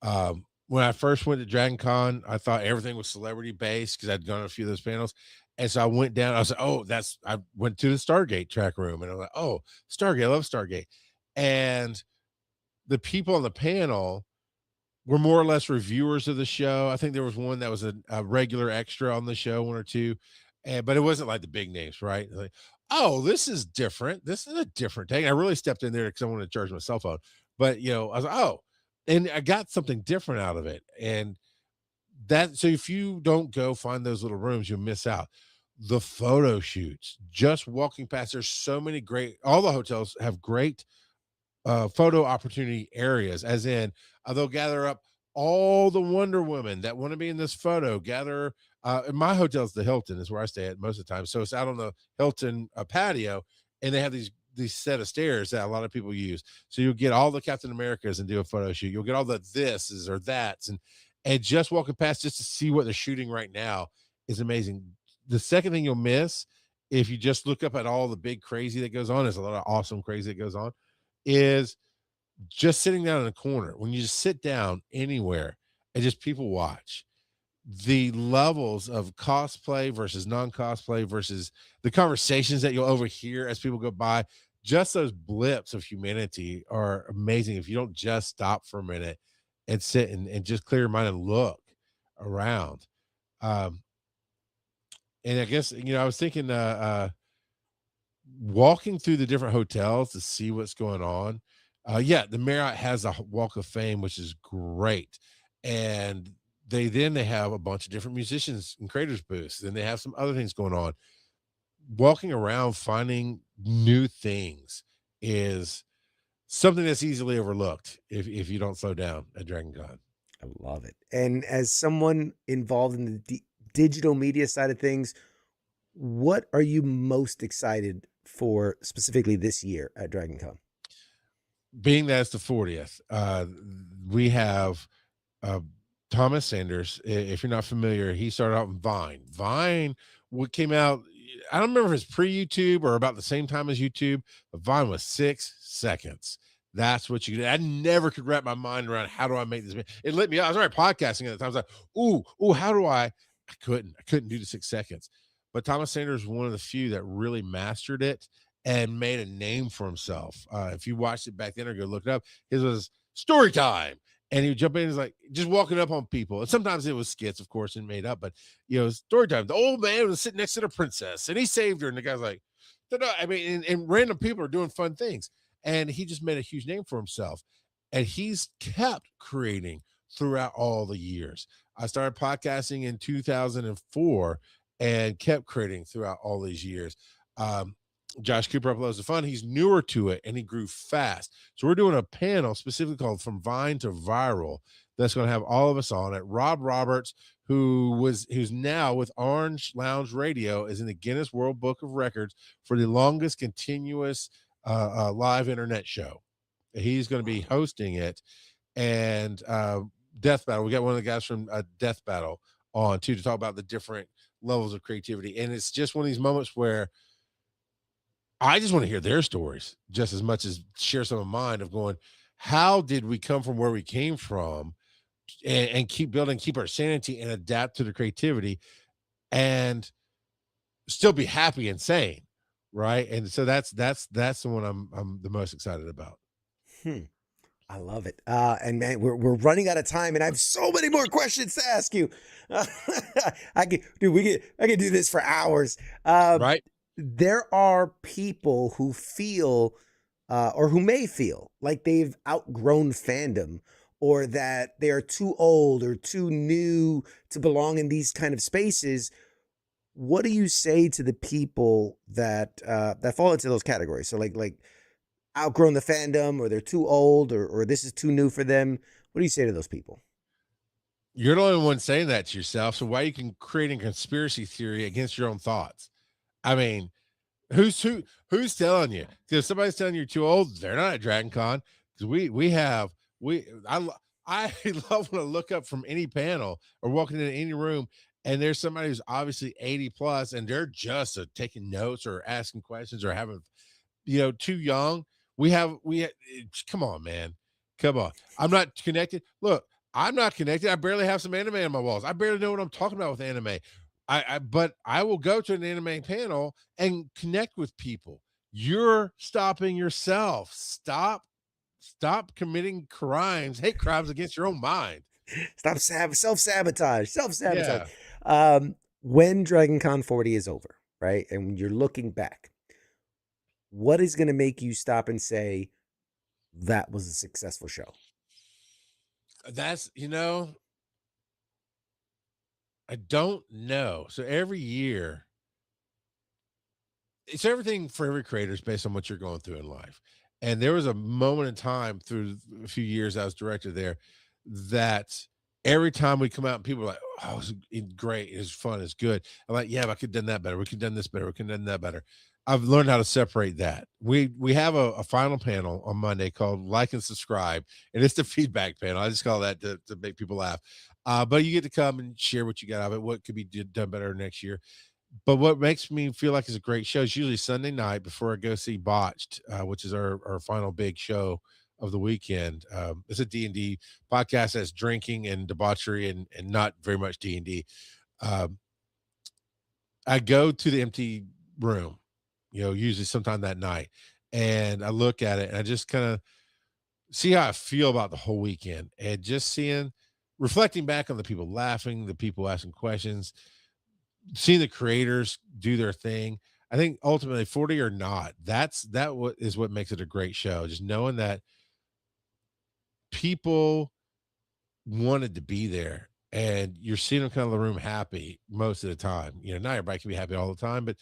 When I first went to Dragon Con, I thought everything was celebrity based because I'd gone to a few of those panels. And so I went down, I was like, I went to the Stargate track room and I'm like, oh, Stargate, I love Stargate. And the people on the panel were more or less reviewers of the show. I think there was one that was a regular extra on the show, 1 or 2. But it wasn't like the big names, right? Like, oh, this is different. This is a different take. I really stepped in there because I wanted to charge my cell phone. But, I was like, oh, and I got something different out of it. And so if you don't go find those little rooms, you'll miss out. The photo shoots, just walking past, there's so many great, all the hotels have great photo opportunity areas, as in they'll gather up all the Wonder Women that want to be in this photo, gather in my hotel's the Hilton is where I stay at most of the time. So it's out on the Hilton patio, and they have these set of stairs that a lot of people use. So you'll get all the Captain Americas and do a photo shoot. You'll get all the thises or that's, and just walking past just to see what they're shooting right now is amazing. The second thing you'll miss, if you just look up at all the big crazy that goes on, there's a lot of awesome crazy that goes on, is just sitting down in a corner. When you just sit down anywhere and just people watch, the levels of cosplay versus non-cosplay versus the conversations that you'll overhear as people go by, just those blips of humanity are amazing if you don't just stop for a minute and sit and just clear your mind and look around. And I guess, I was thinking walking through the different hotels to see what's going on. The Marriott has a Walk of Fame, which is great. And they have a bunch of different musicians and creators booths. Then they have some other things going on. Walking around, finding new things is something that's easily overlooked if you don't slow down at Dragon Con. I love it. And as someone involved in the digital media side of things, what are you most excited for specifically this year at Dragon Con? Being that it's the 40th, we have Thomas Sanders. If you're not familiar, he started out in Vine. Vine came out, I don't remember if it's pre-YouTube or about the same time as YouTube, but Vine was 6 seconds. That's what you did. I never could wrap my mind around how do I make this. It lit me up. I was already podcasting at the time. I was like, ooh, how do I couldn't do the 6 seconds. But Thomas Sanders was one of the few that really mastered it. and made a name for himself. If you watched it back then or go look it up, his was story time. And he would jump in, he's like just walking up on people. And sometimes it was skits, of course, and made up, but story time. The old man was sitting next to the princess and he saved her. And the guy's like, I mean, and random people are doing fun things. And he just made a huge name for himself. And he's kept creating throughout all the years. I started podcasting in 2004 and kept creating throughout all these years. Josh Cooper uploads the fun. He's newer to it and he grew fast. So we're doing a panel specifically called From Vine to Viral that's going to have all of us on it. Rob Roberts, who's now with Orange Lounge Radio, is in the Guinness World Book of Records for the longest continuous live internet show. He's going to be hosting it. And Death Battle, we got one of the guys from Death Battle on too to talk about the different levels of creativity. And it's just one of these moments where I just want to hear their stories just as much as share some of mine of going, how did we come from where we came from and keep building, keep our sanity and adapt to the creativity and still be happy and sane. Right. And so that's the one I'm the most excited about. I love it. And man, we're running out of time and I have so many more questions to ask you. I can do this for hours. Right. There are people who feel or who may feel like they've outgrown fandom or that they are too old or too new to belong in these kind of spaces. What do you say to the people that fall into those categories? So like outgrown the fandom or they're too old or this is too new for them. What do you say to those people? You're the only one saying that to yourself. So why are you creating conspiracy theory against your own thoughts? I mean, who's telling you? Because somebody's telling you're too old, they're not at Dragon Con. Because I love when I look up from any panel or walking into any room and there's somebody who's obviously 80 plus and they're just taking notes or asking questions or having, too young. We come on, man. Come on. I'm not connected. Look, I'm not connected. I barely have some anime on my walls. I barely know what I'm talking about with anime. But I will go to an anime panel and connect with people. You're stopping yourself. Stop committing hate crimes against your own mind. Stop self-sabotage. Yeah. When Dragon Con 40 is over, right? And when you're looking back, what is going to make you stop and say that was a successful show? That's, I don't know. So every year, it's everything for every creator is based on what you're going through in life. And there was a moment in time through a few years I was director there that every time we come out and people are like, oh, it was great. It was fun. It's good. I'm like, yeah, but I could have done that better. We could have done this better. We could have done that better. I've learned how to separate that. We have a final panel on Monday called Like and Subscribe, and it's the feedback panel. I just call that to make people laugh. But you get to come and share what you got out of it, what could be done better next year. But what makes me feel like it's a great show is usually Sunday night before I go see Botched, which is our final big show of the weekend. It's a D&D podcast that's drinking and debauchery and not very much D&D. I go to the empty room, usually sometime that night, and I look at it and I just kind of see how I feel about the whole weekend and just reflecting back on the people laughing, the people asking questions, seeing the creators do their thing. I think ultimately 40 or not, that is what makes it a great show. Just knowing that people wanted to be there and you're seeing them come in the room happy most of the time. Not everybody can be happy all the time, but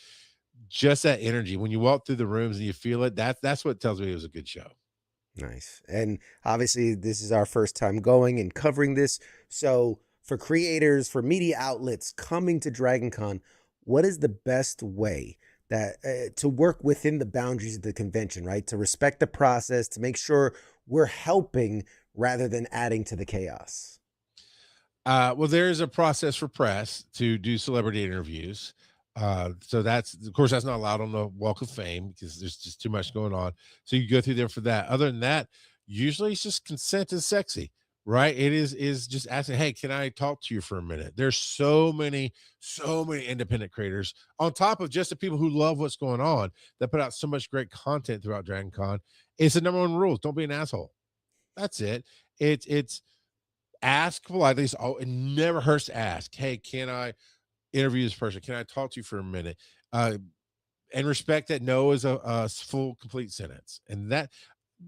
just that energy when you walk through the rooms and you feel it, that's what tells me it was a good show. Nice. And obviously this is our first time going and covering this. So for creators, for media outlets coming to Dragon Con, what is the best way that to work within the boundaries of the convention, right? To respect the process, to make sure we're helping rather than adding to the chaos? Well, there's a process for press to do celebrity interviews. So that's not allowed on the Walk of Fame because there's just too much going on. So you go through there for that. Other than that, usually it's just consent is sexy. right? It is just asking, hey, can I talk to you for a minute? There's so many independent creators on top of just the people who love what's going on that put out so much great content throughout Dragon Con. It's the number one rule: don't be an asshole. That's it. It's ask politely. Oh, it never hurts to ask. Hey, can I interview this person? Can I talk to you for a minute? And respect that no is a full complete sentence, and that,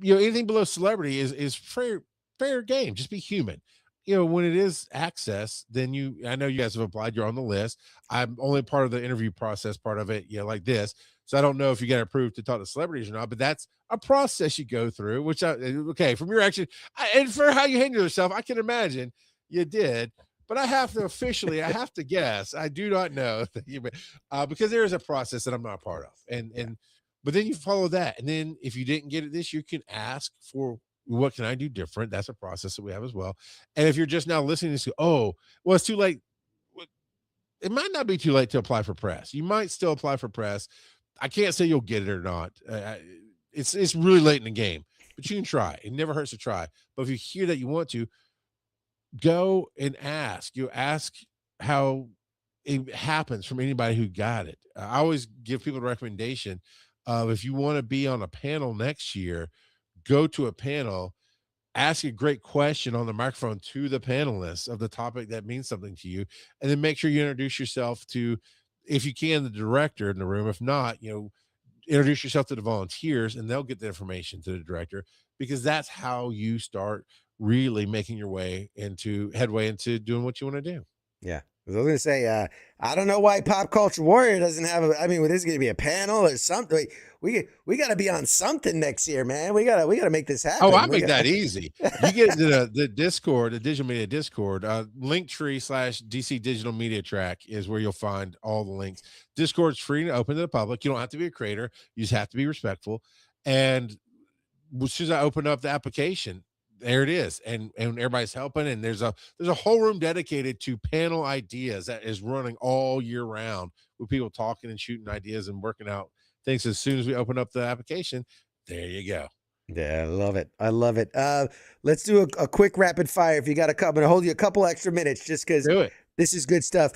anything below celebrity is fair game. Just be human. When it is access, then I know you guys have applied, you're on the list. I'm only part of the interview process part of it, like this, so I don't know if you get approved to talk to celebrities or not, but that's a process you go through, which okay, from your action and for how you handle yourself, I can imagine you did. But I have to guess. I do not know because there is a process that I'm not a part of. But then you follow that. And then if you didn't get it this, you can ask for, what can I do different? That's a process that we have as well. And if you're just now listening to, oh, well, it's too late. It might not be too late to apply for press. You might still apply for press. I can't say you'll get it or not. It's really late in the game, but you can try. It never hurts to try. But if you hear that you want to, go and ask. You ask how it happens from anybody who got it. I always give people the recommendation of, if you want to be on a panel next year, go to a panel, ask a great question on the microphone to the panelists of the topic that means something to you, and then make sure you introduce yourself to, if you can, the director in the room. If not, introduce yourself to the volunteers, and they'll get the information to the director, because that's how you start really making your headway into doing what you want to do. Yeah. I was going to say, I don't know why Pop Culture Warrior doesn't have there's going to be a panel or something. We got to be on something next year, man. We got to make this happen. Oh, I make that easy. You get into the Discord, the digital media Discord, Linktree/DC Digital Media Track is where you'll find all the links. Discord's free and open to the public. You don't have to be a creator. You just have to be respectful. And as soon as I open up the application, there it is, and everybody's helping, and there's a whole room dedicated to panel ideas that is running all year round, with people talking and shooting ideas and working out things. As soon as we open up the application, there you go. Yeah, I love it. Let's do a quick rapid fire. If you got a couple, I'm gonna hold you a couple extra minutes just because this is good stuff.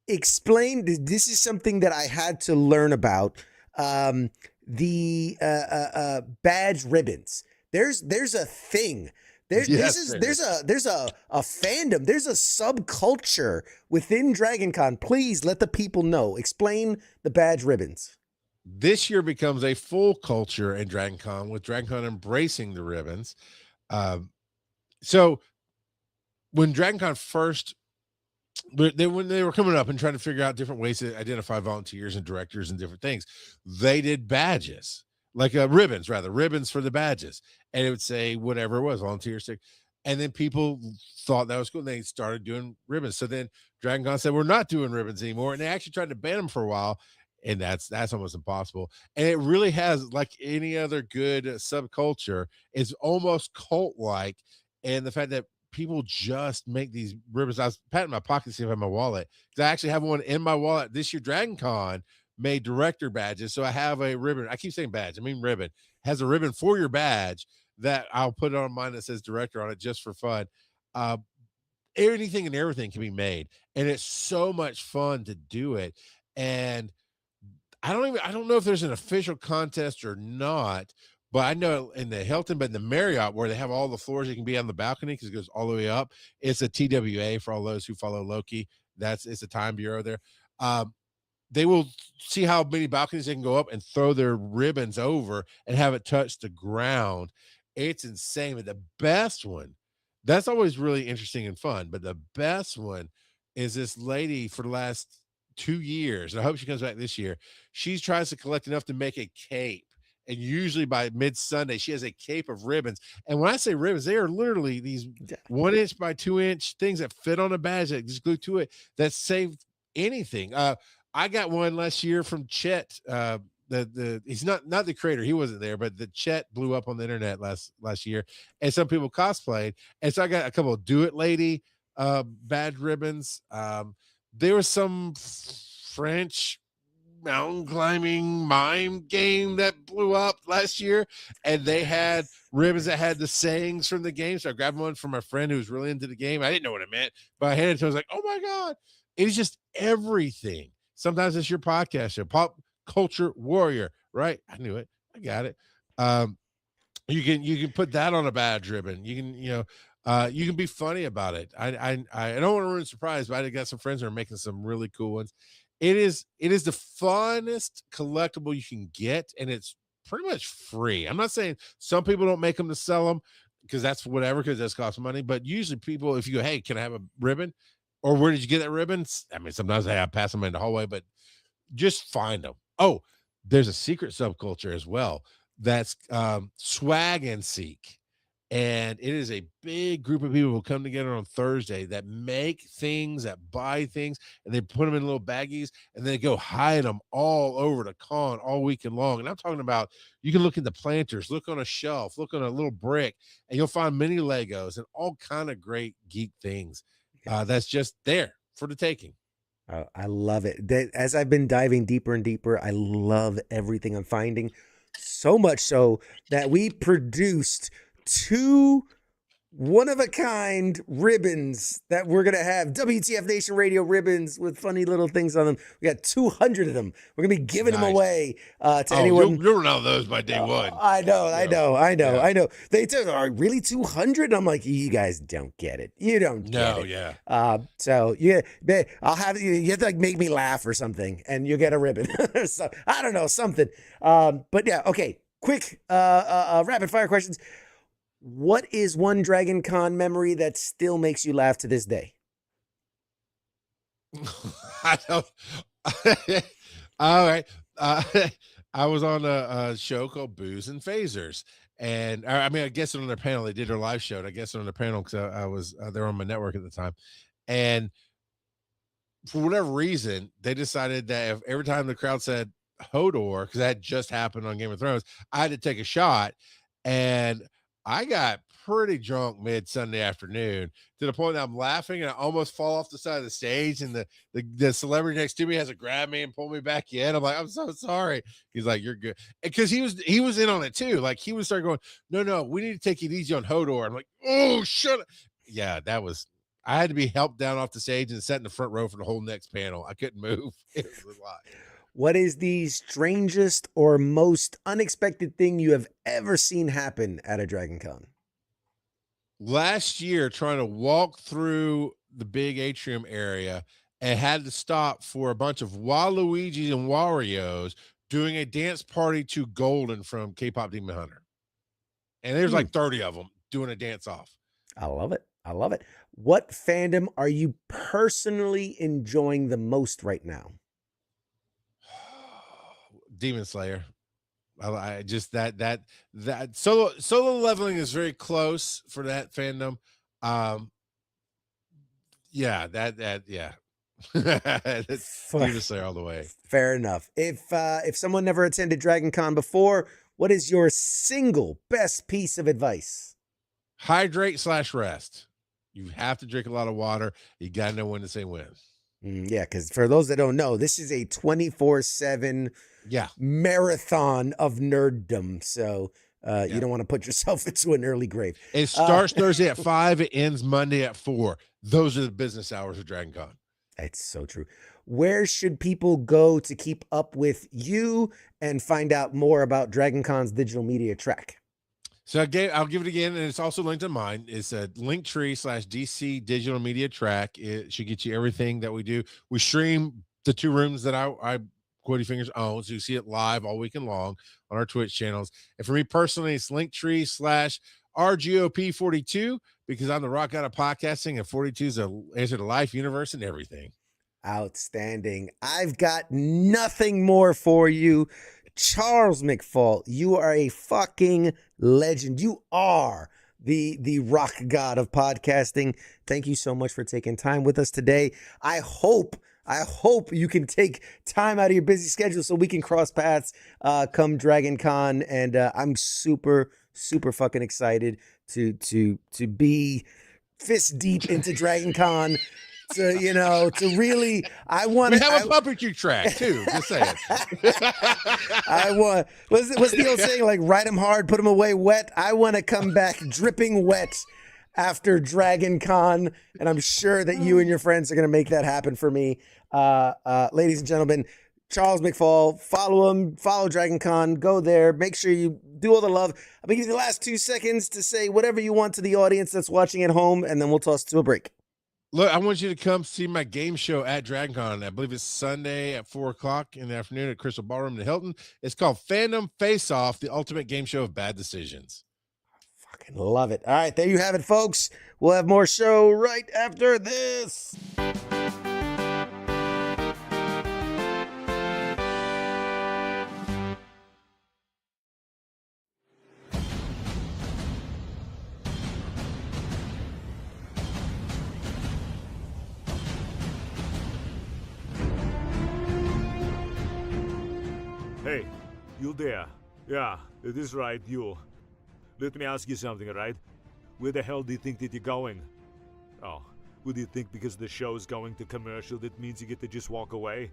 Explain. This is something that I had to learn about. The badge ribbons. There's a thing. There's a fandom. There's a subculture within Dragon Con. Please let the people know. Explain the badge ribbons. This year becomes a full culture in Dragon Con, with Dragon Con embracing the ribbons. So when Dragon Con first, when they were coming up and trying to figure out different ways to identify volunteers and directors and different things, they did badges. Like ribbons for the badges, and it would say whatever it was, volunteer stick. And then people thought that was cool, and they started doing ribbons. So then Dragon Con said, we're not doing ribbons anymore, and they actually tried to ban them for a while, and that's almost impossible. And it really has, like any other good subculture, it's almost cult-like, and the fact that people just make these ribbons. I was patting my pocket to see if I have my wallet, because I actually have one in my wallet this year. Dragon Con made director badges, so I have a ribbon. I keep saying badge, I mean ribbon. Has a ribbon for your badge that I'll put it on mine that says director on it, just for fun. Anything and everything can be made, and it's so much fun to do it. And I don't know if there's an official contest or not, but I know in the Hilton, but in the Marriott, where they have all the floors, you can be on the balcony because it goes all the way up. It's a TWA for all those who follow Loki. It's a time bureau there. They will see how many balconies they can go up and throw their ribbons over and have it touch the ground. It's insane. But the best one, that's always really interesting and fun. But the best one is this lady for the last 2 years, and I hope she comes back this year. She tries to collect enough to make a cape. And usually by mid-Sunday, she has a cape of ribbons. And when I say ribbons, they are literally these 1 inch by 2 inch things that fit on a badge that just glue to it that save anything. I got one last year from Chet. He's not the creator, he wasn't there, but the Chet blew up on the internet last year, and some people cosplayed, and so I got a couple of Do It Lady badge ribbons. There was some French mountain climbing mime game that blew up last year, and they had ribbons that had the sayings from the game. So I grabbed one from my friend who was really into the game. I didn't know what it meant, but I handed it to him. I was like, oh my God. It's just everything. Sometimes it's your podcast show, Pop Culture Warrior, right? I knew it. I got it. You can put that on a badge ribbon. You can, you can be funny about it. I don't want to ruin the surprise, but I got some friends that are making some really cool ones. It is the funnest collectible you can get, and it's pretty much free. I'm not saying some people don't make them to sell them because that's whatever, because it does cost money. But usually people, if you go, hey, can I have a ribbon? Or where did you get that ribbon? I mean, sometimes I pass them in the hallway, but just find them. Oh, there's a secret subculture as well. That's swag and seek. And it is a big group of people who come together on Thursday that make things, that buy things, and they put them in little baggies, and they go hide them all over the con all weekend long. And I'm talking about, you can look in the planters, look on a shelf, look on a little brick, and you'll find mini Legos and all kind of great geek things. That's just there for the taking. I love it. As I've been diving deeper and deeper, I love everything I'm finding. So much so that we produced 2 one-of-a-kind ribbons that we're going to have. WTF Nation Radio ribbons with funny little things on them. We got 200 of them. We're going to be giving them away to anyone. You'll run out of those by day one. I know. They took, are really 200? I'm like, you guys don't get it. You don't get it. Yeah. So, yeah, I'll have you have to like make me laugh or something, and you'll get a ribbon. So, I don't know, something. But yeah, okay. Quick rapid fire questions. What is one Dragon Con memory that still makes you laugh to this day? I don't. All right. I was on a show called Booze and Phasers, and I mean, I guess on their panel, they did their live show. And I guess on their panel because I was there on my network at the time, and for whatever reason, they decided that if every time the crowd said Hodor, because that had just happened on Game of Thrones, I had to take a shot, and I got pretty drunk mid Sunday afternoon to the point that I'm laughing and I almost fall off the side of the stage, and the celebrity next to me has to grab me and pull me back in. I'm like, I'm so sorry. He's like, you're good. Because he was in on it too. Like he was starting going, no, we need to take it easy on Hodor. I'm like, oh, shut up. Yeah, I had to be helped down off the stage and sat in the front row for the whole next panel. I couldn't move. It was a lot. What is the strangest or most unexpected thing you have ever seen happen at a Dragon Con? Last year, trying to walk through the big atrium area and had to stop for a bunch of Waluigis and Wario's doing a dance party to Golden from K-Pop Demon Hunter. And there's like 30 of them doing a dance off. I love it. What fandom are you personally enjoying the most right now? Demon Slayer. I just that solo leveling is very close for that fandom. Yeah. Demon Slayer all the way. Fair enough. If someone never attended Dragon Con before, what is your single best piece of advice? Hydrate/rest. You have to drink a lot of water. You got to know when to say when. Yeah, because for those that don't know, this is a 24/7 marathon of nerddom. So you don't want to put yourself into an early grave. It starts Thursday at 5. It ends Monday at 4. Those are the business hours of Dragon Con. It's so true. Where should people go to keep up with you and find out more about Dragon Con's digital media track? So I'll give it again, and it's also linked to mine. It's a Linktree/DC digital media track. It should get you everything that we do. We stream the 2 rooms that I Quody Fingers owns, so you see it live all weekend long on our Twitch channels. And for me personally, it's Linktree/RGOP42 because I'm the rock out of podcasting, and 42 is an answer to life, universe, and everything. Outstanding. I've got nothing more for you. Charles McFall, you are a fucking legend. You are the rock god of podcasting. Thank you so much for taking time with us today. I hope you can take time out of your busy schedule so we can cross paths come Dragon Con. And I'm super fucking excited to be fist deep into Dragon Con. to really, I want We to. have a puppetry track too. Just saying. I want. What's the old saying? Like, ride them hard, put them away wet. I want to come back dripping wet after Dragon Con, and I'm sure that you and your friends are going to make that happen for me. Ladies and gentlemen, Charles McFall, follow him, follow Dragon Con, go there, make sure you do all the love. I'm going to give you the last 2 seconds to say whatever you want to the audience that's watching at home, and then we'll toss to a break. Look, I want you to come see my game show at DragonCon. I believe it's Sunday at 4:00 in the afternoon at Crystal Ballroom in the Hilton. It's called Fandom Face Off, the ultimate game show of bad decisions. Fucking love it. All right, there you have it, folks. We'll have more show right after this. Hey, you there? Yeah, it is right, you. Let me ask you something, alright? Where the hell do you think that you're going? Oh, would you think because the show is going to commercial that means you get to just walk away?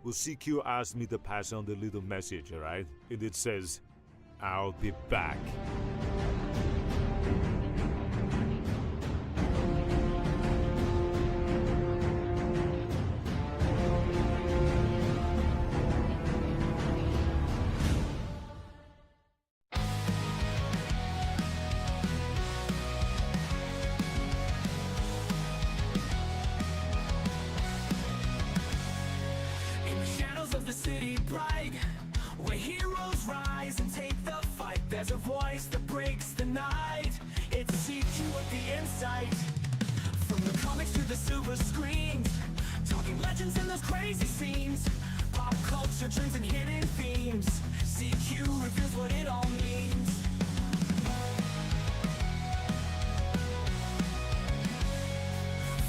Well, CQ asked me to pass on the little message, alright? And it says, I'll be back. In the shadows of the city bright, where heroes rise and take the fight, there's a voice that breaks the night. It's CQ with the insight. From the comics to the silver screens, talking legends in those crazy scenes, pop culture trends and hidden themes. CQ reveals what it all means.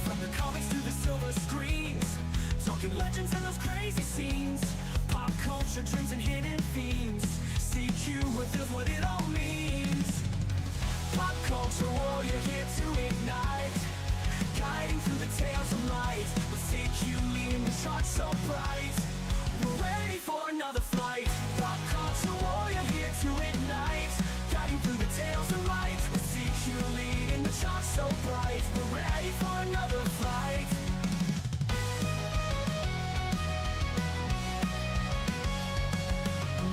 From the comics to the silver screens, talking legends and those crazy scenes, pop culture trends and hidden themes. CQ reveals what it all means. Pop culture warrior here to ignite, guiding through the tales of light, with CQ leading the charge so bright. We're ready for another flight. Pop culture warrior here to ignite, guiding through the tales of light, with CQ leading the charge so bright. We're ready for another flight.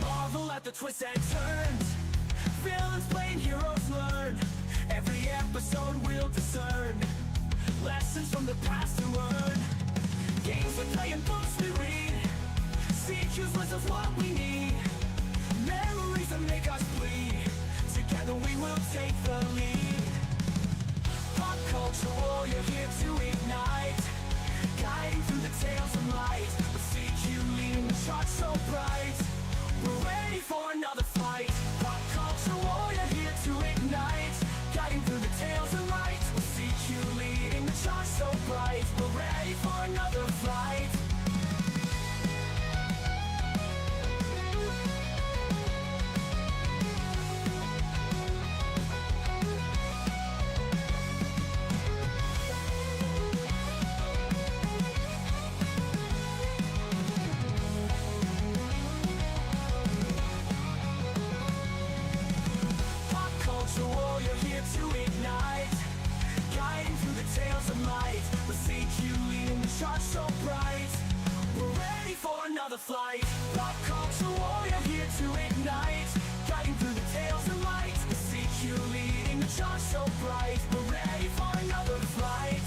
Marvel at the twists and turns, villains playing, heroes learn. Every episode we'll discern lessons from the past to learn. Games we play and books we read, CQ's list is what we need. Memories that make us bleed, together we will take the lead. Pop culture warrior here to ignite, guiding through the tales of light, with CQ leading the charge so bright. We're ready for another fight. Pop culture warrior here to ignite, guiding through the tales of light, with CQ leading the charge so bright. We're ready for another fight. Pop culture warrior here to ignite, guiding through the tales of light, with CQ leading the charge so bright. We're ready for another flight. Pop culture warrior here to ignite, guiding through the tales of light, with CQ leading the charge so bright. We're ready for another flight.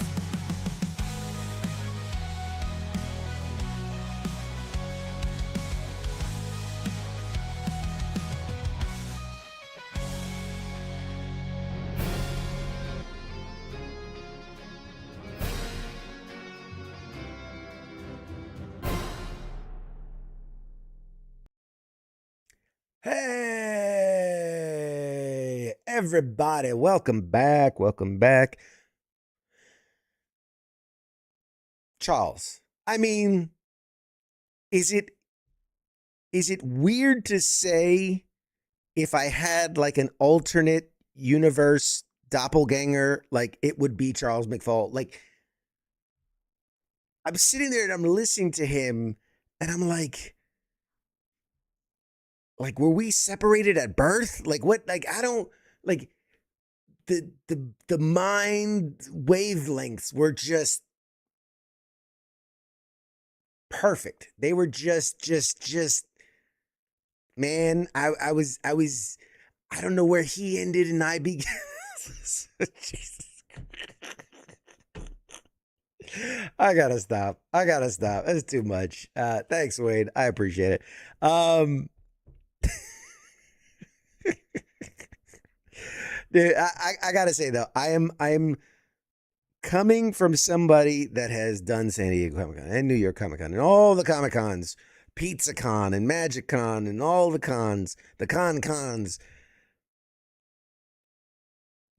Hey, everybody. Welcome back. Welcome back. Charles, I mean, is it weird to say if I had like an alternate universe doppelganger, like it would be Charles McFall? Like, I'm sitting there and I'm listening to him, and I'm like, were we separated at birth? Like, what? Like, I don't like the mind wavelengths were just perfect. They were just man. I don't know where he ended and I began. Jesus. I gotta stop. That's too much. Thanks, Wade. I appreciate it. Dude, I gotta say though, I'm coming from somebody that has done San Diego Comic Con and New York Comic Con and all the Comic Cons, Pizza Con and Magic Con and all the cons, the cons.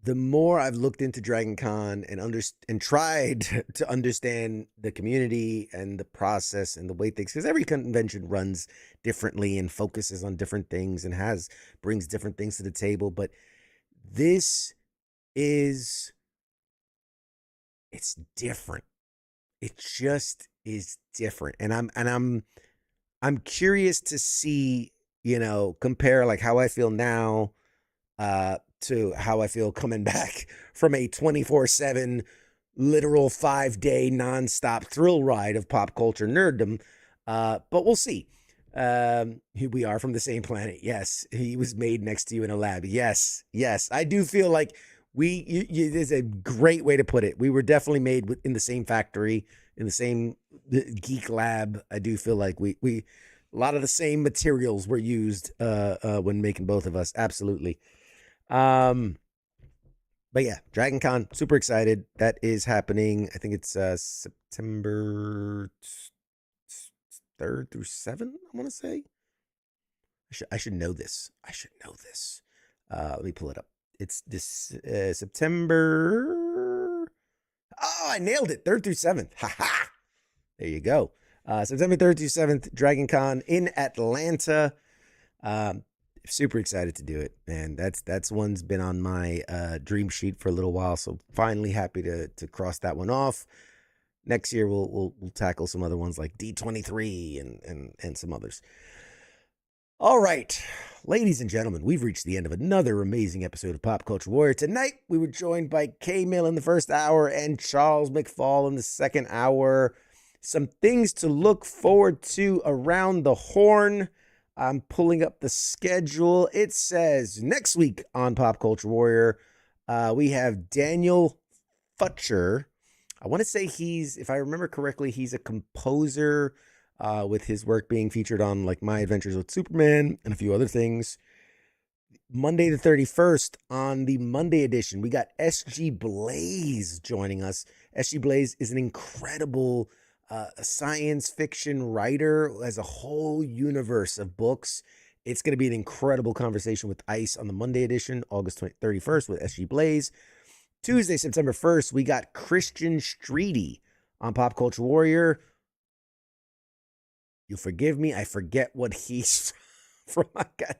The more I've looked into Dragon Con and tried to understand the community and the process and the way things, because every convention runs differently and focuses on different things and brings different things to the table, but this is, it's different. It just is different. And I'm curious to see, compare like how I feel now to how I feel coming back from a 24/7 literal 5-day nonstop thrill ride of pop culture nerddom. But we'll see. We are from the same planet. Yes. He was made next to you in a lab. Yes. I do feel like there's a great way to put it. We were definitely made in the same factory, in the same geek lab. I do feel like we a lot of the same materials were used when making both of us. Absolutely. But yeah, Dragon Con, super excited. That is happening. I think it's September 3rd through 7th, I want to say. I should know this. Let me pull it up. It's this September. Oh, I nailed it. 3rd through 7th. Ha. There you go. September 3rd through 7th, Dragon Con in Atlanta. Super excited to do it, man. That's one's been on my dream sheet for a little while, so finally happy to cross that one off. Next year we'll tackle some other ones like D23 and some others. All right, ladies and gentlemen, we've reached the end of another amazing episode of Pop Culture Warrior. Tonight we were joined by K-Mill in the first hour and Charles McFall in the second hour. Some things to look forward to around the horn. I'm pulling up the schedule. It says next week on Pop Culture Warrior, we have Daniel Futcher. I want to say if I remember correctly, he's a composer with his work being featured on like My Adventures with Superman and a few other things. Monday the 31st on the Monday edition, we got S.G. Blaze joining us. S.G. Blaze is an incredible science fiction writer who has a whole universe of books. It's going to be an incredible conversation with Ice on the Monday edition, August 31st with S.G. Blaze. Tuesday, September 1st, we got Christian Streety on Pop Culture Warrior. You'll forgive me, I forget what he's from. My God,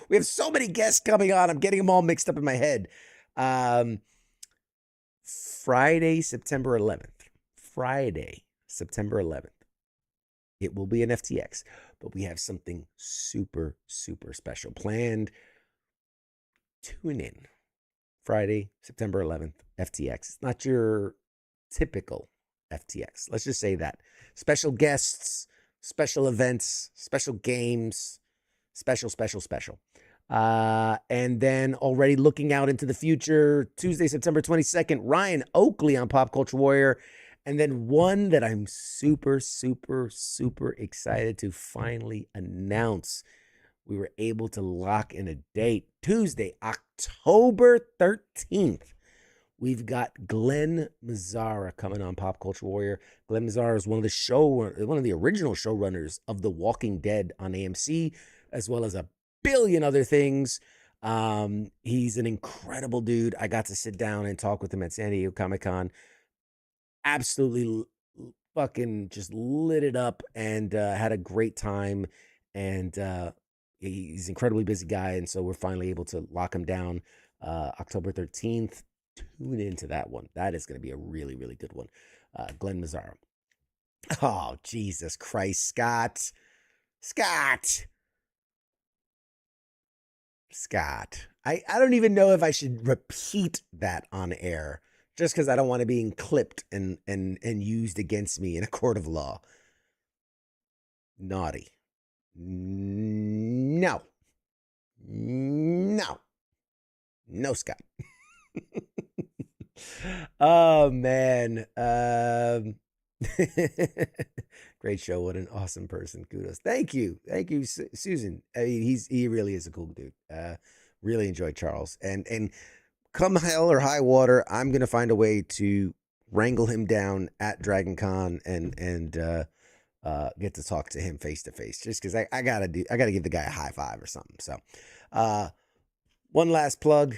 we have so many guests coming on. I'm getting them all mixed up in my head. Friday, September 11th. It will be an FTX, but we have something super, super special planned. Tune in. Friday, September 11th, FTX. It's not your typical FTX. Let's just say that. Special guests, special events, special games, special. And then already looking out into the future, Tuesday, September 22nd, Ryan Oakley on Pop Culture Warrior. And then one that I'm super, super, super excited to finally announce. We were able to lock in a date. Tuesday, October 13th. We've got Glenn Mazzara coming on Pop Culture Warrior. Glenn Mazzara is one of the original showrunners of The Walking Dead on AMC, as well as a billion other things. He's an incredible dude. I got to sit down and talk with him at San Diego Comic Con. Absolutely fucking just lit it up and had a great time. And he's an incredibly busy guy. And so we're finally able to lock him down October 13th. Tune into that one. That is going to be a really, really good one. Glenn Mazzara. Oh, Jesus Christ, Scott. Scott. I don't even know if I should repeat that on air just because I don't want it being clipped and used against me in a court of law. Naughty. No. No. No, Scott. Oh, man. Great show. What an awesome person. Kudos. Thank you. Thank you, Susan. I mean, he really is a cool dude. Really enjoyed Charles. And come hell or high water, I'm going to find a way to wrangle him down at Dragon Con and get to talk to him face to face, just because I gotta give the guy a high five or something. So one last plug.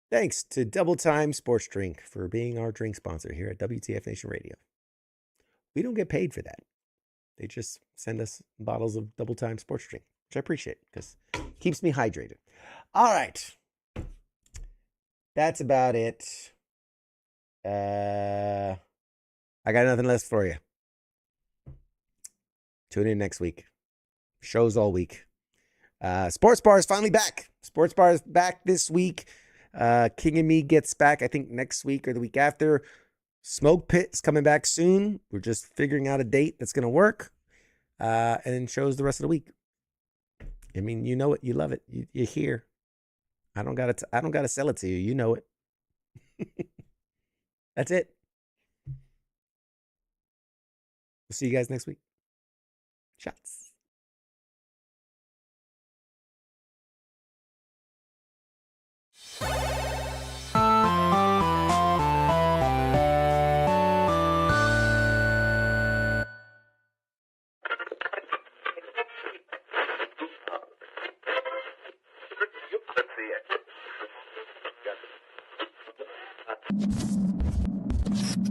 Thanks to Double Time Sports Drink for being our drink sponsor here at W.T.F Nation Radio. We don't get paid for that. They just send us bottles of Double Time Sports Drink, which I appreciate because it keeps me hydrated. All right. That's about it. I got nothing less for you. Tune in next week. Shows all week. Sports Bar is finally back. Sports Bar is back this week. King and Me gets back, I think, next week or the week after. Smoke Pit is coming back soon. We're just figuring out a date that's going to work. And then shows the rest of the week. I mean, you know it. You love it. You're here. I don't gotta sell it to you. You know it. That's it. We'll see you guys next week. Shots. Let's see it.